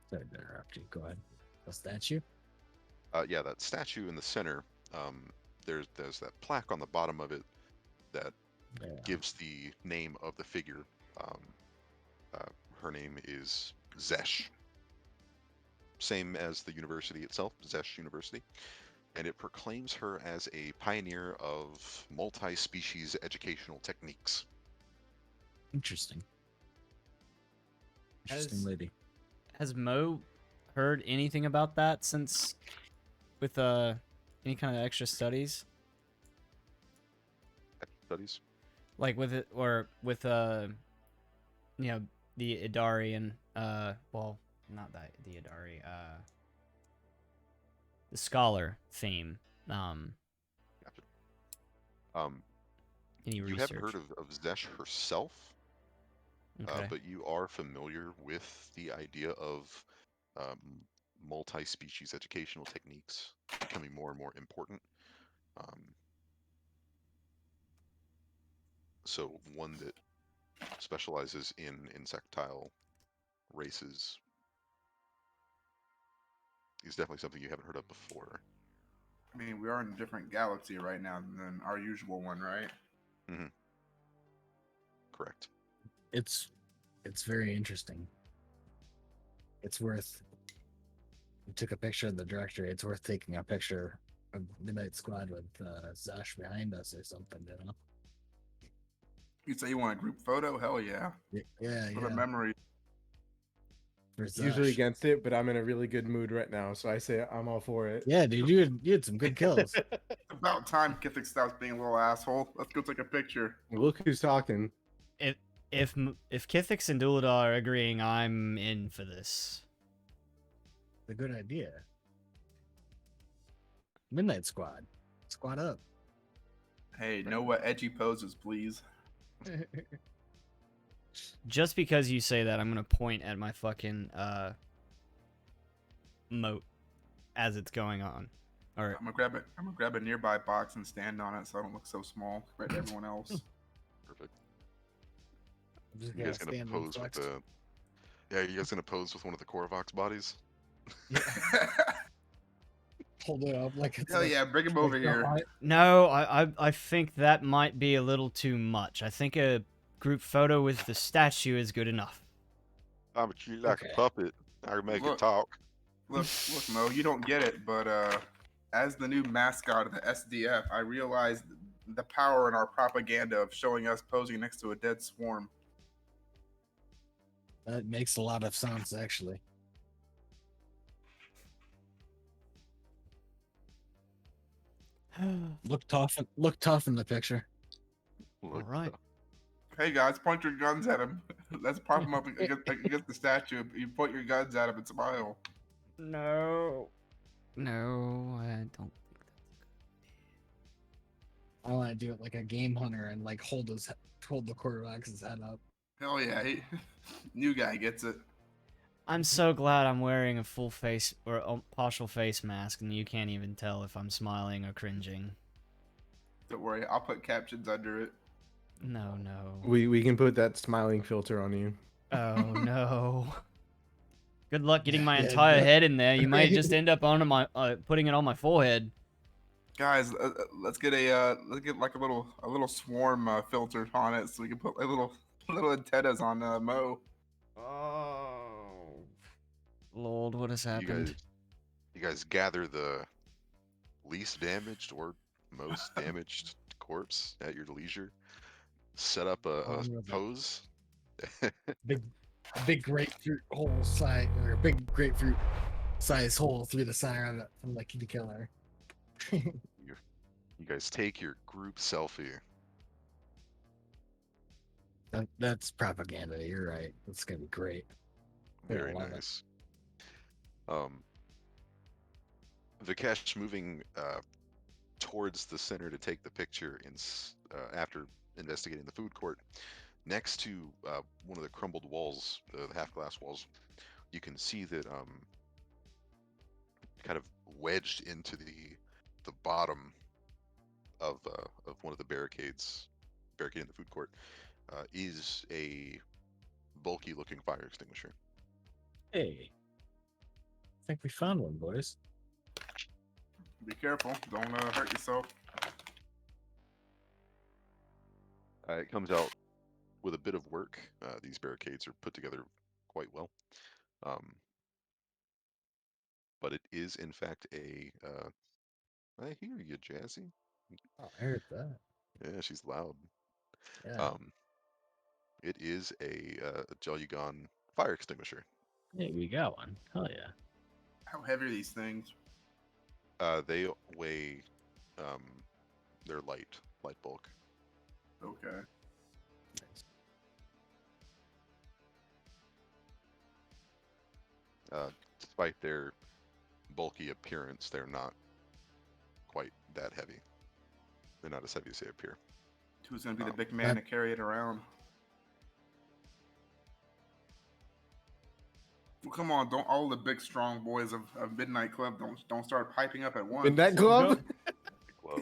Sorry to interrupt you. Go ahead. The statue? Yeah, that statue in the center. There's that plaque on the bottom of it that Yeah. gives the name of the figure. Her name is Zesh. Same as the university itself, Zesh University. And it proclaims her as a pioneer of multi-species educational techniques. Interesting. Interesting Has- lady. Has Mo heard anything about that since with any kind of extra studies? Studies. Like with it or with you know, the Idari and well, not that the Idari, the scholar theme. Gotcha. Any You research? haven't heard of Zesh herself, Okay. but you are familiar with the idea of multi-species educational techniques becoming more and more important. So one that specializes in insectile races is definitely something you haven't heard of before. I mean, we are in a different galaxy right now than our usual one, right? Correct. It's very interesting. It's worth. We took a picture of the directory. It's worth taking a picture of Midnight Squad with Zash behind us or something, you know? You say you want a group photo? Hell yeah. Yeah, For the yeah. memory. For Usually Zash. against it, but I'm in a really good mood right now, so I say I'm all for it. Yeah, dude, you had some good kills. About time Kithik stops being a little asshole. Let's go take a picture. Look who's talking. If Kithix and Duladar are agreeing, I'm in for this. It's a good idea. Midnight Squad. Squad up. Hey, know what edgy poses, please? Just because you say that, I'm gonna point at my fucking moat as it's going on. Or I'm gonna grab a nearby box and stand on it so I don't look so small compared to everyone else. Perfect. I'm just You guys gonna stand and pose with flex. the? Yeah, you guys gonna pose with one of the Korvox bodies? Hold it up like it's Hell a- yeah, bring him over here. no, I think that might be a little too much. I think a group photo with the statue is good enough. I'm a treat like Okay. a puppet. I make it Look. talk. Look, Mo, you don't get it, but as the new mascot of the SDF, I realized the power in our propaganda of showing us posing next to a dead swarm. That makes a lot of sense, actually. Look tough. Look tough in the picture. All Look, right. Hey guys, point your guns at him. Let's prop him up against the statue. You point your guns at him and smile. No. No, I don't. I want to do it like a game hunter and like hold the quarterback's head up. Hell yeah, new guy gets it. I'm so glad I'm wearing a full face or a partial face mask, and you can't even tell if I'm smiling or cringing. Don't worry, I'll put captions under it. No, no. We can put that smiling filter on you. Oh no. Good luck getting my Yeah, entire but- head in there. You might just end up on my putting it on my forehead. Guys, let's get like a little swarm filter on it, so we can put like little antennas on Mo. Oh, Lord, what has you happened? guys gather the least damaged or most damaged corpse at your leisure. Set up a Oh, no, that- pose. big, a big grapefruit hole side or a big grapefruit size hole through the center of it from like the killer. You guys take your group selfie. That's propaganda. You're right. It's gonna be great. Very love it. nice. Vikesh moving towards the center to take the picture after investigating the food court. Next to one of the crumbled walls, the half glass walls, you can see that kind of wedged into the bottom of one of the barricades, barricading the food court, is a bulky looking fire extinguisher. Hey, I think we found one, boys. Be careful, don't hurt yourself. It comes out with a bit of work. These barricades are put together quite well. But it is in fact a I hear you, Jazzy. Oh, I heard that. Yeah, she's loud. Yeah. It is a Jellygon fire extinguisher. Hey, we got one. Hell yeah. How heavy are these things? They weigh, they're light bulk. Okay. Despite their bulky appearance, they're not quite that heavy. They're not as heavy as they appear. Who's gonna be the big man to carry it around? Well, come on, don't all the big strong boys of Midnight Club don't start piping up at once. In that club, Well,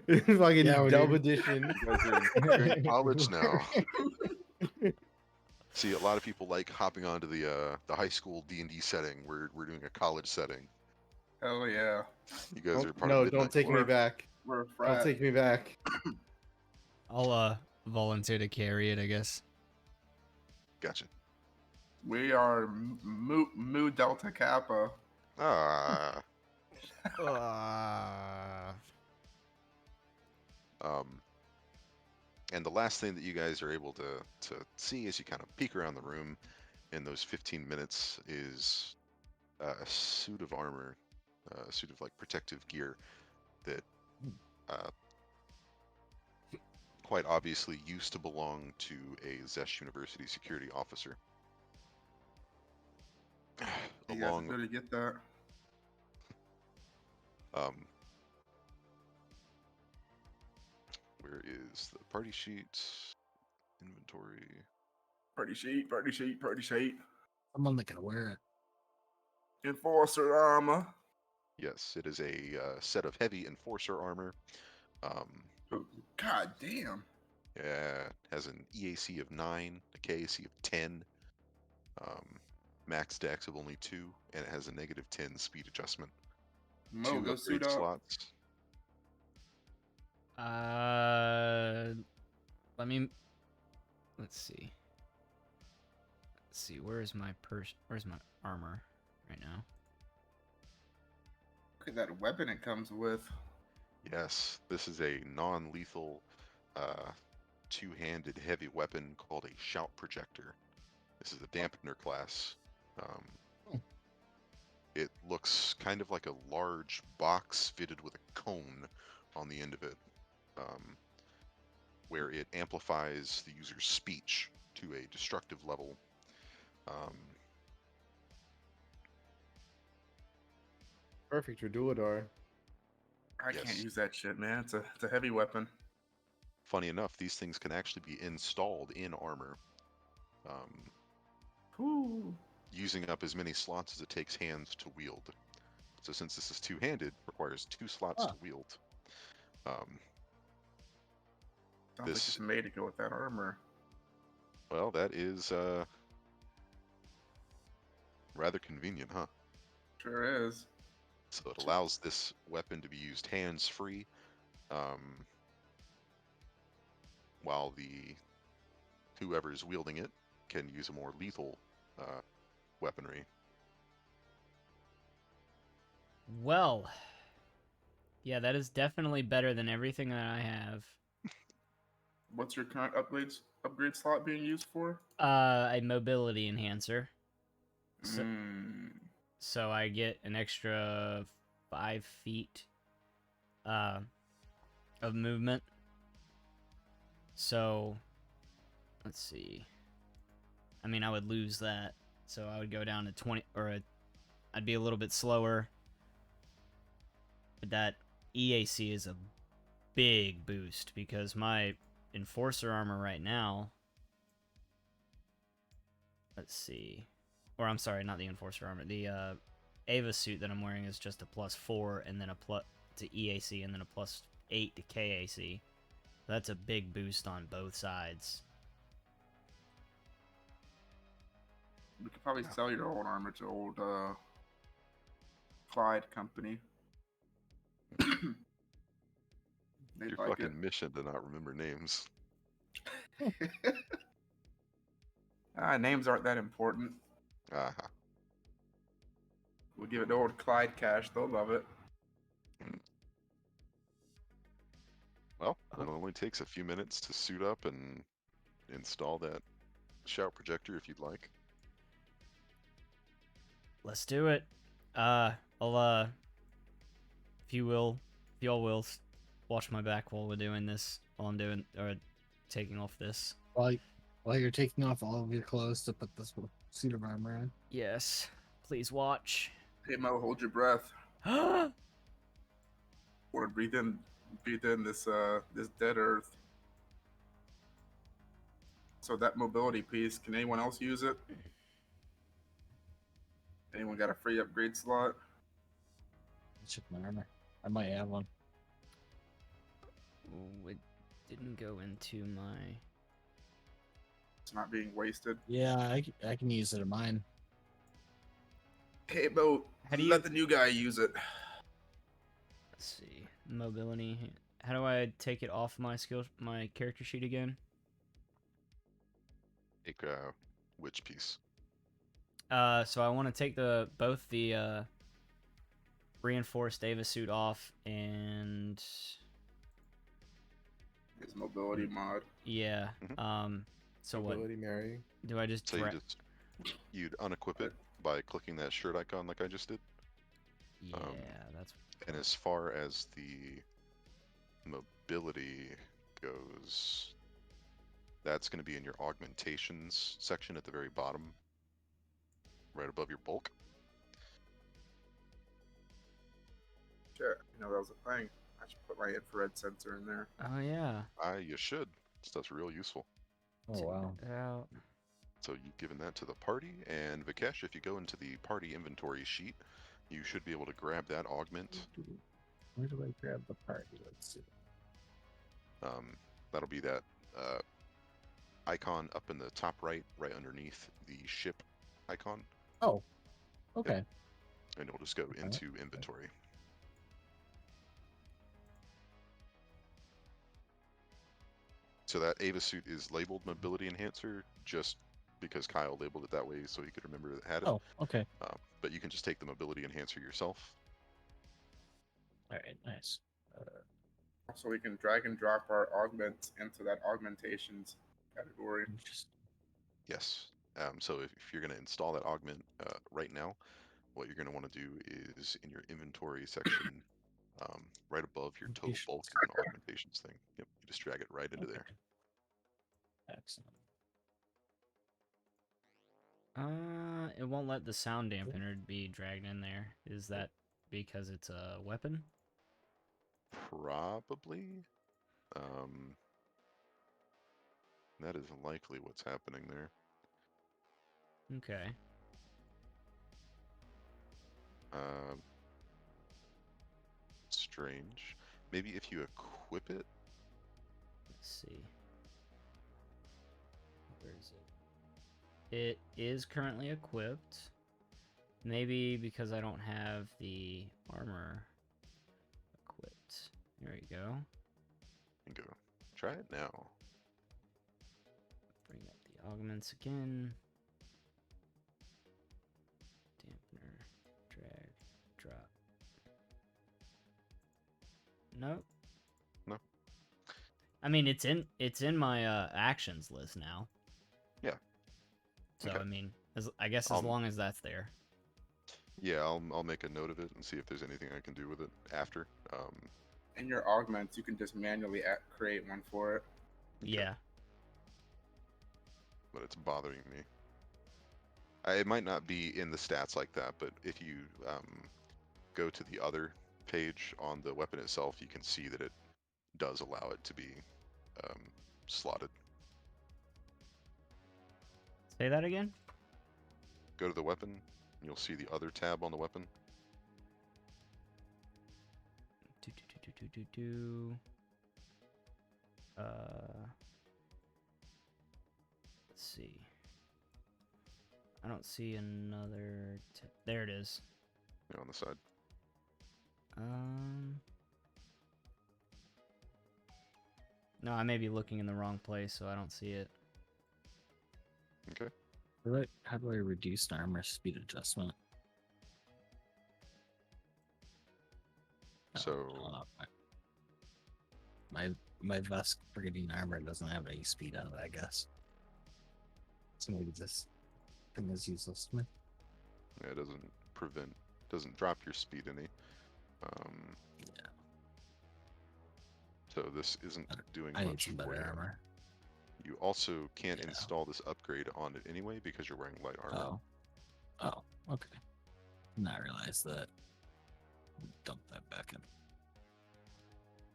it's like a Yeah, we dub do. edition. you guys are in college now. See, a lot of people like hopping onto the high school D&D setting. We're doing a college setting. Hell yeah. You guys Oh, are part no, of Midnight don't take me Club. back. We're a Don't frat. take me back. I'll volunteer to carry it, I guess. Gotcha. We are Mu Delta Kappa. Ah. And the last thing that you guys are able to see as you kind of peek around the room in those 15 minutes is a suit of armor, a suit of like protective gear that quite obviously used to belong to a Zesh University security officer. You guys Along, better get that. where is the party sheet? Inventory. Party sheet, party sheet, party sheet. Someone that can wear it. Enforcer armor. Yes, it is a set of heavy enforcer armor. God damn. Yeah, has an EAC of 9, a KAC of 10, max dex of only 2, and it has a negative 10 speed adjustment. Mo, 2 go suit upgrade up. slots. Let me. Let's see. Let's see, where's my armor right now? Look at that weapon it comes with. Yes, this is a non-lethal, two-handed heavy weapon called a shout projector. This is a dampener class. Um, Hmm. it looks kind of like a large box fitted with a cone on the end of it, where it amplifies the user's speech to a destructive level. Um, Perfect for Duodar. I can't Yes. use that shit, man. It's a heavy weapon. Funny enough, these things can actually be installed in armor, Whew. using up as many slots as it takes hands to wield. So since this is two-handed, it requires 2 slots Huh. to wield. Um, Sounds like This- it's made to go with that armor. well, that is rather convenient, huh? Sure is. So it allows this weapon to be used hands-free, while whoever is wielding it can use a more lethal weaponry. Well, yeah, that is definitely better than everything that I have. What's your current upgrade slot being used for? A mobility enhancer. So, Mm. so I get an extra 5 feet of movement. So, let's see. I mean, I would lose that. So I would go down to 20, or I'd be a little bit slower. But that EAC is a big boost because my Enforcer armor right now, let's see. Or I'm sorry, not the Enforcer armor. The Ava suit that I'm wearing is just a +4 and then a plus to EAC and then a +8 to KAC. That's a big boost on both sides. We could probably sell your old armor to old Clyde company. They'd Your like fucking it. mission to not remember names. Names aren't that important. Aha. We'll give it to old Clyde Cash. They'll love it. Well, it only takes a few minutes to suit up and install that shout projector if you'd like. Let's do it. I'll if y'all will watch my back while we're doing this, while I'm doing or taking off this. While you're taking off all of your clothes to put this suit of armor on. Yes, please watch. Hey Mo, hold your breath. Oh, Want to breathe in this dead earth. So that mobility piece, can anyone else use it? Anyone got a free upgrade slot? Check my armor. I might have one. it didn't go into my. It's not being wasted. Yeah, I can use it in mine. Hey Mo, How do you- let the new guy use it. Let's see, mobility. How do I take it off my character sheet again? Take which piece? So I want to take both the reinforced Ava suit off and His mobility mod. yeah. Mhm. So what Ability Mary. do I just? So you'd unequip it by clicking that shirt icon like I just did. Yeah, that's And as far as the mobility goes, that's going to be in your augmentations section at the very bottom, right above your bulk. Shit, that was a thing. I should put my infrared sensor in there. oh yeah. You should. Stuff's real useful. Oh wow. Check it out. So you've given that to the party, and Vikesh, if you go into the party inventory sheet, you should be able to grab that augment. Where do I grab the party? Let's see. That'll be that icon up in the top right underneath the ship icon, Oh, okay. and it'll just go into inventory. So that Ava suit is labeled Mobility Enhancer just because Kyle labeled it that way so he could remember that it had it. Oh, okay. But you can just take the mobility enhancer yourself. All right, nice. So we can drag and drop our augments into that augmentations category. Just Yes. So if you're going to install that augment right now, what you're going to want to do is in your inventory section, right above your total bulk is an augmentations thing. Yep, you just drag it right into there. excellent. It won't let the sound dampener be dragged in there. Is that because it's a weapon? Probably. That is likely what's happening there. Okay. Strange. Maybe if you equip it. Let's see. Where is it? It is currently equipped. Maybe because I don't have the armor equipped. There we go. And go. Try it now. Bring up the augments again. Dampener. Drag. Drop. Nope. No. I mean, it's in my actions list now. Yeah. So Okay. I mean, I guess as long as that's there. Yeah, I'll make a note of it and see if there's anything I can do with it after. In your augments, you can just manually create one for it. Okay. Yeah. But it's bothering me. It might not be in the stats like that, but if you go to the other page on the weapon itself, you can see that it does allow it to be slotted. Say that again? Go to the weapon, and you'll see the other tab on the weapon. Let's see. I don't see another. There it is. Yeah, on the side. No, I may be looking in the wrong place, so I don't see it. Okay. How do I reduce an armor speed adjustment? So my Vesk Brigadier armor doesn't have any speed on it, I guess. So maybe this thing is useless to me. yeah, it doesn't drop your speed any. Yeah. So this isn't doing I need much some for better you. armor. You also can't Yeah. install this upgrade on it anyway because you're wearing light armor. Oh, okay. Not realize that. Dump that back in.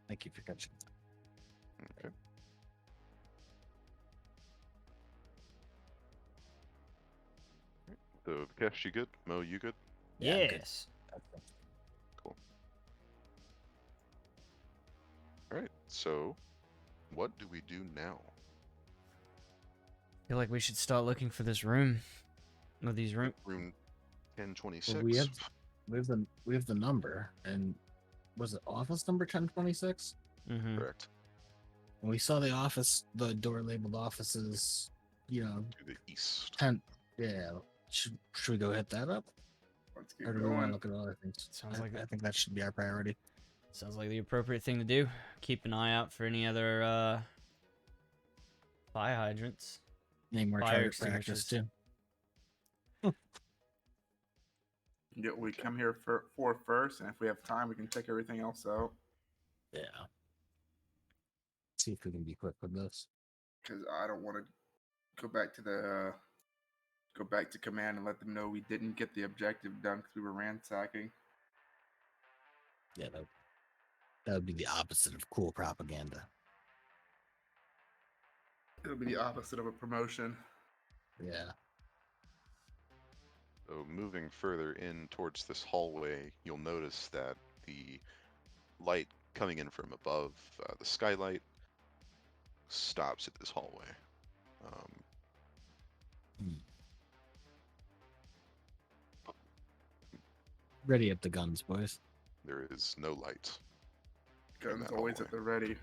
Thank you for catching that. Okay. So Vikesh, you good? Mo, you good? Yeah, I'm good. Yes. Cool. All right. So, what do we do now? I feel like we should start looking for this room. Or these room. Room 1026. Well, we have the number, and was it office number 1026? Mm-hmm. Correct. When we saw the door labeled offices, To the east. 10. Yeah, should we go hit that up, Let's keep or do we want to going. look at other things? Sounds like I think that should be our priority. Sounds like the appropriate thing to do. Keep an eye out for any other fire hydrants. Any more Fire target practice extinguishers. too? Yeah, we come here for first, and if we have time, we can check everything else out. Yeah. See if we can be quick with this. Because I don't want to go back to command and let them know we didn't get the objective done because we were ransacking. Yeah, that would be the opposite of cool propaganda. It'll be the opposite of a promotion. Yeah. So moving further in towards this hallway, you'll notice that the light coming in from above, the skylight, stops at this hallway. Ready up the guns, boys. There is no light. Guns that always hallway. at the ready.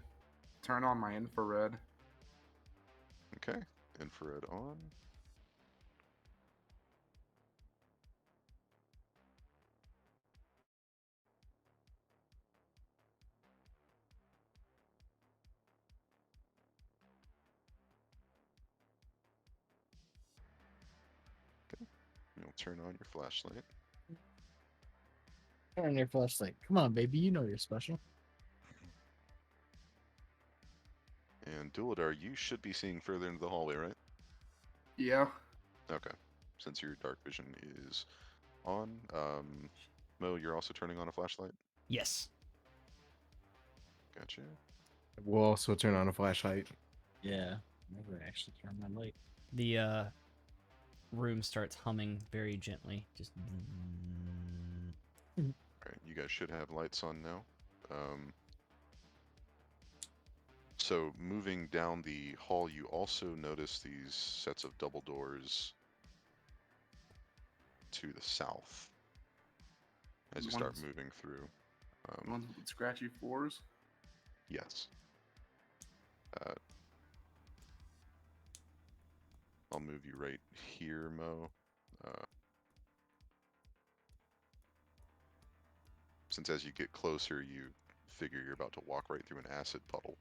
Turn on my infrared. Okay, infrared on. turn on your flashlight. Turn on your flashlight. Come on, baby. You know you're special. And Duladar, you should be seeing further into the hallway, right? Yeah. Okay. Since your dark vision is on, Mo, you're also turning on a flashlight? Yes. Gotcha. We'll also turn on a flashlight. Yeah. Maybe I actually turn my light. The room starts humming very gently. Just. Alright, you guys should have lights on now. So moving down the hall, you also notice these sets of double doors to the south as you start Ones- moving through. Ones with scratchy floors. Yes. I'll move you right here, Mo. Since as you get closer, you figure you're about to walk right through an acid puddle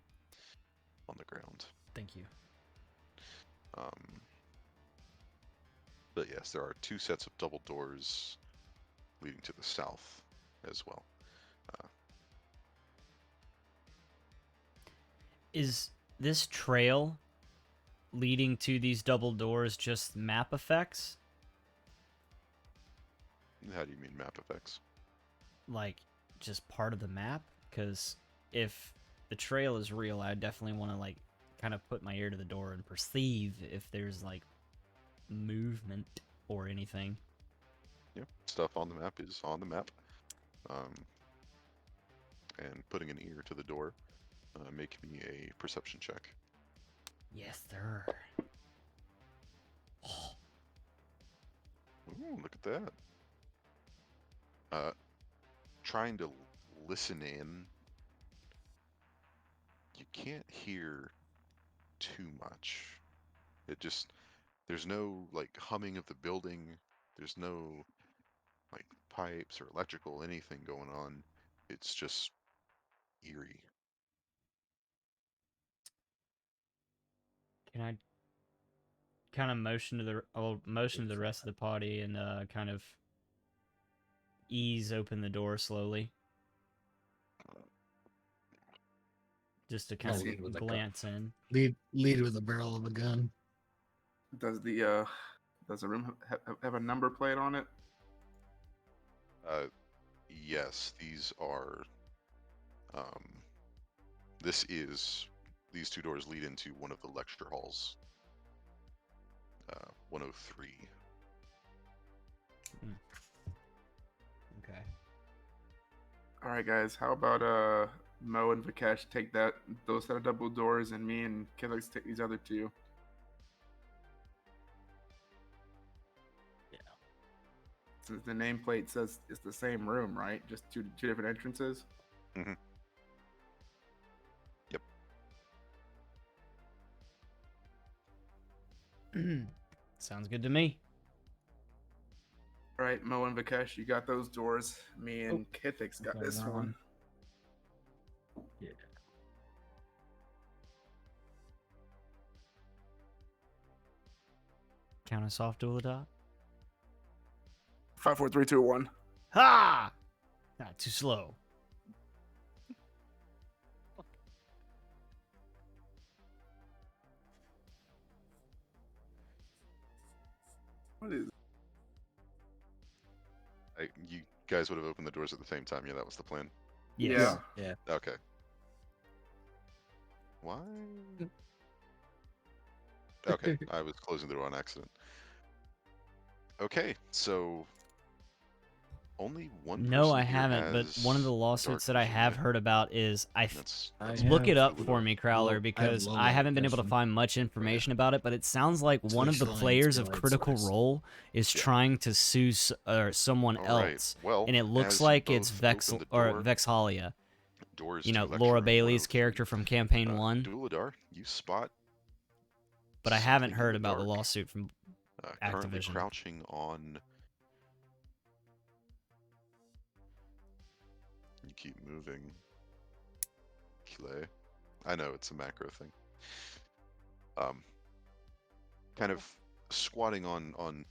on the ground. Thank you. But yes, there are two sets of double doors leading to the south as well. Is this trail leading to these double doors just map effects? How do you mean map effects? Like, just part of the map? Because if the trail is real, I definitely want to, like, kind of put my ear to the door and perceive if there's, like, movement or anything. Yep, stuff on the map is on the map. And putting an ear to the door, make me a perception check. Yes, sir. Ooh, look at that. Trying to listen in, you can't hear too much. There's no like humming of the building. There's no like pipes or electrical, anything going on. It's just eerie. Can I kind of motion to the rest of the party and kind of ease open the door slowly, just to kind I'll of lead with a glance in. Lead with the barrel of a gun. Does the room have a number plate on it? Yes, these are. Um, these two doors lead into one of the lecture halls. 103. Okay. All right, guys. How about Mo and Vikesh take those set of double doors, and me and Killix take these other two. Yeah. Since the nameplate says it's the same room, right? Just two different entrances. Mm-hmm. Yep. Sounds good to me. All right, Mo and Vikesh, you got those doors. Me and Kithix got Okay, this wrong one. Yeah. Count us off, Duladot. 5, 4, 3, 2, 1. Ha! Not too slow. What is? You guys would have opened the doors at the same time. Yeah, that was the plan. Yes. Yeah. Okay. Why? Okay, I was closing the door on accident. Okay, so only one No, person I here haven't. But has one of the dark lawsuits that I vision have yet, heard about is and that's look it up Duladar. for me, Crowler, because low I light haven't been able to vision. find much information about it. But it sounds like one of the Switch lines, players be of light Critical source. Role is Yeah. trying to sue someone All right. else, Well, and it looks as you like it's both open the door, Vexhalia. doors You to know, lecture Laura room Bailey's 103. character from Campaign 1. Duladar, you spot. But I haven't something in heard the about the dark, lawsuit from currently Activision. crouching on. You keep moving. Clay. I know it's a macro thing. Kind of squatting on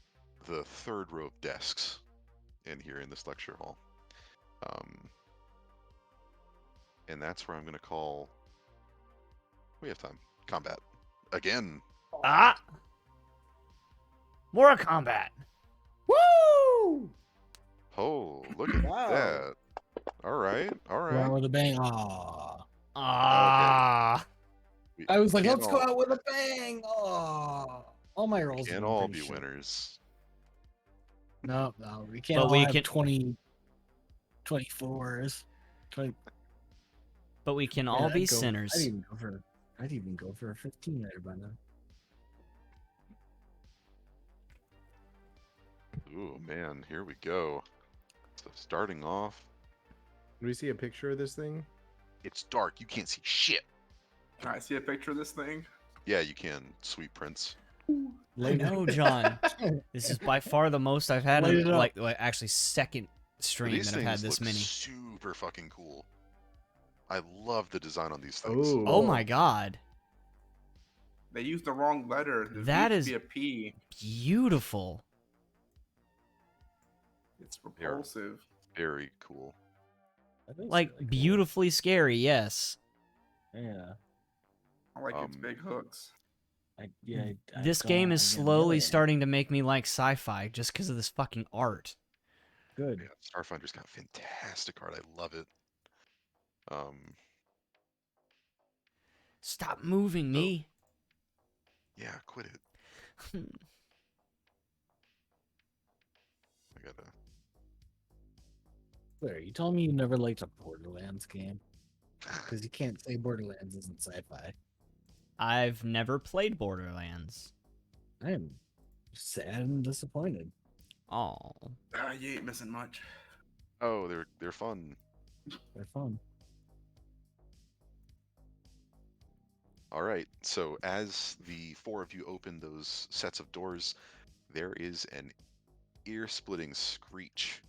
the third row of desks in here in this lecture hall. And that's where I'm going to call. We have time. Combat. Again. Ah! More combat. Woo! Oh, look at Wow. that. All right. All Go right. out with a bang. Aw. Ah. I was like, can't let's go all- out with a bang. Oh, all my We rolls. have can't been all pretty be shit. winners. No, we can't But all we have can- 20, 24s. 20, But we can yeah, all be I'd sinners. I'd even go for a 15 later by now. Ooh, man. Here we go. So starting off, Do we see a picture of this thing? it's dark. You can't see shit. Can I see a picture of this thing? Yeah, you can, sweet prince. I know, John. This is by far the most I've had Light in it up. like actually second But stream these that I've had things this look many. super fucking cool. I love the design on these things. Oh. Oh my god. They used the wrong letter. The That V is- should be a P. Beautiful. It's repulsive. Very cool. That is Like really cool. beautifully scary, yes. Yeah. I like its Um, big hooks. This game is slowly starting to make me like sci-fi just because of this fucking art. Good. Yeah, Starfinder's got fantastic art. I love it. Stop moving me. Yeah, quit it. I gotta. Claire, you told me you never liked a Borderlands game because you can't say Borderlands isn't sci-fi. I've never played Borderlands. I am sad and disappointed. Oh. You ain't missing much. Oh, they're fun. They're fun. All right. So as the four of you open those sets of doors, there is an ear-splitting screech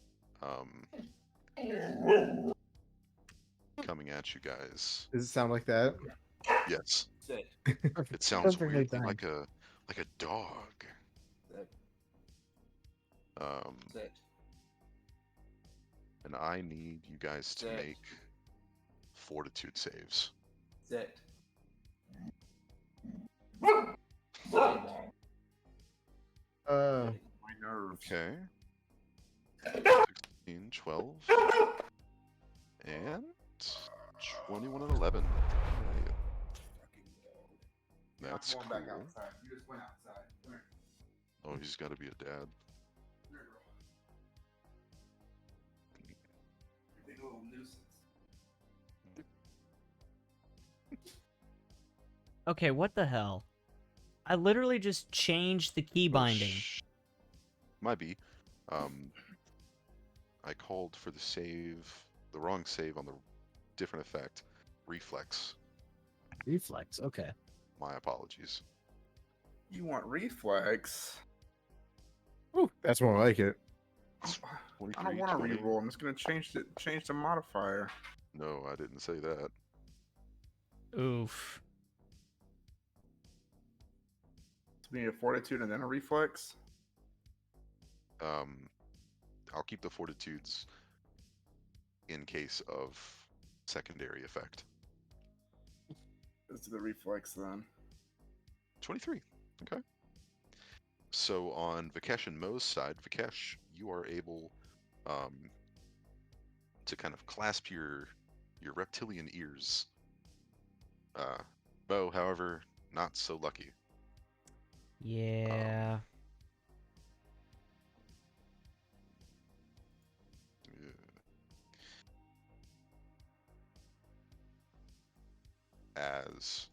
coming at you guys. Does it sound like that? Yes, Sit. it sounds Perfectly weirdly timed. like a dog. Sit. Um, Sit. and I need you guys to Sit. make fortitude saves. Sit. Uh, My nerves. Okay. 16, 12, and 21 and 11. Alright, that's Going cool. back outside. You just went outside. Come here. Oh, he's got to be a dad. Come here, girl. Big little nuisance. Okay, what the hell? I literally just changed the key Oh, binding. Might be. I called for the wrong save on the different effect. Reflex. Reflex. Okay. My apologies. You want reflex? ooh, that's more like it. I 23, don't want to 20. reroll. I'm just gonna change the modifier. No, I didn't say that. Oof. So we need a fortitude and then a reflex. I'll keep the fortitudes in case of secondary effect. Let's do the reflex then. 23. Okay. So on Vikesh and Mo's side, Vikesh, you are able to kind of clasp your reptilian ears. Mo, however, not so lucky. Yeah. As,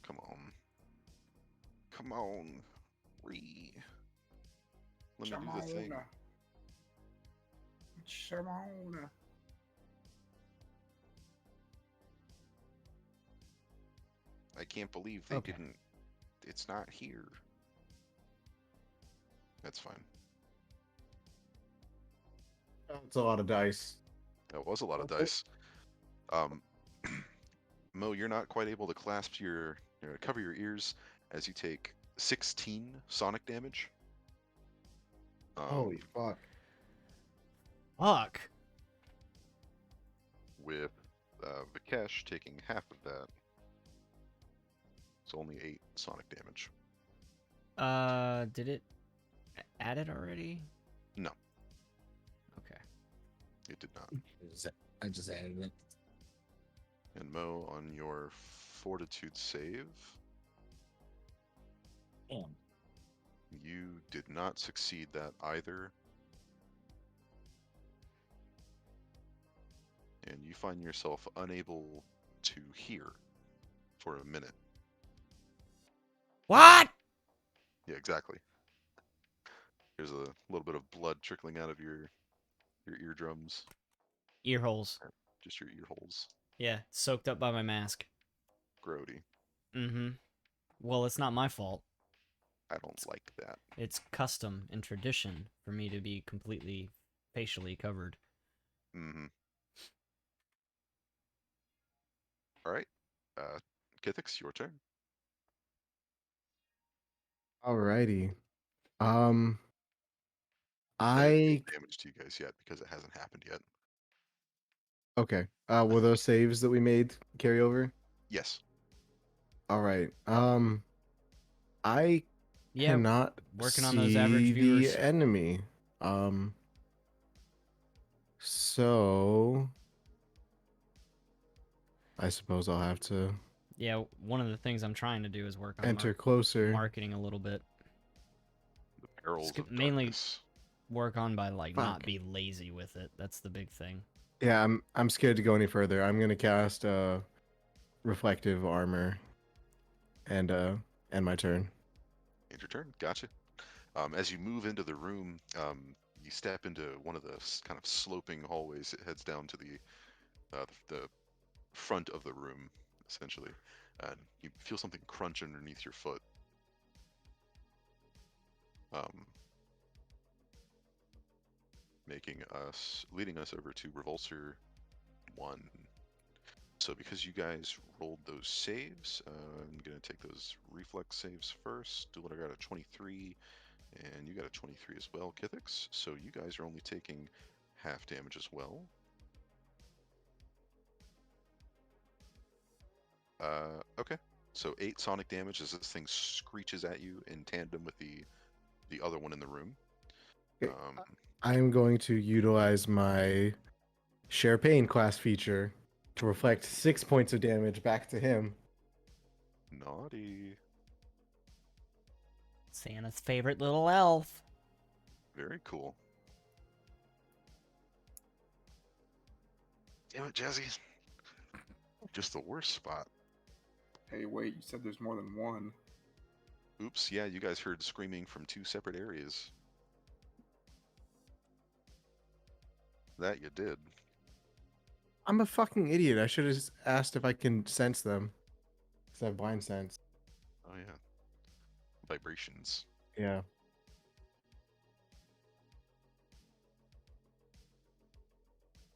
come on, let me do the thing. Shamona. I can't believe they Okay. didn't. It's not here. That's fine. It's a lot of dice. That was a lot of Okay. dice. Mo, you're not quite able to clasp cover your ears as you take 16 sonic damage. Holy fuck. Fuck. With Vikesh taking half of that. It's only 8 sonic damage. Did it add it already? No, Okay. it did not. I just added it. And Mo, on your fortitude save, Damn. you did not succeed that either. And you find yourself unable to hear for a minute. What? Yeah, exactly. There's a little bit of blood trickling out of your eardrums, Ear holes. just your ear holes. Yeah, soaked up by my mask. Grody. Mm-hmm. Well, it's not my fault. I don't like that. It's custom and tradition for me to be completely facially covered. Mm-hmm. All right. Kithix, your turn. Alrighty. I haven't I taken damage to you guys yet because it hasn't happened yet. okay. Were those saves that we made carry over? Yes. All right. I Yeah, cannot working on those average see viewers. the enemy. So I suppose I'll have to Yeah, one of the things I'm trying to do is work on enter closer. marketing a little bit. The perils of Mainly darkness. work on by like not Fuck. be lazy with it. That's the big thing. Yeah, I'm scared to go any further. I'm gonna cast reflective armor and end my turn. End your turn. Gotcha. As you move into the room, you step into one of the kind of sloping hallways. It heads down to the front of the room, essentially, and you feel something crunch underneath your foot. Leading us over to Revulsor 1. So because you guys rolled those saves, I'm gonna take those reflex saves first. Do what I got a 23, and you got a 23 as well, Kithix. So you guys are only taking half damage as well. Okay. So 8 sonic damage as this thing screeches at you in tandem with the other one in the room. Okay. I'm going to utilize my Share Pain class feature to reflect 6 points of damage back to him. Naughty. Santa's favorite little elf. Very cool. Damn it, Jazzy. Just the worst spot. Hey, wait, you said there's more than one. Oops, yeah, you guys heard screaming from 2 separate areas. That you did. I'm a fucking idiot. I should have asked if I can sense them. Because I have blind sense. Oh, yeah. Vibrations. Yeah.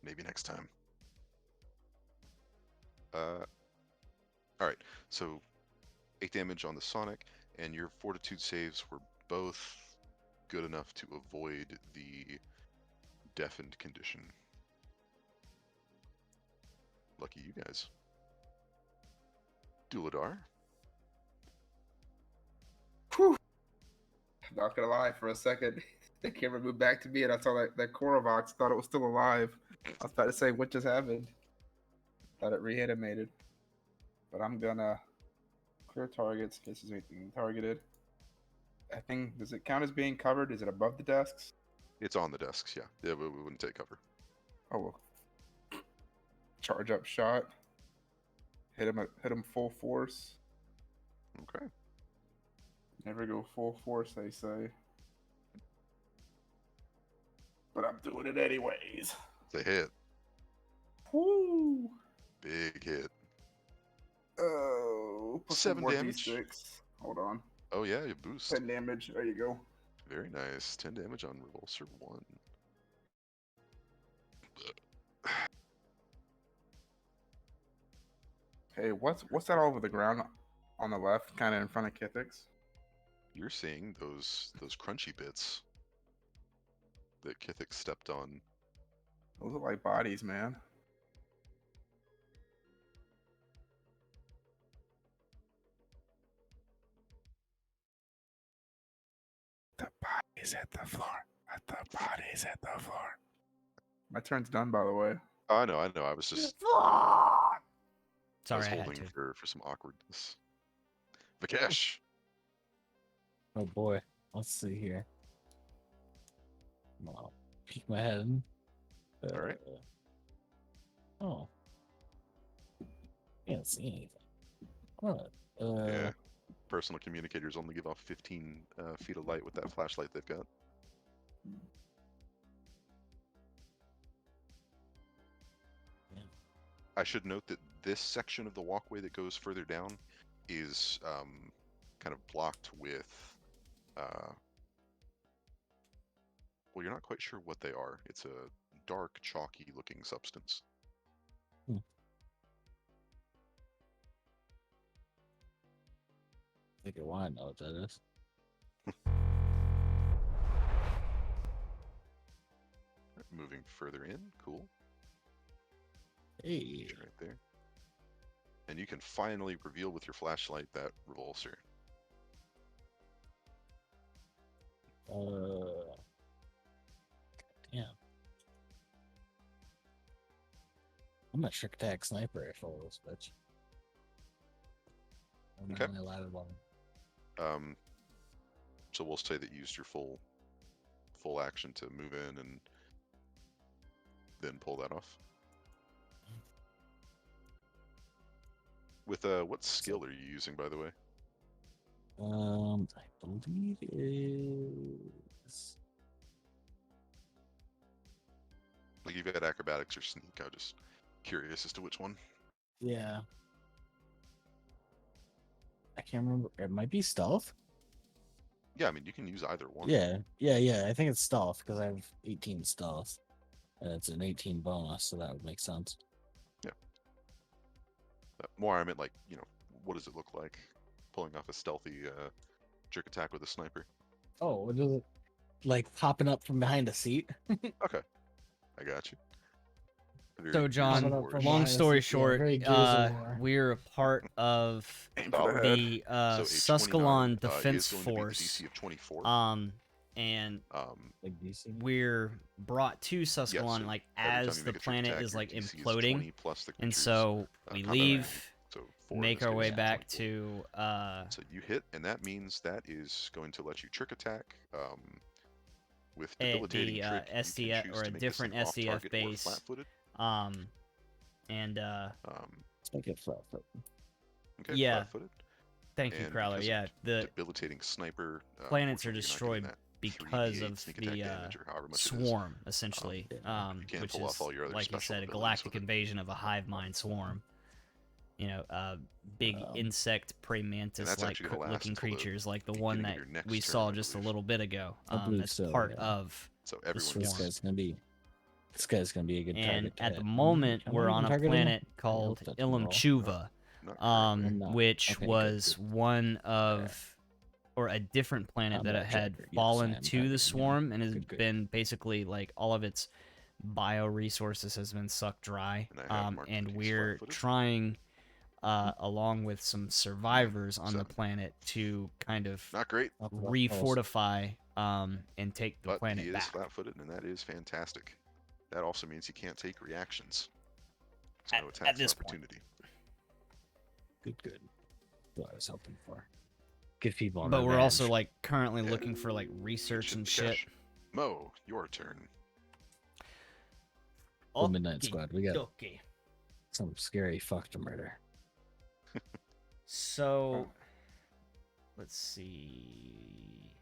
Maybe next time. Alright, so 8 damage on the Sonic, and your fortitude saves were both good enough to avoid the deafened condition. Lucky you guys. Duladar? Whew. Not gonna lie, for a second, the camera moved back to me, and I saw that Korvox. Thought it was still alive. I was about to say, what just happened? Thought it reanimated. But I'm gonna clear targets in case there's anything targeted. I think, does it count as being covered? Is it above the desks? It's on the desks, yeah. Yeah, we wouldn't take cover. Oh, well. Charge up shot. Hit him full force. Okay. Never go full force, they say. But I'm doing it anyways. It's a hit. Woo! Big hit. Oh, plus 7 more damage. D6. Hold on. Oh, yeah, you boost. 10 damage. There you go. Very nice. 10 damage on Revulsor 1. Hey, what's that all over the ground on the left, kind of in front of Kithix? You're seeing those crunchy bits. that Kithik stepped on. Those look like bodies, man. The bodies at the floor. The bodies at the floor. My turn's done, by the way. Oh, I know. I was just Sorry, I had holding to. for some awkwardness. Vikesh. Oh boy. Let's see here. I'll peek my head. All right. Oh. Can't see anything. What? Yeah. Personal communicators only give off 15 feet of light with that flashlight they've got. Yeah. I should note that this section of the walkway that goes further down is kind of blocked with, well, you're not quite sure what they are. It's a dark, chalky-looking substance. I think I want to know what that is. Moving further in, cool. Hey. Right there. And you can finally reveal with your flashlight that revulsor. Damn. I'm a trick attack sniper rifle this bitch. I'm Okay. only allowed one. So we'll say that you used your full action to move in and then pull that off. With what skill are you using, by the way? I believe it is. Like you've got acrobatics or sneak. I'm just curious as to which one. Yeah. I can't remember. It might be stealth. Yeah, I mean you can use either one. Yeah. I think it's stealth because I have 18 stealth, and it's an 18 bonus, so that would make sense. Yeah. More, I meant like, what does it look like pulling off a stealthy jerk attack with a sniper? Oh, what is it? Like popping up from behind a seat? Okay, I got you. So, John, Popping up from long behind a story seat, yeah, short, very Gears of War. we're a part of Aim for the head. the So a Susquehanna 29 Defense is going to be the Force. DC of 24. And Like DC. we're brought to Susquehanna so like every time as you the make a trick planet attack, is your like DC is imploding, 20 plus the and creature's, so we combat leave, rating. So 4 in make this our way case, back 24. to So you hit, and that means that is going to let you trick attack. With at debilitating the trick, you SDF can choose or a to make this different an SDF off-target or base. flat-footed. And Let's make it flat foot. Okay, yeah. flat-footed. Thank you, And Crowler. because of Yeah, the debilitating sniper. planets are unfortunately, you're not getting destroyed that because 3d8 of sneak attack the damage or however much it is. swarm, essentially, You can't which pull is, off all your other like you special said, a abilities galactic with it. invasion of a hive mind swarm. Big insect prey mantis that's like actually gonna last looking until the creatures like the one beginning that of your next we turn, saw I just a believe. little bit ago. I believe That's so, part yeah. of So the everyone swarm. This gets guy's gonna be. This guy's gonna be a good And target. to at the hit. moment, Am I we're even on a targeting him? planet I called hope that's a roll. Ilumchuva, not currently. I'm not. which Okay, good, was good. one of, or a different planet that Combat had tracker. Yes, I fallen am to targeting the him. swarm and has Good, good. been basically like all of its bioresources has been sucked dry. And I have marked And that he's we're flat-footed. trying, along with some survivors on the 7. planet, to kind of Not great, Up, up, refortify and take the but planet he is back. flat-footed, and that is fantastic. That also means he can't take reactions. So no At attacks this of point. opportunity. Good, good. That's what I was hoping for. Give people an But we're also advantage. like currently Yeah. looking for like research and shit. Vikesh. Mo, your turn. The Midnight Squad. We got Okay. some scary fuck to murder. So, let's see.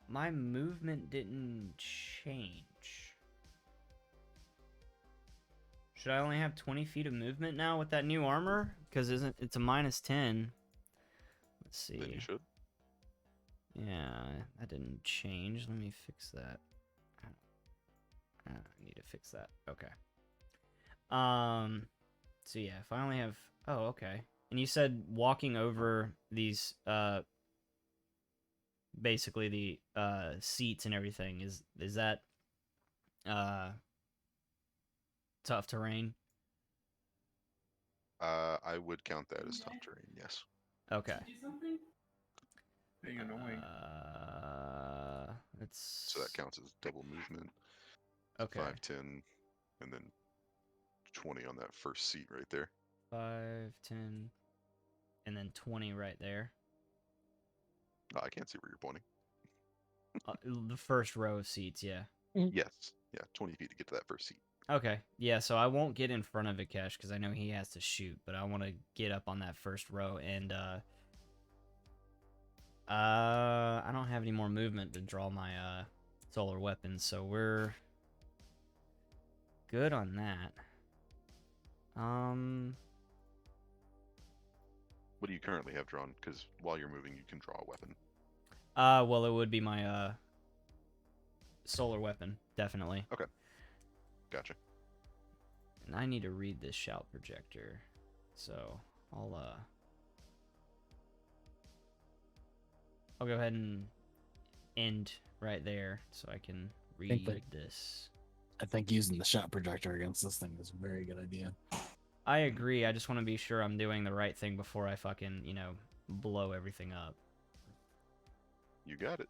My movement didn't change. Should I only have 20 feet of movement now with that new armor? Because it's a -10. Let's see. Then you should. Yeah, that didn't change. Let me fix that. I need to fix that. Okay. So yeah, if I only have... Oh, okay. And you said walking over these, basically the seats and everything. Is that uh tough terrain? I would count that as tough terrain. Yes. Okay. Being annoying. It's So that counts as double movement. So okay. 5, 10, and then 20 on that first seat right there. 5, 10, and then 20 right there. Oh, I can't see where you're pointing. The first row of seats, yeah. Yes. Yeah, 20 feet to get to that first seat. Okay, yeah, so I won't get in front of Vikesh because I know he has to shoot, but I want to get up on that first row, and I don't have any more movement to draw my solar weapon, so we're good on that. What do you currently have drawn? Because while you're moving, you can draw a weapon. Well, it would be my solar weapon, definitely. Okay. Gotcha. And I need to read this shout projector, so I'll go ahead and end right there so I can Think read that- this. I think using the shot projector against this thing is a very good idea. I agree. I just want to be sure I'm doing the right thing before I fucking, blow everything up. You got it.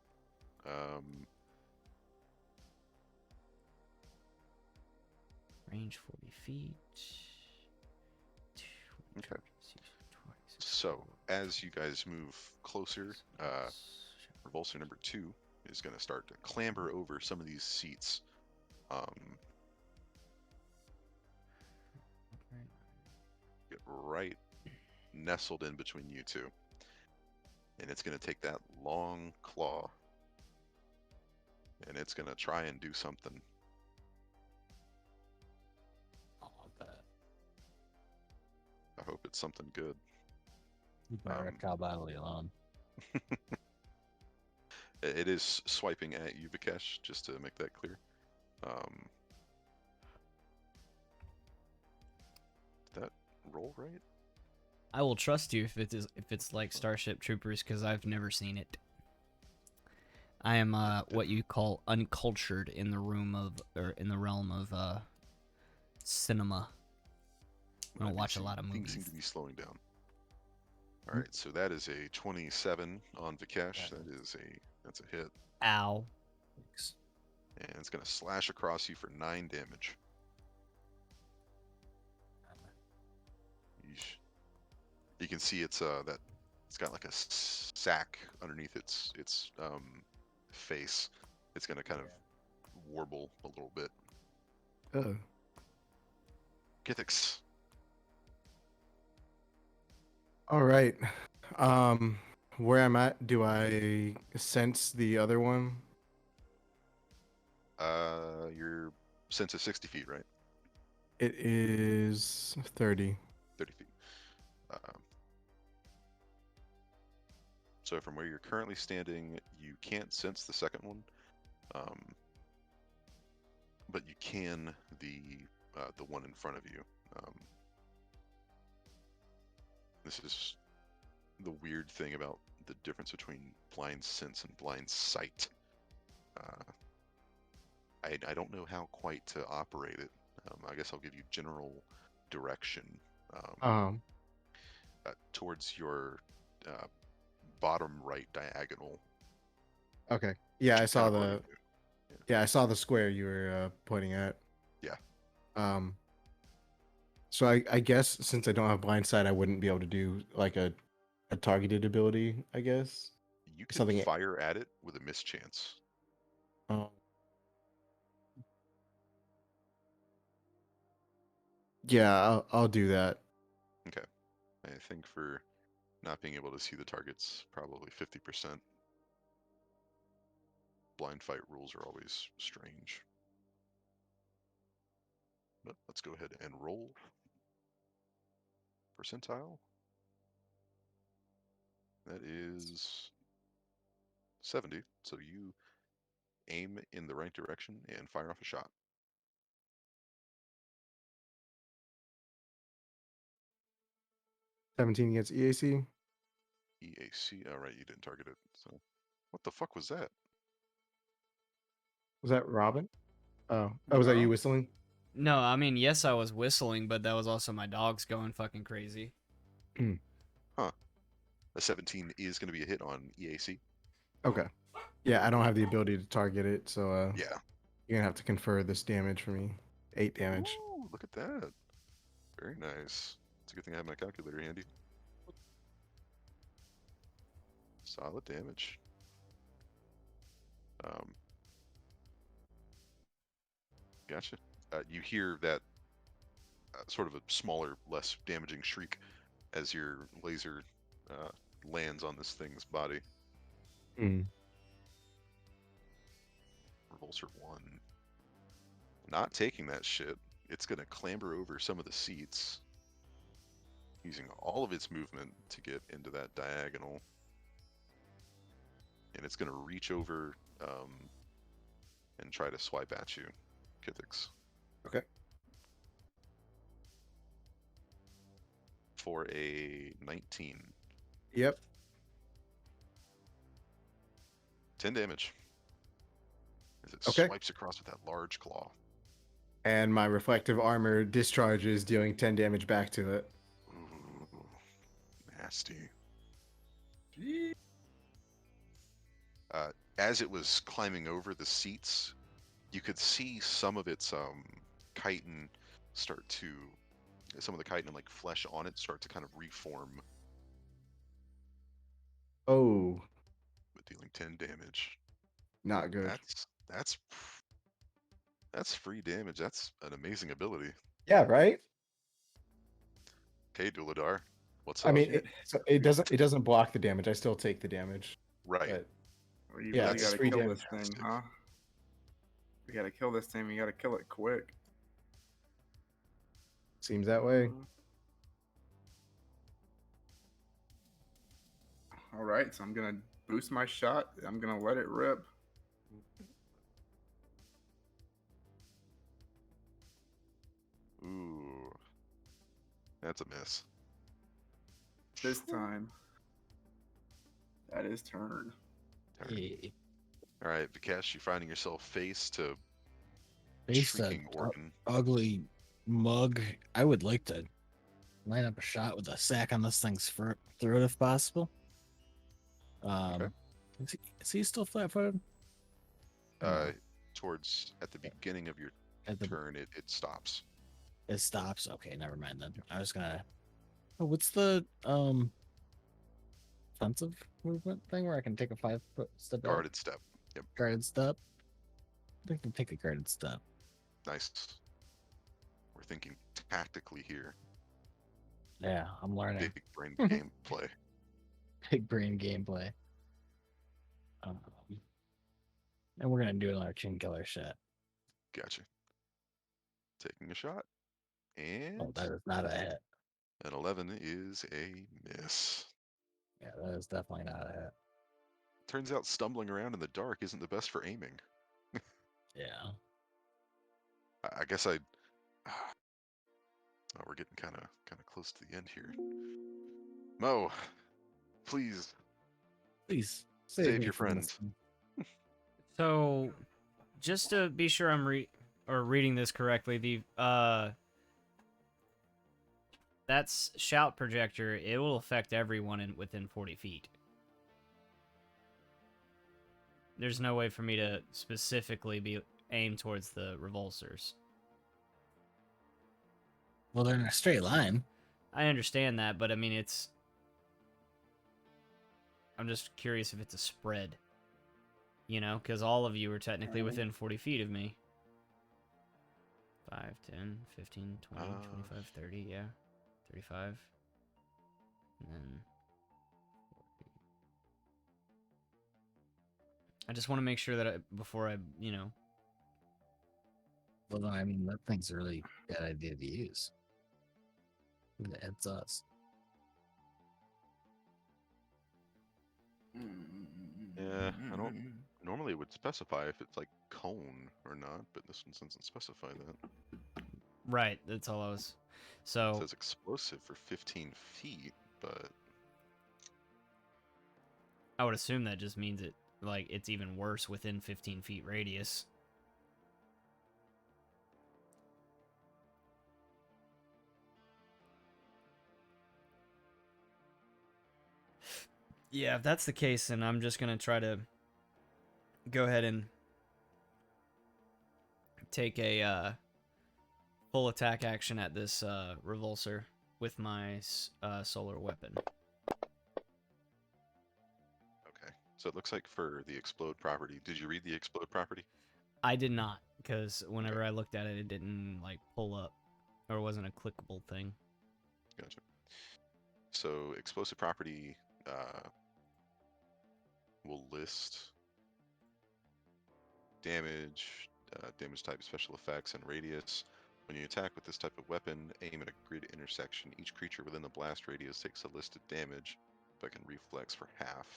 Range 40 feet. Okay. So, as you guys move closer, Revulsor number 2 is going to start to clamber over some of these seats. Get right nestled in between you two. And it's going to take that long claw. And it's going to try and do something. I want that. I hope it's something good. You better call battle on. It is swiping at you, Vikesh, just to make that clear. Did that roll right? I will trust you if it's like Starship Troopers because I've never seen it. I am what you call uncultured in the in the realm of cinema. I don't watch a lot of Things seem movies. to be slowing down. All right, so that is a 27 on Vikesh. That's a hit, Ow. Thanks. and it's gonna slash across you for 9 damage. Yeesh. You can see it's got like a sack underneath its face. It's gonna kind of warble a little bit. Oh. Githix. All right. Where I'm at, do I sense the other one? Your sense is 60 feet, right? It is 30. 30 feet. So from where you're currently standing, you can't sense the second one, but you can the one in front of you. This is the weird thing about the difference between blind sense and blind sight. I don't know how quite to operate it. I guess I'll give you general direction. Towards your bottom right diagonal. Okay. Yeah, which I you saw kind of already the. knew. Yeah, I saw the square you were pointing at. Yeah. So I guess since I don't have blind sight, I wouldn't be able to do like a targeted ability. I guess. You can Something. fire at it with a mischance. Oh. Yeah, I'll do that. Okay. I think for not being able to see the targets, probably 50%. Blind fight rules are always strange. But let's go ahead and roll. Percentile. That is 70. So you aim in the right direction and fire off a shot. 17 against EAC. EAC. All right, you didn't target it. So What the fuck was that? Was that Robin? Oh, was that you No. whistling? No, I mean, yes, I was whistling, but that was also my dogs going fucking crazy. Huh. A 17 is going to be a hit on EAC. Okay. Yeah, I don't have the ability to target it, so Yeah. you're gonna have to confer this damage for me. 8 damage. Ooh, look at that. Very nice. It's a good thing I have my calculator handy. Solid damage. Gotcha. You hear that sort of a smaller, less damaging shriek as your laser lands on this thing's body. Mm. Repulsor 1. Not taking that shit. It's going to clamber over some of the seats, using all of its movement to get into that diagonal. And it's going to reach over and try to swipe at you, Kithix. Okay. For a 19. Yep. 10 damage. As it Okay. swipes across with that large claw. And my reflective armor discharges, dealing 10 damage back to it. Ooh, nasty. As it was climbing over the seats, you could see some of its chitin start to, some of the chitin and like flesh on it start to kind of reform, Oh, with dealing 10 damage. not good. That's free damage. That's an amazing ability. Yeah, right? Okay, Duladar, what's I up? mean, it doesn't block the damage. I still take the damage. Right. But Well, you Yeah, really it's gotta free kill damage. this thing, huh? We gotta kill this thing. We gotta kill it quick. seems that way. All right, so I'm gonna boost my shot. I'm gonna let it rip. Ooh, that's a miss. This time, that is turn. Turn. Hey, All right, Vikesh, you're finding yourself face to face that shrieking organ. ugly mug. I would like to line up a shot with a sack on this thing's throat if possible. Okay. Is he still flat-footed? Towards at the beginning of your At the turn, it stops. It stops. Okay, never mind then. I was gonna. Oh, what's the offensive movement thing where I can take a 5-foot step back? Guarded step. Yep. Guarded step. I can take a guarded step. Nice. We're thinking tactically here. Yeah, I'm learning. Big brain gameplay. Big brain gameplay. And we're gonna do another chin killer shot. Gotcha. Taking a shot. And Oh, that is not a hit. an 11 is a miss. Yeah, that is definitely not a hit. Turns out stumbling around in the dark isn't the best for aiming. Yeah. I guess I. Oh, we're getting kind of close to the end here. Mo, please Please save me your from friend. this one. So, just to be sure I'm reading this correctly, that's shout projector. It will affect everyone within 40 feet. There's no way for me to specifically be aimed towards the revulsors. Well, they're in a straight line. I understand that, but I mean, I'm just curious if it's a spread. You know, because all of you are technically within 40 feet of me. 5, 10, 15, 20, 25, 30, yeah. 35. And then 40. I just want to make sure that before I, Well, no, I mean, that thing's a really bad idea to use. It's us. Yeah, I don't. Normally it would specify if it's like cone or not, but this one doesn't specify that. Right, that's all I was. It So, says explosive for 15 feet, but I would assume that just means it like it's even worse within 15 feet radius. Yeah, if that's the case, then I'm just gonna try to go ahead and take a full attack action at this revulsor with my solar weapon. Okay. So it looks like for the explode property, did you read the explode property? I did not, because whenever Okay. I looked at it, it didn't like pull up, or it wasn't a clickable thing. Gotcha. So explosive property will list damage, damage type, special effects, and radius. When you attack with this type of weapon, aim at a grid intersection. Each creature within the blast radius takes a listed damage, but can reflex for half.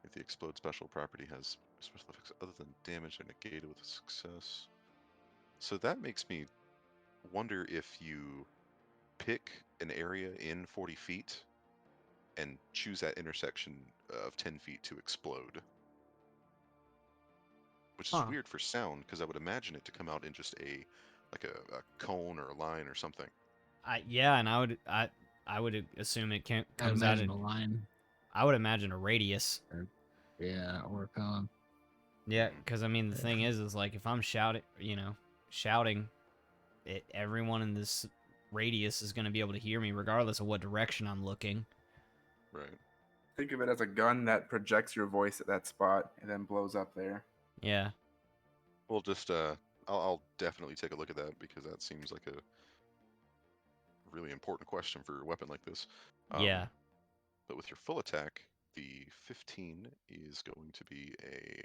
If the explode special property has special effects other than damage, they're negated with a success. So that makes me wonder if you pick an area in 40 feet and choose that intersection of 10 feet to explode. Which is Huh. weird for sound, because I would imagine it to come out in just like a cone or a line or something. Yeah, and I would assume it I comes out imagine in, a line. I would imagine a radius. Yeah, or a cone. Yeah, because I mean the thing is like if I'm shouting, shouting, everyone in this radius is gonna be able to hear me regardless of what direction I'm looking. Right. Think of it as a gun that projects your voice at that spot and then blows up there. Yeah. Well, just I'll definitely take a look at that, because that seems like a really important question for a weapon like this. Yeah. But with your full attack, the 15 is going to be a.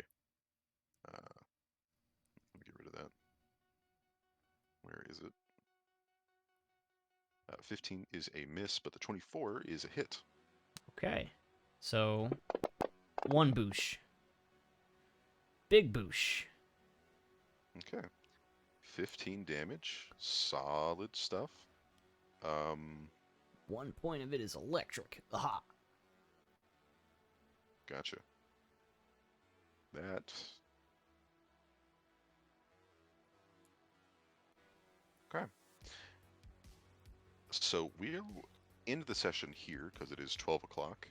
Let me get rid of that. Where is it? 15 is a miss, but the 24 is a hit. Okay. So, one boosh. Big boosh. Okay. 15 damage. Solid stuff. 1 point of it is electric. Aha. Gotcha. That. Okay. So we'll end the session here because it is 12 o'clock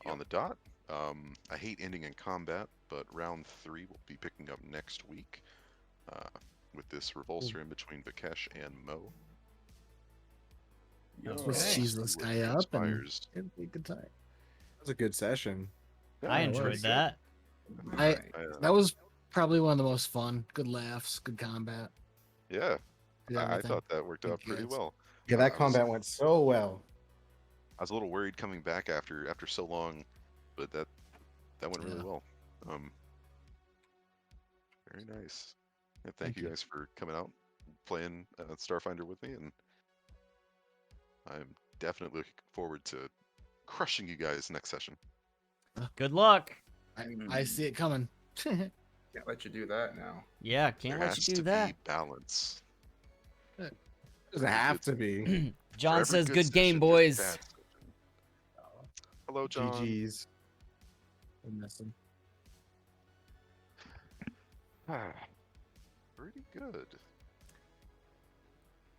on the dot. I hate ending in combat, but round 3 will be picking up next week with this revulsor in between Vikesh and Mo. Let's Okay. cheese See this what guy up and transpires. it'll be a good time. That was a good session. I it enjoyed was. that. That was probably one of the most fun. Good laughs, good combat. Yeah, Good I everything. thought that worked Good out pretty kids. well. Yeah, that I was- combat went so well. I was a little worried coming back after so long, but that went really Yeah. well. Very nice. And thank Thank you you. guys for coming out, playing Starfinder with me, and I'm definitely looking forward to crushing you guys next session. Good luck. I see it coming. Can't let you do that now. Yeah, can't There let has you do to that. be balance. Doesn't have to be. For John every says, "Good game, session, there's a boys." bad session. Hello, John. GG's. Pretty good.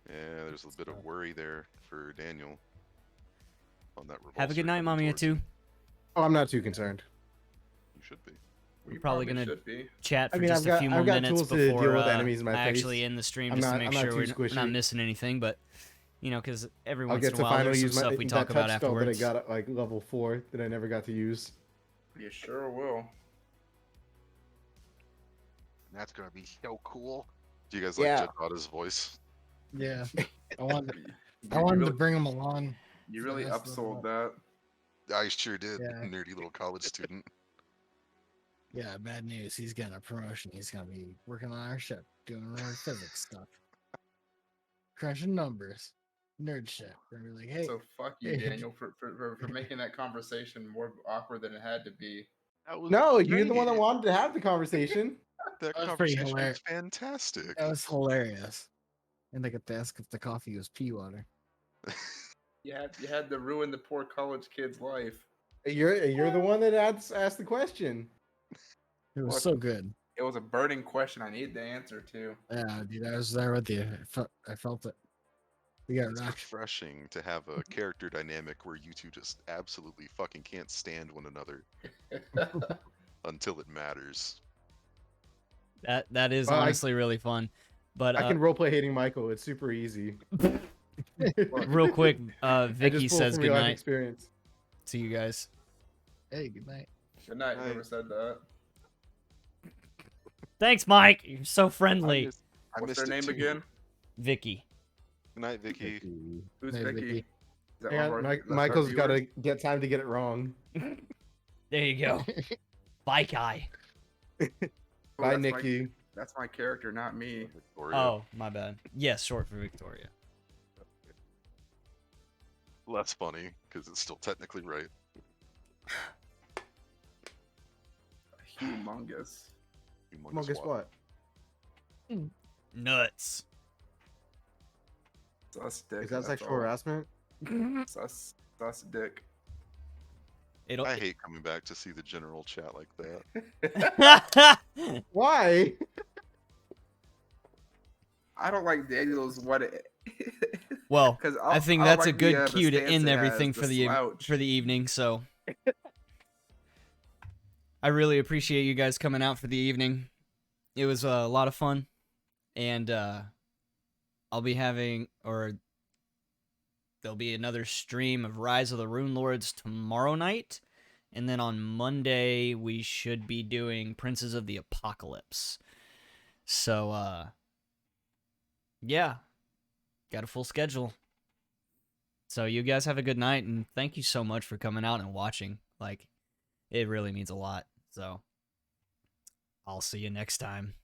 Yeah, there's a bit of worry there for Daniel on that revulsor. Have a good night, coming mommy, towards too. you. Oh, I'm not too concerned. You should be. We're probably gonna should be. chat for I mean, just I've a few got- more I've got minutes tools to deal before with enemies in my I actually face. end the stream, I'm just not- to make I'm not sure too we're not squishy. missing anything. But because every I'll once get in a to while finally there's some use stuff we that talk about touch spell that I afterwards. got at like level 4 that I never got to use. You sure will. That's gonna be so cool. Do you guys like Yeah. Jedwada's voice? Yeah. I wanted You to really, bring him along. you really Fast upsold level that. I sure did, Yeah. nerdy little college student. Yeah, bad news. He's getting a promotion. He's gonna be working on our ship, doing our physics stuff. Crunching numbers. Nerd shit. We're gonna be like, hey, So fuck you, Hey. Daniel, for making that conversation more awkward than it had to be. That was No, you're the one that great. wanted to have the conversation. That That was pretty conversation was hilarious. fantastic. that was hilarious. And I got to ask if the coffee was pea water. You had to ruin the poor college kid's life. You're the one that asked the question. It was Well, so good. It was a burning question. I needed the answer to. Yeah, dude, I was there with you. I felt it. We got It's rocked. refreshing to have a character dynamic where you two just absolutely fucking can't stand one another until it matters. That is Well, honestly really fun. But I can roleplay hating Michael. It's super easy. real quick, I Vicky just pull says from real life goodnight experience. to you guys. Hey, good night. Good night. Night. Whoever said that. Thanks, Mike. You're so friendly. I What's missed their it name too. again? Vicky. Good night, Vicky. Who's Hey, Vicky? Vicky. Is that Yeah, one of our- that's our Michael's got viewers? to get time to get it wrong. There you go. Bye, Kai. Oh, Bye, that's Nikki. That's my character, not me. Victoria. Oh, my bad. Yes, short for Victoria. Less funny because it's still technically right. Humongous. Well, guess what? Nuts. Sus dick. Is that that's sexual all. harassment? Sus dick. It'll. I hate coming back to see the general chat like that. Why? I don't like Daniel's what it. Well, 'Cause I think I that's a like good the cue to stance end it has, everything the for the slouch. evening. So, I really appreciate you guys coming out for the evening. It was a lot of fun, and I'll be having there'll be another stream of Rise of the Rune Lords tomorrow night, and then on Monday we should be doing Princes of the Apocalypse. So, yeah, got a full schedule. So you guys have a good night, and thank you so much for coming out and watching. Like, it really means a lot. So, I'll see you next time.